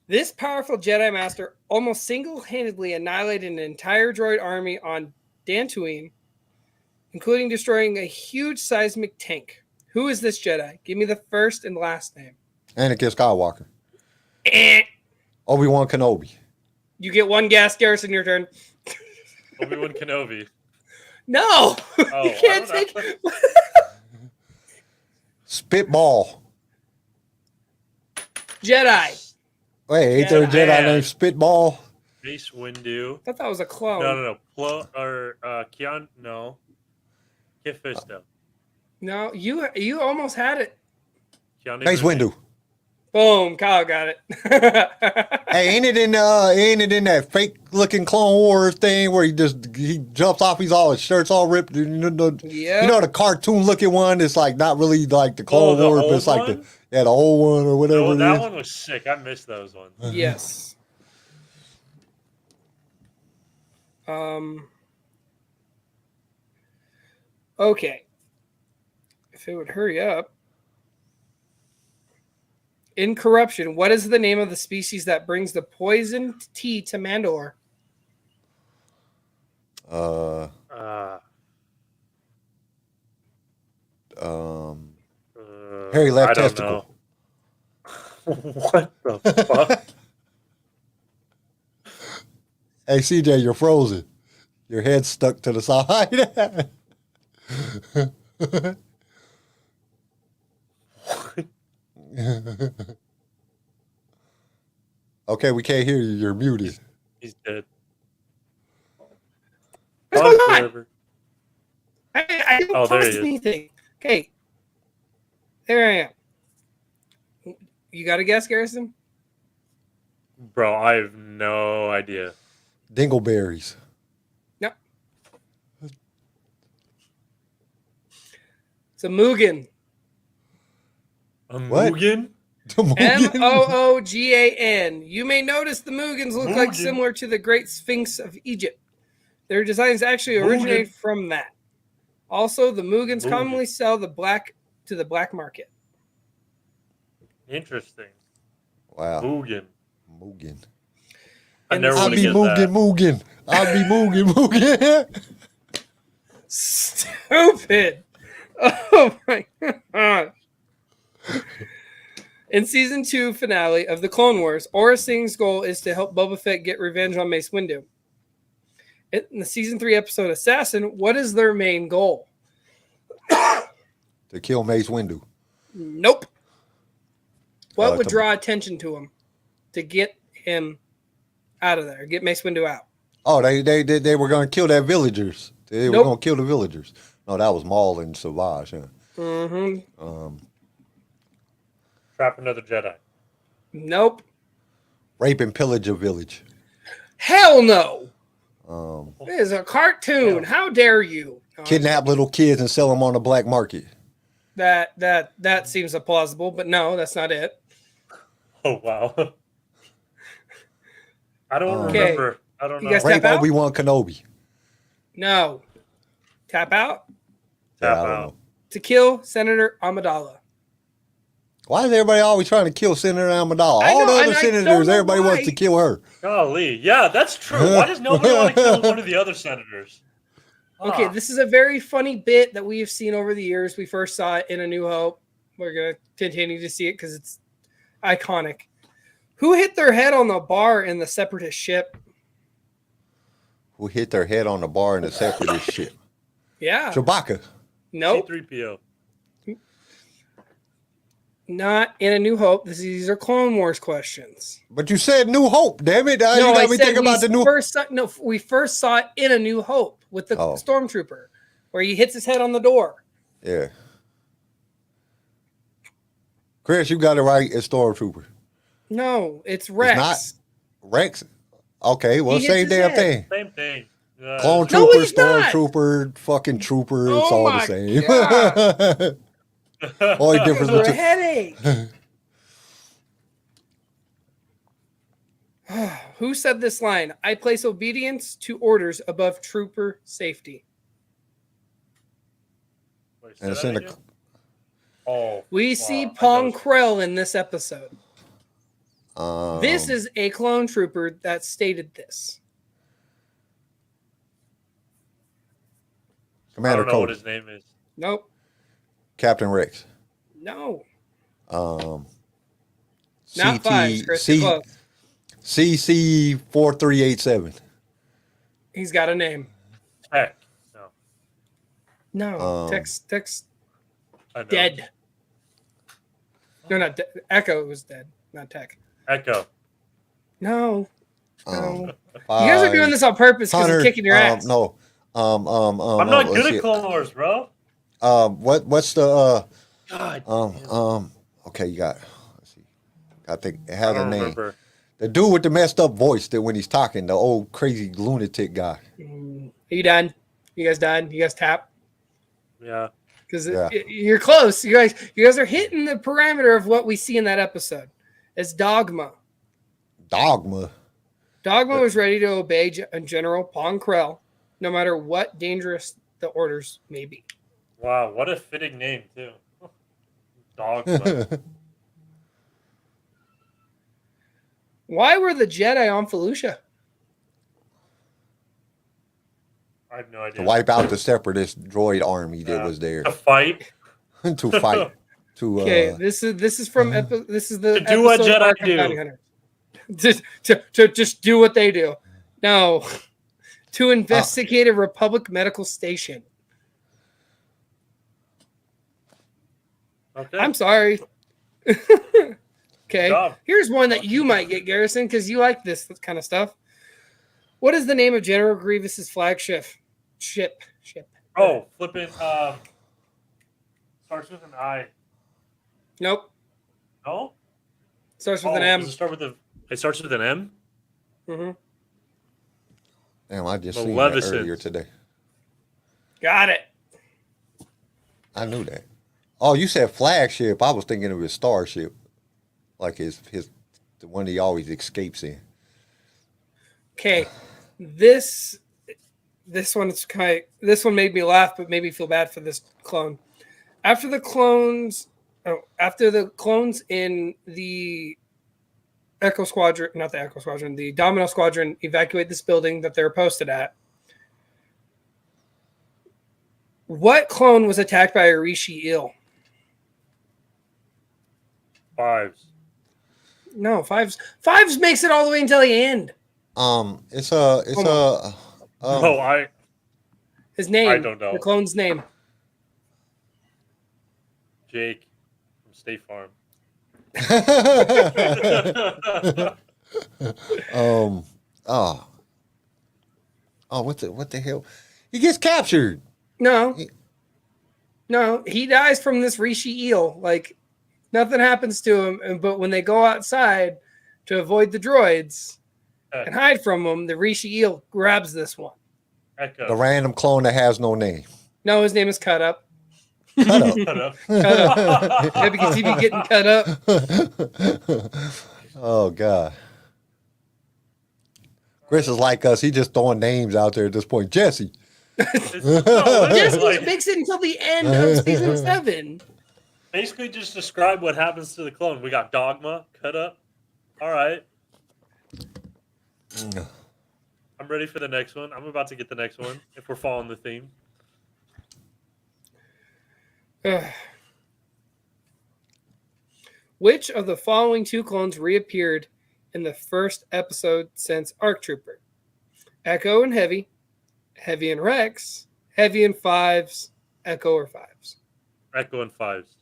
This powerful Jedi Master almost single-handedly annihilated an entire droid army on Dantooine, including destroying a huge seismic tank. Who is this Jedi? Give me the first and last name. Anakin Skywalker. Eh. ObiWan Kenobi. You get one guess, Garrison, your turn. ObiWan Kenobi. No. Oh, You can't I take... don't know. Spitball. Jedi. Wait, ain't there a Jedi Man. named Spitball? Mace Windu. I thought that was a clone. No. Keanu. No. Kit Fisto. No, you almost had it. Keanu Mace Reeves. Windu. Boom, Kyle got it. Hey, ain't it in that fake looking Clone Wars thing where he jumps off, he's all his shirt's all ripped. You know the cartoon looking one. It's like not really like the Clone the Wars, but old it's like one? the old one or whatever. No, it that is. one was sick. I missed those ones. Yes. Okay. If it would hurry up. In Corruption, what is the name of the species that brings the poisoned tea to Mandalore? Harry left I don't testicle. know. What the fuck? Hey, CJ, you're frozen. Your head's stuck to the side. Okay, we can't hear you. You're muted. He's dead. What's Pause going on? forever. I didn't Oh, there pause he is. anything. Okay. There I am. You got a guess, Garrison? Bro, I have no idea. Dingleberries. No. It's a Mugen. A What? Mugen? Moogan. You may notice the Mugans look like Mugen. similar to the Great Sphinx of Egypt. Their designs actually Mugen. originate from that. Also, the Mugans Mugen. commonly sell to the black market. Interesting. Wow. Mugen. Mugen. I And never I'll would be have guessed that. Mugen. I'll be Mugen. Stupid. Oh my god. In season 2 finale of the Clone Wars, Aurra Singh's goal is to help Boba Fett get revenge on Mace Windu. In the season 3 episode Assassin, what is their main goal? To kill Mace Windu. Nope. What would to- draw attention to him to get him out of there, get Mace Windu out? Oh, they were going to kill that villagers. They were Nope. going to kill the villagers. No, that was Maul and Savage. Yeah. Mm-hmm. Trap another Jedi. Nope. Rape and pillage a village. Hell no. Um, It is a cartoon. How dare you? No, kidnap little kids and sell them on the black market. That seems plausible, but no, that's not it. Oh, wow. I don't Okay. remember. I don't You know. guys Rape Tap out? Obi-Wan Kenobi. No. Tap out Yeah, Tap I don't out. know. to kill Senator Amidala. Why is everybody always trying to kill Senator Amidala? I All know, the and other I senators, don't know everybody why. wants to kill her. Golly. Yeah, that's true. Why does nobody want to kill one of the other senators? Okay, Ah. this is a very funny bit that we have seen over the years. We first saw it in A New Hope. We're going to continue to see it because it's iconic. Who hit their head on the bar in the Separatist ship? Who hit their head on the bar in the separatist ship? Yeah. Chewbacca. Nope. C-3PO. Not in A New Hope. These are Clone Wars questions. But you said New Hope, damn it. You No, got I me said thinking about the new. we first saw it in A New Hope with the Oh. stormtrooper, where he hits his head on the door. Yeah. Chris, you got it right. It's Stormtrooper. No, it's Rex. not. Rex? Okay, well, He hits same his damn head. thing. Same thing. Clone No, Trooper, he's not. Stormtrooper, fucking Trooper. It's Oh all my the same. Only difference For a between. headache. Who said this line? I place obedience to orders above trooper safety. Wait, And it's say in that the. again? Oh, We wow, see I Pong know. Krell in this episode. This Um, is a clone trooper that stated this. I Commander don't know what Cody. his name is. Nope. Captain Rex. No. CT Not five, Chris. You're close. CC 4387. He's got a name. Heck. No. No. Um, Tex I know. dead. No, not Echo was dead, not Tech. Echo. No. Um, No. You guys are doing this on purpose because I'm kicking your ass. No. I'm not good at it. Clone Wars, bro. What's the God. okay, you got let's see. I think it I has a don't name. remember. The dude with the messed up voice that when he's talking, the old crazy lunatic guy. Are you done? You guys done? You guys tap? Yeah. Because Yeah. you're close. You guys are hitting the parameter of what we see in that episode. It's Dogma. Dogma. Dogma was ready to obey General Pong Krell, no matter what dangerous the orders may be. Wow, what a fitting name too. Dog. Why were the Jedi on Felucia? I have no To idea. wipe out the separatist droid army that was there A fight. to fight. To Okay, this is from this is the To do what episode Jedi Ark of do. Bounty Hunters. Just do what they do. No, to investigate a Republic medical station. Okay. I'm sorry. Okay, job. here's one that you might get, Garrison, because you like this kind of stuff. What is the name of General Grievous's flagship? Ship. Oh, flipping. Starts with an I. Nope. No. Starts with Oh, an M. does it start with a? It starts with an M. Mm-hmm. damn, I just seen that Maleficent. earlier today. Got it. I knew that. Oh, you said flagship. I was thinking of his starship, like his the one he always escapes in. Okay, this one made me laugh, but made me feel bad for this clone. After the clones in the Echo Squadron, not the Echo Squadron, the Domino Squadron evacuate this building that they're posted at. What clone was attacked by a Rishi eel? Fives. No, Fives makes it all the way until the end. It's Oh, His name. I don't know. The clone's name. Jake from State Farm. what the hell? He gets captured. No, he dies from this Rishi eel. Like nothing happens to him, but when they go outside to avoid the droids and hide from them, the Rishi eel grabs this one. Echo. The random clone that has no name. No, his name is Cut Up. Cut up. Cut up. Cut Up. Yeah, because he be getting cut up. Oh God. Chris is like us. He just throwing names out there at this point. Jesse. Jesse makes it until the end of season 7. Basically, just describe what happens to the clone. We got Dogma, Cut Up. All right. I'm ready for the next one. I'm about to get the next one if we're following the theme. Which of the following two clones reappeared in the first episode since Arc Trooper? Echo and Heavy, Heavy and Rex, Heavy and Fives, Echo or Fives? Echo and Fives.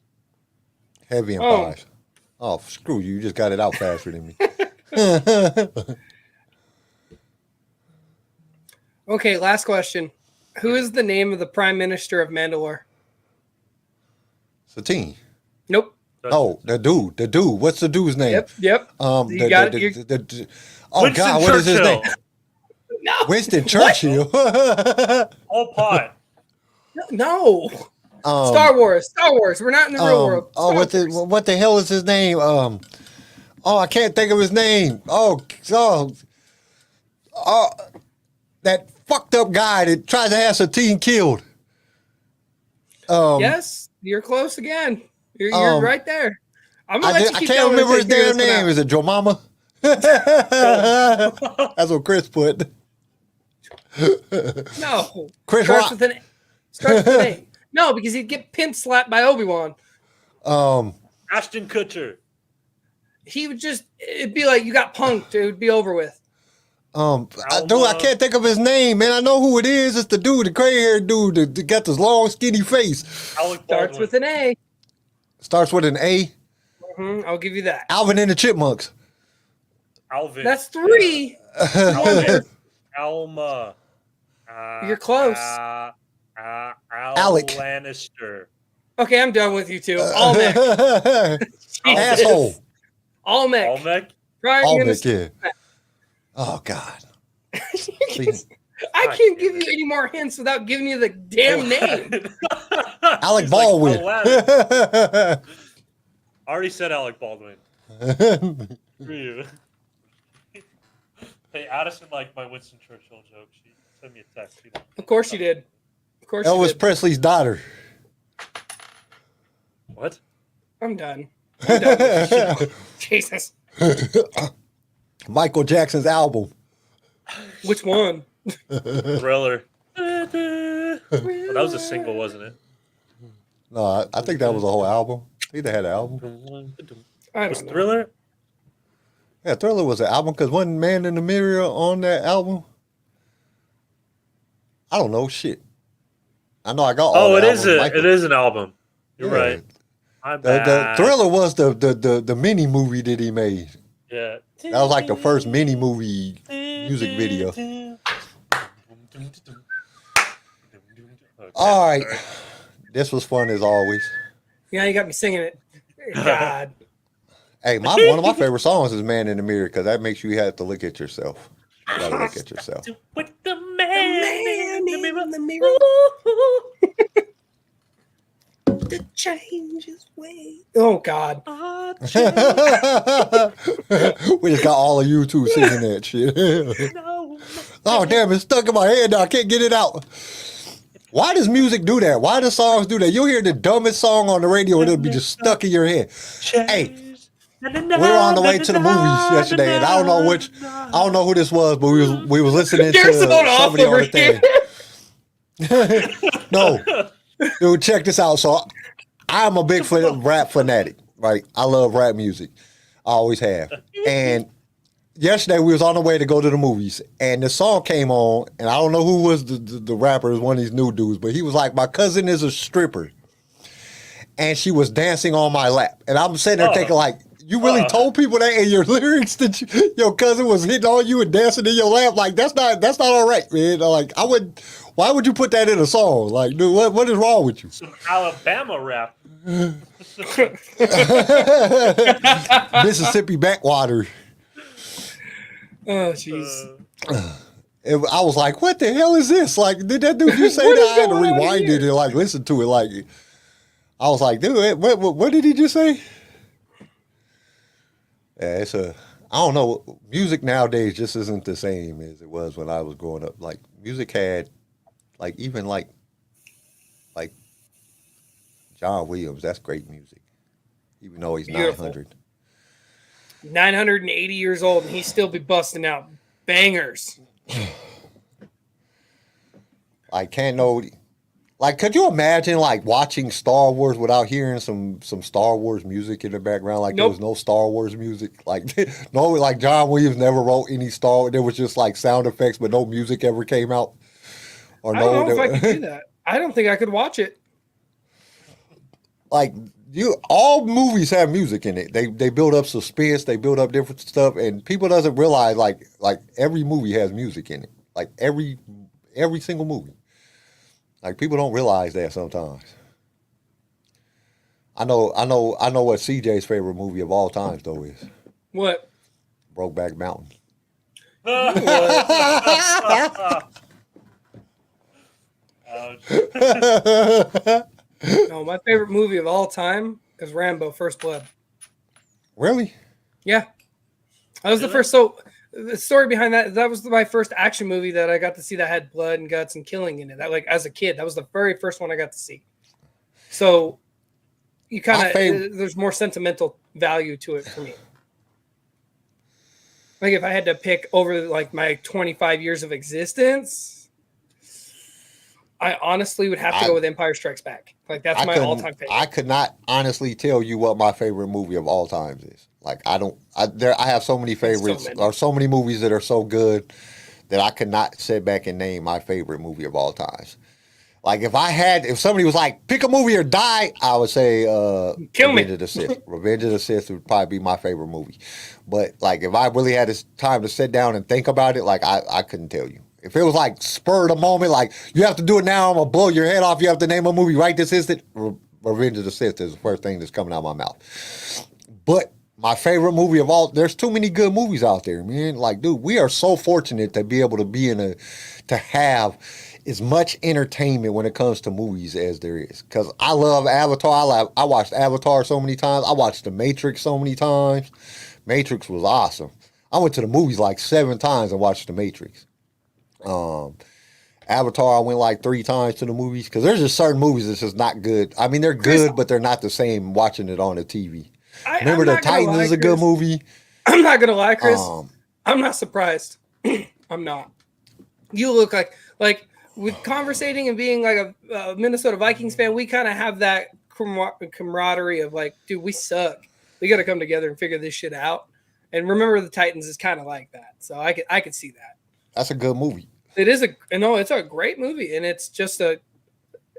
Heavy and Oh. Fives. Oh, screw you. You just got it out faster than me. Okay, last question. Who is the name of the Prime Minister of Mandalore? Satine. Nope. Oh, the dude. What's the dude's name? Yep. You got it. Oh Winston God, what is his Churchill. name? No. Winston Churchill. All pot. No. Star Wars. We're not in the real world. Oh, Star Wars. what the hell is his name? I can't think of his name. That fucked up guy that tried to have Satine killed. Yes, you're close again. You're right there. I'm gonna let you I keep can't going remember his until you damn figure this one name. out. Is it Joe Mama? That's what Chris put. No. Chris starts Rock. with an A. No, because he'd get pimp slapped by ObiWan. Ashton Kutcher. He would it'd be like you got punked. It would be over with. I can't think of his name, man. I know who it is. It's the dude, the gray-haired dude that got this long, skinny face. Alec Starts Baldwin. with an A. Starts with an A. I'll give you that. Alvin and the Chipmunks. Alvin. That's 3. Alvin. Alma. You're close. Alec. Lannister. Okay, I'm done with you two. All next. Asshole. Olmec. Olmec? Right? Olmec, yeah. Oh God. I can't give you any more hints without giving you the damn name. Alec He's Baldwin. Like, I already said Alec Baldwin. Screw you. Hey, Addison liked my Winston Churchill joke. She sent me a text. Of course you did. Of course you Elvis did. Presley's daughter. What? I'm done. I'm done with this show. Jesus. Michael Jackson's album. Which one? Thriller. Well, that was a single, wasn't it? No, I think that was a whole album. I think they had an album. I Was don't know. Thriller? Yeah, Thriller was an album because wasn't Man in the Mirror on that album? I don't know shit. I know I got all Oh, the it is albums. it is an album. You're Yeah. right. I'm The bad. Thriller was the mini movie that he made. Yeah. That was like the first mini movie music video. Okay, All right. sorry. This was fun as always. Yeah, you got me singing it. God. Hey, one of my favorite songs is Man in the Mirror because that makes you have to look at yourself. You gotta look at yourself. With the man in the mirror. To change his way. Oh God. We just got all of you two singing that shit. Oh damn, it's stuck in my head now. I can't get it out. Why does music do that? Why do songs do that? You'll hear the dumbest song on the radio and it'll be just stuck in your head. Hey, we were on the way to the movies yesterday, and I don't know who this was, but we was listening to somebody on the thing. No, dude, check this out. So I'm a big rap fanatic, right? I love rap music. I always have. And yesterday we was on the way to go to the movies, and the song came on, and I don't know who was the rapper. It was one of these new dudes, but he was like, "My cousin is a stripper," and she was dancing on my lap, and I'm sitting there thinking like, you really told people that in your lyrics that your cousin was hitting on you and dancing in your lap? Like that's not all right, man. Like why would you put that in a song? Like, dude, what is wrong with you? Some Alabama rap. Mississippi backwater. Oh jeez. I was like, what the hell is this? Like, did that dude just say What that? is I had to going on rewind here? it and like listen to it. Like, I was like, dude, what did he just say? Yeah, I don't know. Music nowadays just isn't the same as it was when I was growing up. Like, music had, like, even like John Williams, that's great music. Even though he's Beautiful. 900. 980 years old, and he still be busting out bangers. Like, could you imagine, like, watching Star Wars without hearing some Star Wars music in the background? Like, Nope. there was no Star Wars music. Like, no, like, John Williams never wrote any Star Wars. There was just, like, sound effects, but no music ever came out. Or I don't know if I could do that. I don't think I could watch it. Like, all movies have music in it. They build up suspense. They build up different stuff. And people doesn't realize, like every movie has music in it. Like, every single movie. Like, people don't realize that sometimes. I know what CJ's favorite movie of all times though is What? Brokeback Mountain. No, my favorite movie of all time is Rambo: First Blood. Really? Yeah, that was the first. So the story behind that was my first action movie that I got to see that had blood and guts and killing in it. That, like, as a kid, that was the very first one I got to see. So you kind of there's more sentimental value to it for me. Like, if I had to pick over like my 25 years of existence, I honestly would have to go with Empire Strikes Back. Like, that's my all-time favorite. I could not honestly tell you what my favorite movie of all times is. Like, I have so many favorites, or so many movies that are so good that I could not sit back and name my favorite movie of all times. Like, if somebody was like, pick a movie or die, I would say Revenge of the Sith. Revenge of the Sith would probably be my favorite movie. But, like, if I really had this time to sit down and think about it, like, I couldn't tell you. If it was like spur of the moment, like, you have to do it now, I'm going to blow your head off, you have to name a movie right this instant, Revenge of the Sith is the first thing that's coming out of my mouth. But My favorite movie of all. There's too many good movies out there, man. Like, dude, we are so fortunate to be able to be to have as much entertainment when it comes to movies as there is. Because I love Avatar. I watched Avatar so many times. I watched The Matrix so many times. Matrix was awesome. I went to the movies like 7 times and watched The Matrix. Avatar, I went like 3 times to the movies because there's just certain movies that's just not good. I mean, they're good, but they're not the same watching it on the TV. Remember The Titans is a good movie. I'm not gonna lie, Chris. I'm not surprised. I'm not. You look like with conversating and being like a Minnesota Vikings fan, we kind of have that camaraderie of like, dude, we suck. We got to come together and figure this shit out. And remember, the Titans is kind of like that. So I could see that. That's a good movie. It is it's a great movie, and it's just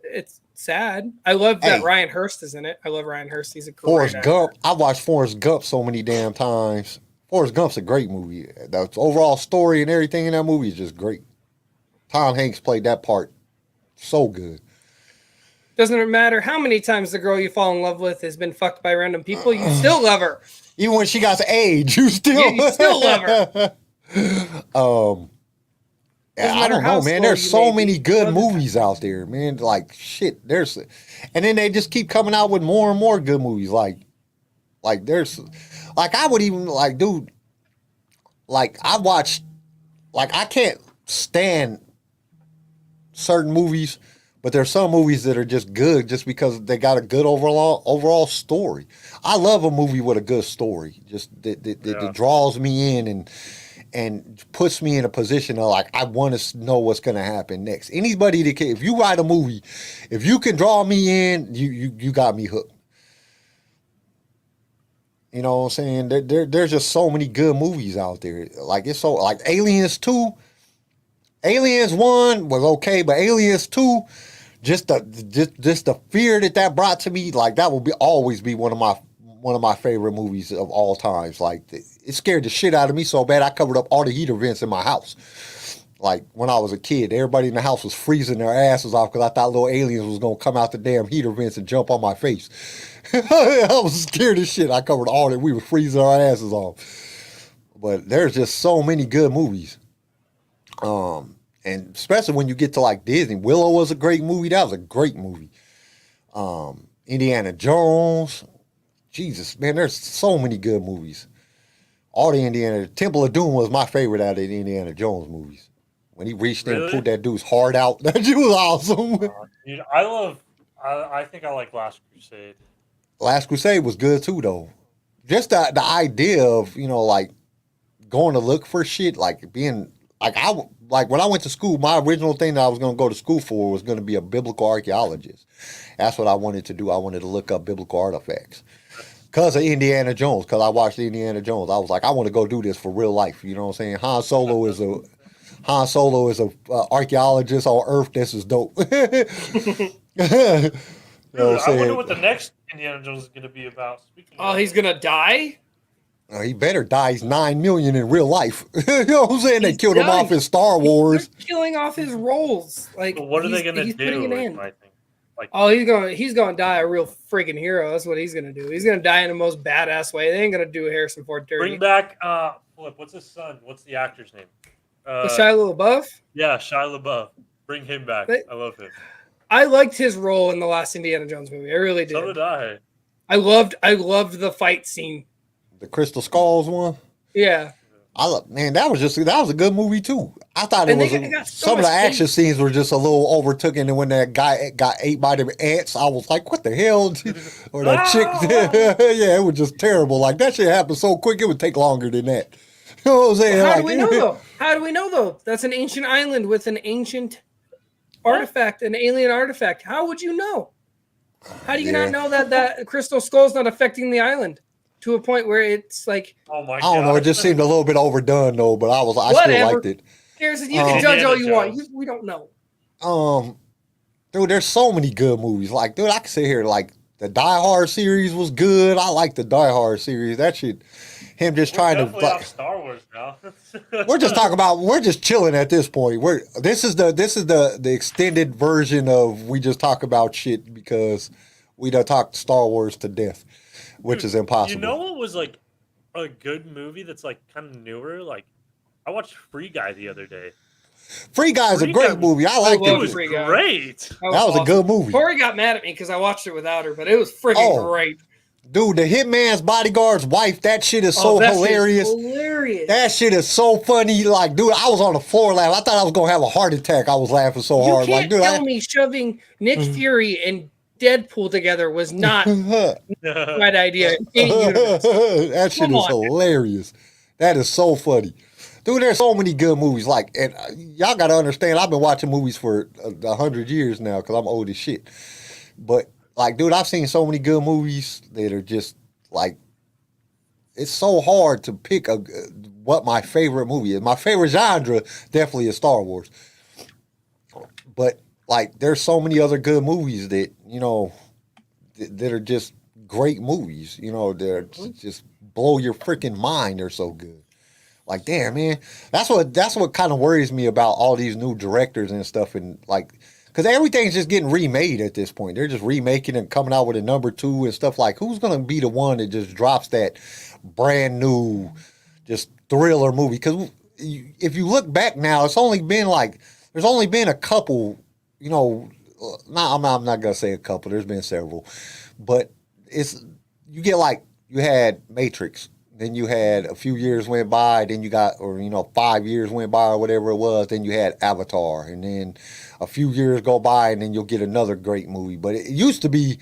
it's sad. I love that Ryan Hurst is in it. I love Ryan Hurst. He's a great Forrest actor. Gump. I watched Forrest Gump so many damn times. Forrest Gump's a great movie. The overall story and everything in that movie is just great. Tom Hanks played that part so good. Doesn't matter how many times the girl you fall in love with has been fucked by random people, you still love her. Even when she got to age, you still love her. I don't know, man. There's so many good movies out there, man. Like shit, and then they just keep coming out with more and more good movies. Like there's, like I would even like, dude. Like I watched, like I can't stand certain movies, but there's some movies that are just good just because they got a good overall story. I love a movie with a good story, just that draws me in and puts me in a position of like, I want to know what's going to happen next. Anybody that can, if you write a movie, if you can draw me in, you got me hooked. You know what I'm saying? There's just so many good movies out there. Like it's so, like Aliens 2, Aliens 1 was okay, but Aliens 2, just the fear that brought to me, like that will always be one of my favorite movies of all times. Like it scared the shit out of me so bad I covered up all the heater vents in my house. Like when I was a kid, everybody in the house was freezing their asses off because I thought little aliens was gonna come out the damn heater vents and jump on my face. I was scared as shit. I covered all that. We were freezing our asses off. But there's just so many good movies. And especially when you get to like Disney. Willow was a great movie. That was a great movie. Indiana Jones. Jesus, man, there's so many good movies. All the Temple of Doom was my favorite out of the Indiana Jones movies. When he reached in and pulled that dude's heart out, that shit was awesome. Dude, I think I like Last Crusade. Last Crusade was good too, though. Just the idea of, like going to look for shit, like being like when I went to school, my original thing that I was going to go to school for was going to be a biblical archaeologist. That's what I wanted to do. I wanted to look up biblical artifacts. Because of Indiana Jones, because I watched Indiana Jones. I was like, I want to go do this for real life. You know what I'm saying? Han Solo is a archaeologist on Earth. This is dope. Dude, I wonder what the next Indiana Jones is going to be about. He's going to die? He better die. He's 9 million in real life. You know what I'm saying? They killed him off in Star Wars. They're killing off his roles. Like, but what are they going to do? He's gonna die a real freaking hero. That's what he's gonna do. He's gonna die in the most badass way. They ain't gonna do Harrison Ford dirty. Bring back what's his son? What's the actor's name? Shia LaBeouf? Yeah, Shia LaBeouf. Bring him back. I love him. I liked his role in the last Indiana Jones movie. I really did. So did I. I loved the fight scene. The Crystal Skulls one? Yeah. That was a good movie too. I thought some of the action scenes were just a little overtaken, and when that guy got ate by the ants, I was like, "What the hell?" Or that chick, yeah, it was just terrible. Like that shit happened so quick, it would take longer than that. You know what I'm saying? How do we know though? How do we know though? That's an ancient island with an ancient artifact, an alien artifact. How would you know? How do you not know that crystal skull's not affecting the island? To a point where it's like, oh my God. I don't know. It just seemed a little bit overdone though, but I still liked it. You can judge all you want. We don't know. Dude, there's so many good movies. Like, dude, I can sit here like the Die Hard series was good. I like the Die Hard series. That shit, him just trying to off Star Wars now. We're just chilling at this point. This is the extended version of we just talk about shit because we done talked Star Wars to death. Which is impossible. You know what was like a good movie that's like kind of newer. Like I watched Free Guy the other day. Free Guy is a Free great Guy was- movie. I liked love It was it. Free Guy. great. That was a awesome. good movie. Tori got mad at me because I watched it without her, but it was freaking Oh. great. Dude, the Hitman's Bodyguard's wife, that shit is so that shit is hilarious. hilarious. That shit is so funny. Like, dude, I was on the floor laughing. I thought I was going to have a heart attack. I was laughing so you hard. can't Like, dude, tell me shoving Nick Fury and Deadpool together was not the right idea in any universe. that shit Come is on. hilarious. That is so funny. Dude, there's so many good movies. Like, and y'all got to understand, I've been watching movies for 100 years now because I'm old as shit. But, like, dude, I've seen so many good movies that are just, like, it's so hard to pick what my favorite movie is. My favorite genre definitely is Star Wars. But, like, there's so many other good movies that, you know, that are just great movies. You know, they're just blow your freaking mind. They're so good. Like, damn, man, that's what kind of worries me about all these new directors and stuff, and like, because everything's just getting remade at this point. They're just remaking and coming out with a number 2 and stuff. Like, who's gonna be the one that just drops that brand new, just thriller movie? Because if you look back now, there's only been a couple. You know, I'm not gonna say a couple. There's been several, but you had Matrix. Then you had a few years went by, then you got, 5 years went by or whatever it was, then you had Avatar, and then a few years go by, and then you'll get another great movie. But it used to be,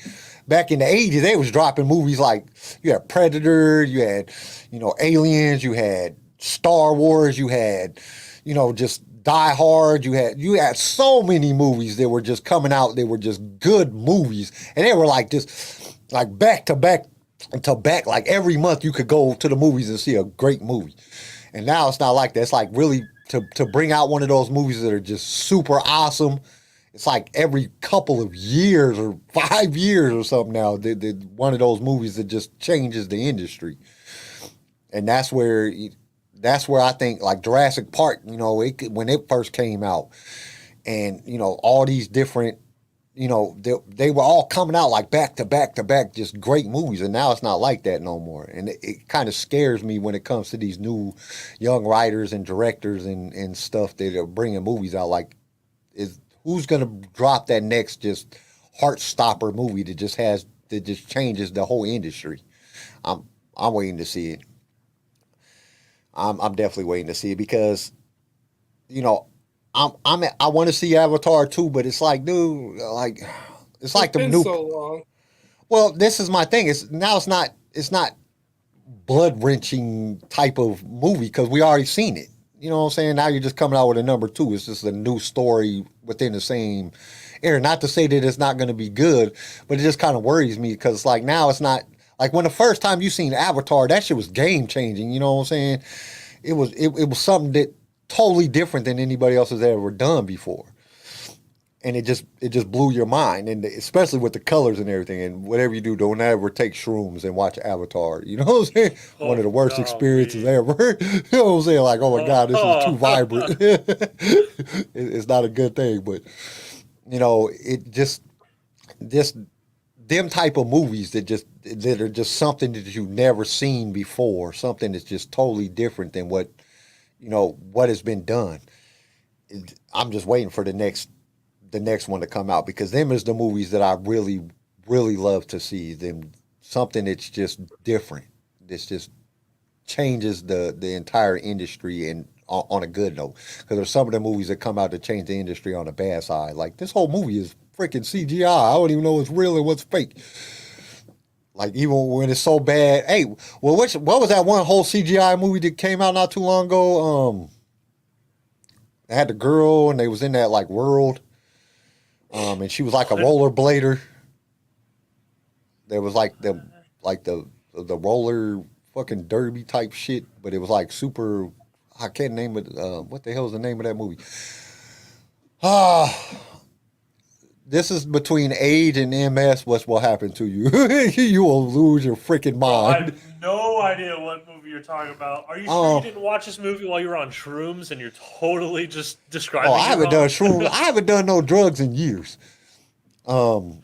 back in the 80s, they was dropping movies like, you had Predator, you had, Aliens, you had Star Wars, you had, just Die Hard, you had so many movies that were just coming out, they were just good movies, and they were like just, like back to back, like every month you could go to the movies and see a great movie. And now it's not like that. It's like really to bring out one of those movies that are just super awesome. It's like every couple of years or 5 years or something now, one of those movies that just changes the industry. And that's where I think like Jurassic Park, when it first came out, and all these different, they were all coming out like back to back to back, just great movies. And now it's not like that no more. And it kind of scares me when it comes to these new young writers and directors and stuff that are bringing movies out. Like, who's going to drop that next just heart stopper movie that just changes the whole industry? I'm waiting to see it. I'm definitely waiting to see it because, I want to see Avatar too, but it's like, dude, like, it's like the new. So long. Well, this is my thing. It's not blood wrenching type of movie because we already seen it. You know what I'm saying? Now you're just coming out with a number 2. It's just a new story within the same era. Not to say that it's not going to be good, but it just kind of worries me because like now it's not like when the first time you seen Avatar, that shit was game changing. You know what I'm saying? It was something that totally different than anybody else has ever done before. And it just blew your mind, and especially with the colors and everything. And whatever you do, don't ever take shrooms and watch Avatar. You know what I'm saying? One of the worst experiences ever. You know what I'm saying? Like, oh my God, this is too vibrant. It's not a good thing, but it just them type of movies that are just something that you've never seen before, something that's just totally different than what has been done. I'm just waiting for the next one to come out because them is the movies that I really, really love to see. Them something that's just different. This just changes the entire industry and on a good note. Because there's some of the movies that come out to change the industry on the bad side. Like this whole movie is freaking CGI. I don't even know what's real and what's fake. Like even when it's so bad. Hey, well, what was that one whole CGI movie that came out not too long ago? They had the girl and they was in that like world. And she was like a rollerblader. There was like the roller fucking derby type shit, but it was like super. I can't name it. What the hell is the name of that movie? This is between age and MS. What will happen to you? You will lose your freaking mind. I have no idea what movie you're talking about. Are you sure you didn't watch this movie while you were on shrooms and you're totally just describing? I haven't done shrooms. I haven't done no drugs in years. I'm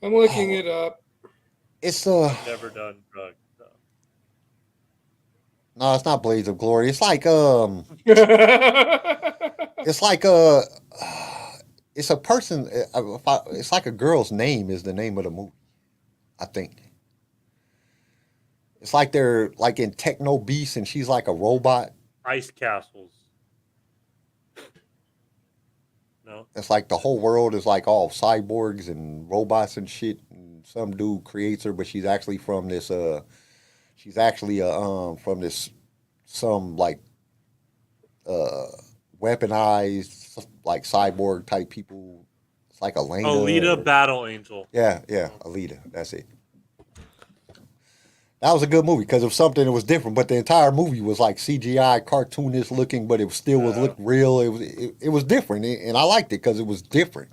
looking it up. It's Never done drugs. So. No, it's not Blades of Glory. It's like it's like it's a person. It's like a girl's name is the name of the movie. I think. It's like they're like in Techno Beast and she's like a robot. Ice Castles. No. It's like the whole world is like all cyborgs and robots and shit. And some dude creates her, but she's actually from this. She's actually from this some like weaponized like cyborg type people. It's like Elena. Alita Battle Angel. Yeah, Alita. That's it. That was a good movie because of something that was different, but the entire movie was like CGI, cartoonish looking, but it still was look real. It was different, and I liked it because it was different.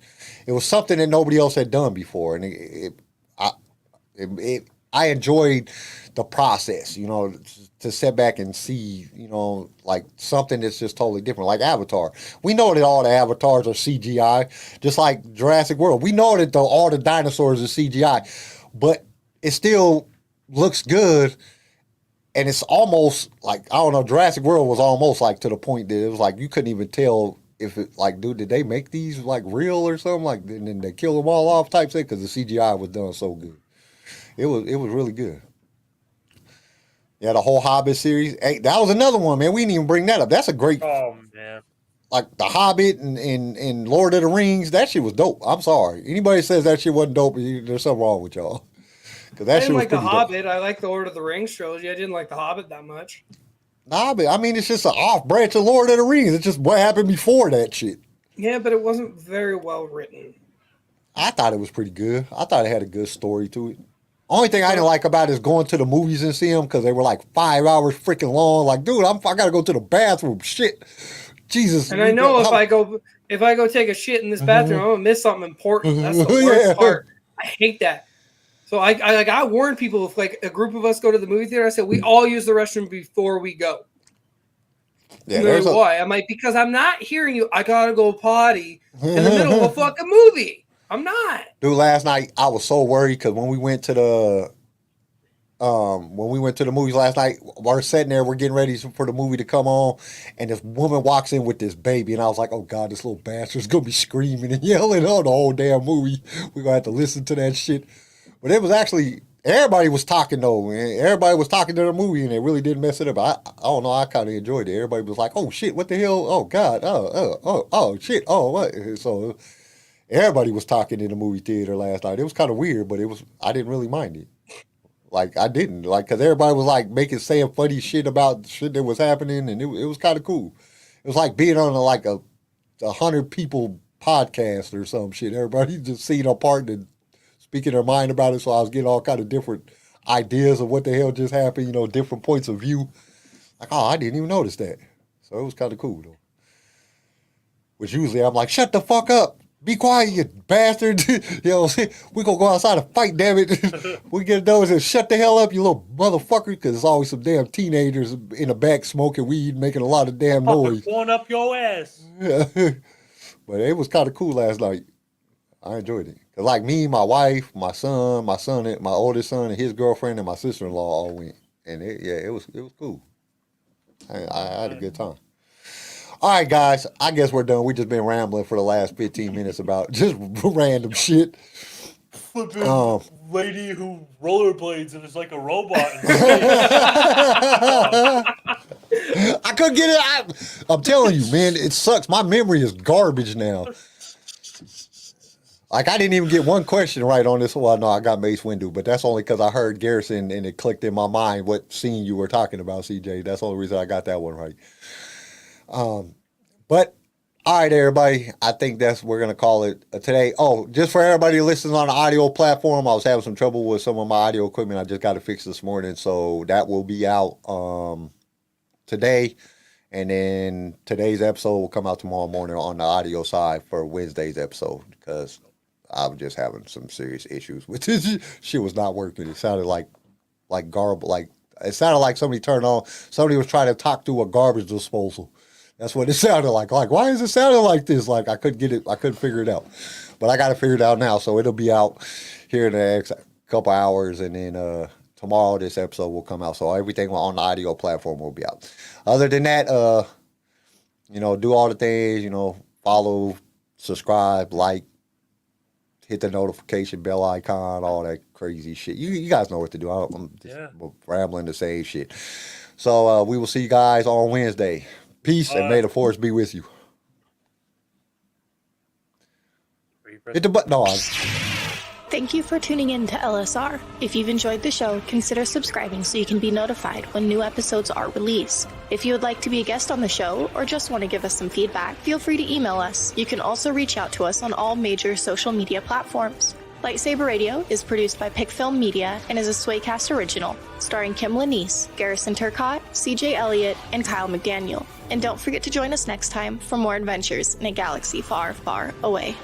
It was something that nobody else had done before, and I enjoyed the process, you know, to sit back and see, you know, like something that's just totally different, like Avatar. We know that all the avatars are CGI, just like Jurassic World. We know that all the dinosaurs are CGI, but it still looks good, and it's almost like, I don't know, Jurassic World was almost like to the point that it was like you couldn't even tell if it, like, dude, did they make these like real or something, like, and then they kill them all off type thing because the CGI was done so good. It was really good. Yeah, the whole Hobbit series. Hey, that was another one, man. We didn't even bring that up. That's a great. Oh man. Like the Hobbit and Lord of the Rings. That shit was dope. I'm sorry. Anybody says that shit wasn't dope, there's something wrong with y'all. I didn't like the Hobbit. I like the Lord of the Rings trilogy. I didn't like the Hobbit that much. Nah, but I mean, it's just an off branch of Lord of the Rings. It's just what happened before that shit. Yeah, but it wasn't very well written. I thought it was pretty good. I thought it had a good story to it. Only thing I didn't like about it is going to the movies and see them because they were like 5 hours freaking long. Like, dude, I gotta go to the bathroom. Shit, Jesus. And I know if I go take a shit in this bathroom, I'm gonna miss something important. That's the worst part. I hate that. So I warn people, if like a group of us go to the movie theater, I said we all use the restroom before we go. Yeah, why? I'm like, because I'm not hearing you. I gotta go potty in the middle of a fucking movie. I'm not. Dude, last night I was so worried because when we went to the movies last night, we're sitting there, we're getting ready for the movie to come on, and this woman walks in with this baby, and I was like, oh God, this little bastard's gonna be screaming and yelling on the whole damn movie. We're gonna have to listen to that shit. But it was actually, everybody was talking though, man. Everybody was talking to the movie, and it really didn't mess it up. I don't know, I kind of enjoyed it. Everybody was like, oh shit, what the hell? Oh God, oh shit, oh what? So everybody was talking in the movie theater last night. It was kind of weird, but I didn't really mind it. Like, I didn't. Like, because everybody was, like, saying funny shit about shit that was happening, and it was kind of cool. It was like being on, like, a 100 people podcast or some shit. Everybody just seeing apart and speaking their mind about it, so I was getting all kind of different ideas of what the hell just happened, you know, different points of view. Like, oh, I didn't even notice that. So it was kind of cool, though. Which usually I'm like, shut the fuck up. Be quiet, you bastard. You know, we gonna go outside and fight, damn it. We get those and shut the hell up, you little motherfucker, because there's always some damn teenagers in the back smoking weed, making a lot of damn noise. Going up your ass. Yeah. But it was kind of cool last night. I enjoyed it. Cause like me, my wife, my oldest son, and his girlfriend, and my sister-in-law all went. And it was cool. I had a good time. All right, guys, I guess we're done. We just been rambling for the last 15 minutes about just random shit. Flipping lady who rollerblades and is like a robot. I couldn't get it. I'm telling you, man, it sucks. My memory is garbage now. Like, I didn't even get one question right on this one. No, I got Mace Windu, but that's only because I heard Garrison and it clicked in my mind what scene you were talking about, CJ. That's the only reason I got that one right. But all right, everybody, I think we're going to call it today. Oh, just for everybody listening on the audio platform, I was having some trouble with some of my audio equipment. I just got to fix this morning. So that will be out, today. And then today's episode will come out tomorrow morning on the audio side for Wednesday's episode, because I was just having some serious issues with this. Shit was not working. It sounded like garble, it sounded like somebody was trying to talk through a garbage disposal. That's what it sounded like. Like, why is it sounding like this? Like, I couldn't figure it out. But I got to figure it out now, so it'll be out here in the next couple hours, and then tomorrow this episode will come out. So everything on the audio platform will be out. Other than that, you know, do all the things, you know, follow, subscribe, like, hit the notification bell icon, all that crazy shit. You guys know what to do. I'm just rambling the same shit. So we will see you guys on Wednesday. Peace and may the force be with you. Hit the button. No, Thank you for tuning in to LSR. If you've enjoyed the show, consider subscribing so you can be notified when new episodes are released. If you would like to be a guest on the show or just want to give us some feedback, feel free to email us. You can also reach out to us on all major social media platforms. LightSaber Radio is produced by PicFilm Media and is a Swaycast original, starring Kim Lanise, Garrison Turcott, CJ Elliott, and Kyle McDaniel. And don't forget to join us next time for more adventures in a galaxy far, far away.